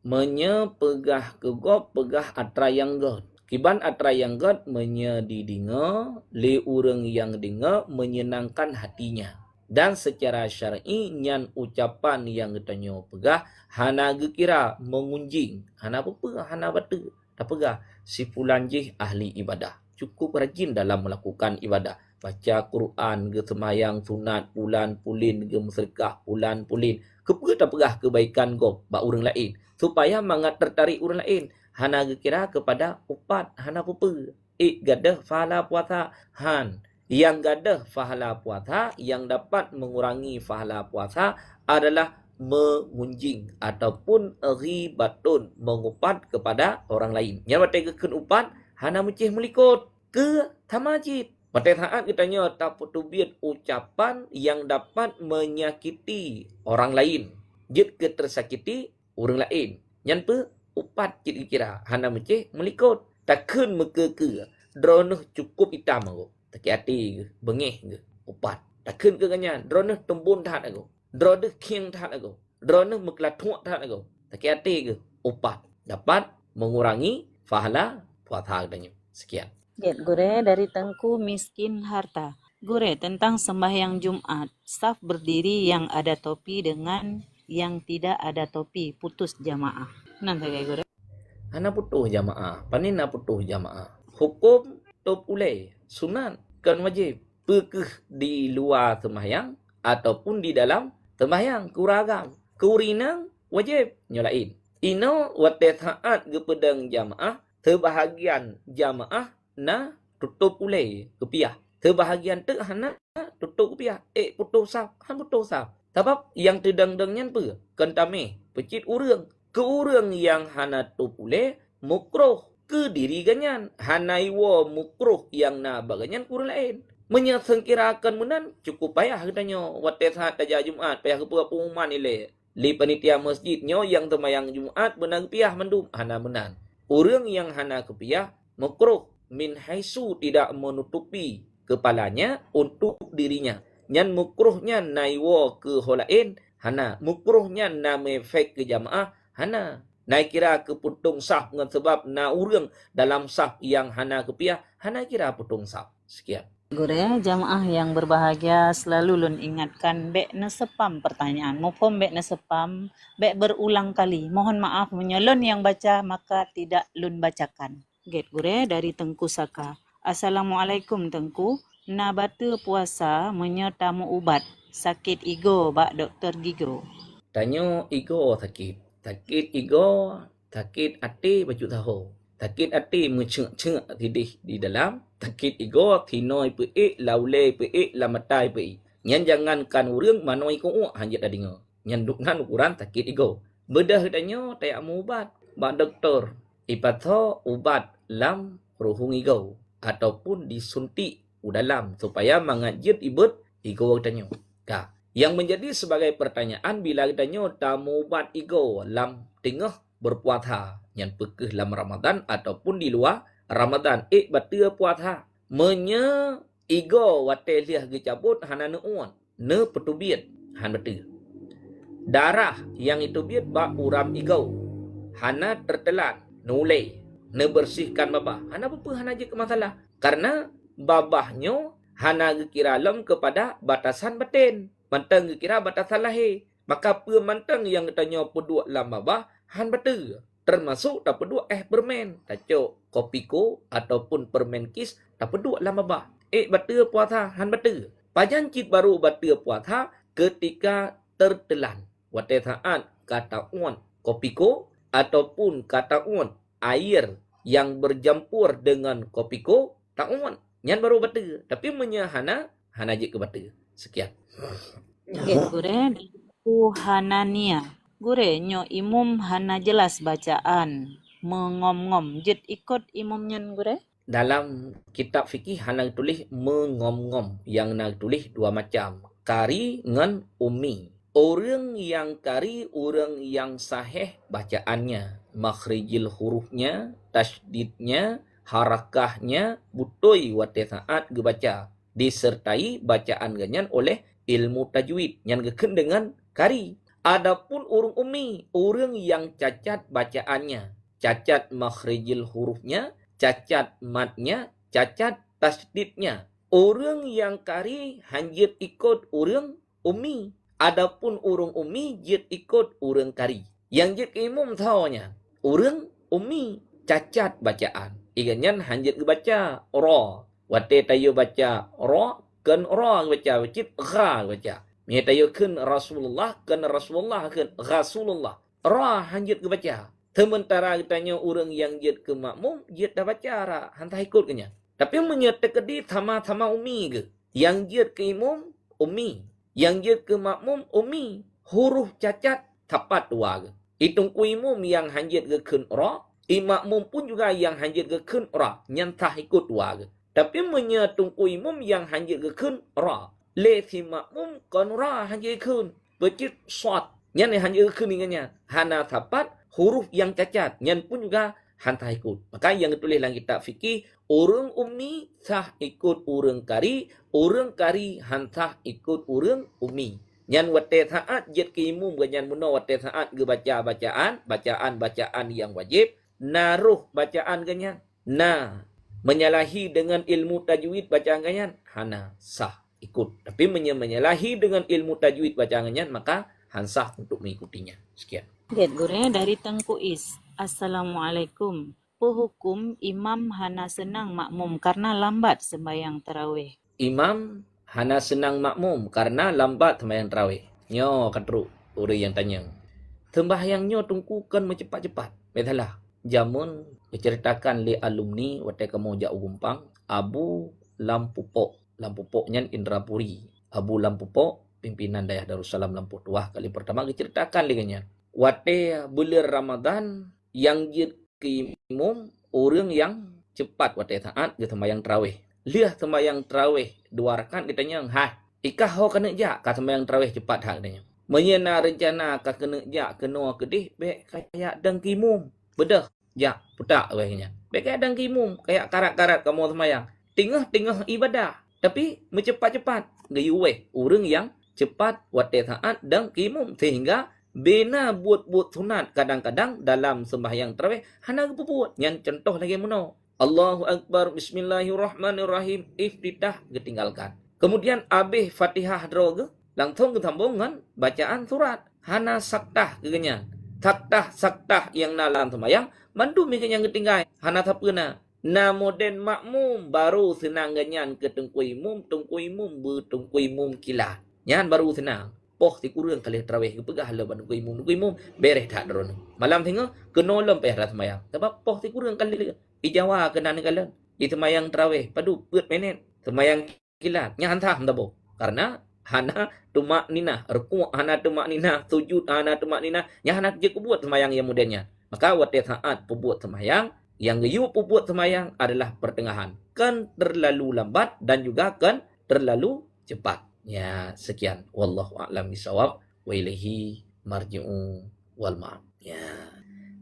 Menya pegah kegop pegah atra yang god. Kiban atra yang god menya didinga le urang yang dengar menyenangkan hatinya. Dan secara syar'i nyan ucapan yang ditanya pegah hana gekira mengunjing. Hana apa hana batu. Tak pegah si fulan jih ahli ibadah. Cukup rajin dalam melakukan ibadah. Baca Quran, ke semayang sunat, pulan pulin, ke musyrikah, pulan pulin. Tak pegah kebaikan gop bak orang lain. Supaya mangat tertarik orang lain. Hana kira kepada upat, hana apa. gadah pahala puasa. Han yang gadah pahala puasa, yang dapat mengurangi pahala puasa adalah mengunjing ataupun ghibatun, mengupat kepada orang lain. Yang bertegakan upat hana mencih melikut ke tamajid. Pada saat kitanya tak pertubiat ucapan yang dapat menyakiti orang lain, jid ke tersakiti orang lain. Yang pe upat jid kira hana mencih melikut. Takkan meke ke dronuh cukup hitam aku. Tak hati ke bengih ke upat. Takkan ke ganyan dronuh tembun tahat aku. Dronuh kiang tahat aku. Dronuh mekelatuak tahat aku. Tak hati ke upat. Dapat mengurangi pahala puasa katanya. Sekian. Gure dari Tengku Miskin Harta. Gure tentang sembahyang Jumat. Saf berdiri yang ada topi dengan yang tidak ada topi, putus jamaah. Nanti kayak gure. Hana putuh jamaah. Panin na putuh jamaah. Hukum top ulai. Sunat kan wajib. Pekeh di luar sembahyang ataupun di dalam sembahyang. Kuragam. Kurinang wajib nyolain. Ino wate saat gepedang jamaah. Sebahagian jamaah na tutup ulai kepiah. Sebahagian tu hana tutup kepiah. Putuh saf. Han putuh saf. Sebab yang tedang-dangnya apa? Kentame. Pecit urang. Ke urang yang hana tutup ulai. Mukroh. Ke diri ganyan. Hana iwa mukroh yang na baganyan kurang lain. Menyesengkirakan menan. Cukup payah katanya. Wate saat tajah Jumat. Payah kepada pengumuman ile. Li panitia masjidnya yang temayang Jumat. Benar kepiah mendum. Hana menan. Orang yang hana kepiah. Mukroh. Min haisu tidak menutupi kepalanya untuk dirinya. Yang mukruhnya naiwa ke holain, hana. Mukruhnya na mefek ke jamaah, hana. Nai kira ke putung sah dengan sebab na urang dalam sah yang hana kepiah, hana kira putung sah. Sekian. Gure jamaah yang berbahagia, selalu lun ingatkan bek nesepam pertanyaan. Mupom bek nesepam, bek berulang kali. Mohon maaf menyelon yang baca maka tidak lun bacakan. Get gure dari Tengku Saka. Assalamualaikum Tengku. Na bata puasa menyertamu ubat. Sakit ego bak doktor gigo. Tanya ego sakit. Sakit ego, sakit hati baju tahu. Sakit hati mencengak-cengak tidih di dalam. Sakit ego tinoi peik, laulai peik, lamatai peik. Nyan jangankan urang manoi ko hanya dah dengar. Nyan duknan ukuran sakit ego. Bedah tanya tayak mu ubat. Bak doktor. Ipatho ubat lam ruhung ego ataupun disuntik dalam supaya mengajit ibut ego tanya. Ka. Yang menjadi sebagai pertanyaan bila tanya tamu ubat ego lam tengah berpuasa yang pekeh lam Ramadan ataupun di luar Ramadan batia puasa. Menya ego wate liah gecabut hana nuon ne petubiat han betul. Darah yang itu biat ba uram ego hana tertelan nulai, bersihkan babah. Hana apa hana je ke masalah. Karena babahnya hana kira lem kepada batasan batin. Mantang kira batasan lahir. Maka pemantang yang tanya pedua lam babah, han betul. Termasuk tak pedua permen. Tak cok kopiko ataupun permen kis, tak pedua lam babah. Betul puasa, han betul. Pajan cit baru betul puasa ketika tertelan. Wate saat kata uan kopiko ataupun kata uan air yang bercampur dengan kopiko tak uan nyan baru betul tapi menyahana hana je ke betul. Sekian. Gure Hanania. Gure nyo imum hana jelas bacaan mengom-ngom jet ikut imum nyan gure. Dalam kitab fikih hana tulis mengom-ngom, yang nak tulis dua macam, kari ngan ummi. Orang yang kari, orang yang sahih bacaannya, makhrijil hurufnya, tasydidnya, harakahnya, butoi wate saat gebaca. Disertai bacaan ganyan oleh ilmu tajwid yang geken dengan kari. Adapun orang ummi, orang yang cacat bacaannya, cacat makhrijil hurufnya, cacat matnya, cacat tasydidnya. Orang yang kari hanjit ikut orang ummi. Adapun orang ummi jid ikut orang kari. Yang jid imam taunya orang ummi cacat bacaan. Iganyan hanjit baca ra. Wate tayo baca ra kan ra baca wajib gha baca. Mi tayo kan Rasulullah kan Rasulullah kan Rasulullah. Ra hanjit baca. Sementara katanya orang yang jid ke makmum, jid dah baca arah, hantah ikut kenya. Tapi menyerta kedi sama-sama umi ke. Yang jid ke imam, umi. Yang jid ke makmum, umi. Huruf cacat, tepat dua ke. Hitung ku imam yang hanjid ke kun ra, makmum pun juga yang hanjid ke kun ra, nyantah ikut dua ke. Tapi menyetung ku imam yang hanjid ke kun ra. Le si makmum kon ra hanjid kun. Becit short. Yang hanjid ke kun ingatnya. Hana tepat, huruf yang cacat. Yang pun juga hantah ikut. Maka yang ditulis dalam kitab fikih, orang ummi sah ikut orang kari hantah ikut orang ummi. Yang wate saat jid ke imum ganyan muno wate saat ge baca bacaan yang wajib, naruh bacaan ganyan. Nah, menyalahi dengan ilmu tajwid bacaan ganyan, hana sah ikut. Tapi menyalahi dengan ilmu tajwid bacaan ganyan, maka hansah untuk mengikutinya. Sekian. Get gure dari Tengku Is. Assalamualaikum. Hukum imam hana senang makmum karena lambat sembahyang tarawih. Imam hana senang makmum karena lambat sembahyang tarawih. Nyo katru orang yang tanya. Sembahyangnya tungkukan cepat-cepat. Betalah. Jamun diceritakan li alumni waktu kamu jak gumpang Abu Lampupok. Lampupoknya Indrapuri. Abu Lampupok pimpinan Dayah Darussalam Lampu Tuah kali pertama diceritakan liganya. Waktu bulan Ramadan yang jid ke imam orang yang cepat waktu saat dia sembahyang tarawih. Lihat sembahyang tarawih 2 rakaat ditanya, "Ha, ikah ho kena jak ka sembahyang tarawih cepat hak katanya." Menyena rencana ka kena jak kena kedih be kayak dang kimum. Bedah jak putak wehnya. Be kayak dang kimum, kayak karat-karat kamu sembahyang. Tengah-tengah ibadah, tapi mencepat-cepat. Gayu weh orang yang cepat waktu saat dang kimum sehingga bena buat-buat sunat kadang-kadang dalam sembahyang tarawih hana buat. Yang contoh lagi mana? Allahu Akbar, Bismillahirrahmanirrahim, iftitah ketinggalkan. Kemudian habis Fatihah droga, langsung ketambungan bacaan surat. Hana saktah kegenya. Saktah yang dalam sembahyang, mandu mereka yang ketinggal. Hana tapena. Na moden makmum baru senang ganyan ke tungku imum kilat. Yan baru senang. Poh ti kurang kali tarawih pegah le ban imum bereh tak dron. Malam tengah kena lempeh rat sembahyang. Sebab poh ti kurang kali ijawa kena negala. Di sembahyang tarawih padu put minit. Sembahyang kilat nya hantah ndabo. Karena hana tumak nina, ruku' hana tumak nina, sujud hana tumak nina, nya hana je buat sembahyang yang mudahnya. Maka waktu saat pembuat sembahyang yang geyu pembuat sembahyang adalah pertengahan. Kan terlalu lambat dan juga kan terlalu cepat. Ya, sekian. Wallahu a'lam bishawab. Wa ilaihi marji'u wal ma'ab. Ya.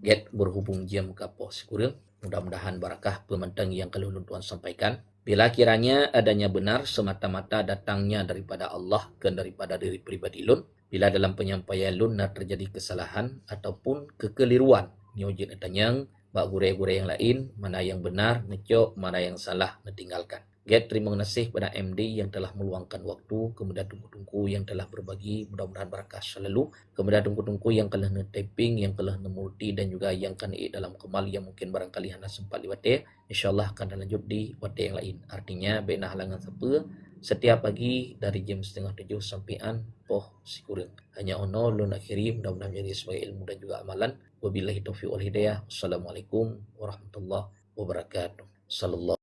Get berhubung jam ke pos kurang. Mudah-mudahan barakah pemantang yang kalau Tuhan sampaikan. Bila kiranya adanya benar semata-mata datangnya daripada Allah dan daripada diri pribadi lun. Bila dalam penyampaian lun terjadi kesalahan ataupun kekeliruan. Nyojit datanyang bak gure-gure yang lain. Mana yang benar, ngecok. Mana yang salah, ngetinggalkan. Get terima kasih pada MD yang telah meluangkan waktu, kemudian tungku-tungku yang telah berbagi, mudah-mudahan barakah selalu, kemudian tungku-tungku yang telah nge-taping, yang telah nge-multi dan juga yang kan dalam kemal yang mungkin barangkali hanya sempat liwate, insyaallah akan lanjut di wate yang lain. Artinya bena halangan siapa setiap pagi dari jam 6:30 sampai poh sikurang. Hanya ono lun akhiri mudah-mudahan menjadi sebagai ilmu dan juga amalan. Wabillahi taufiq wal hidayah. Assalamualaikum warahmatullahi wabarakatuh. Sallallahu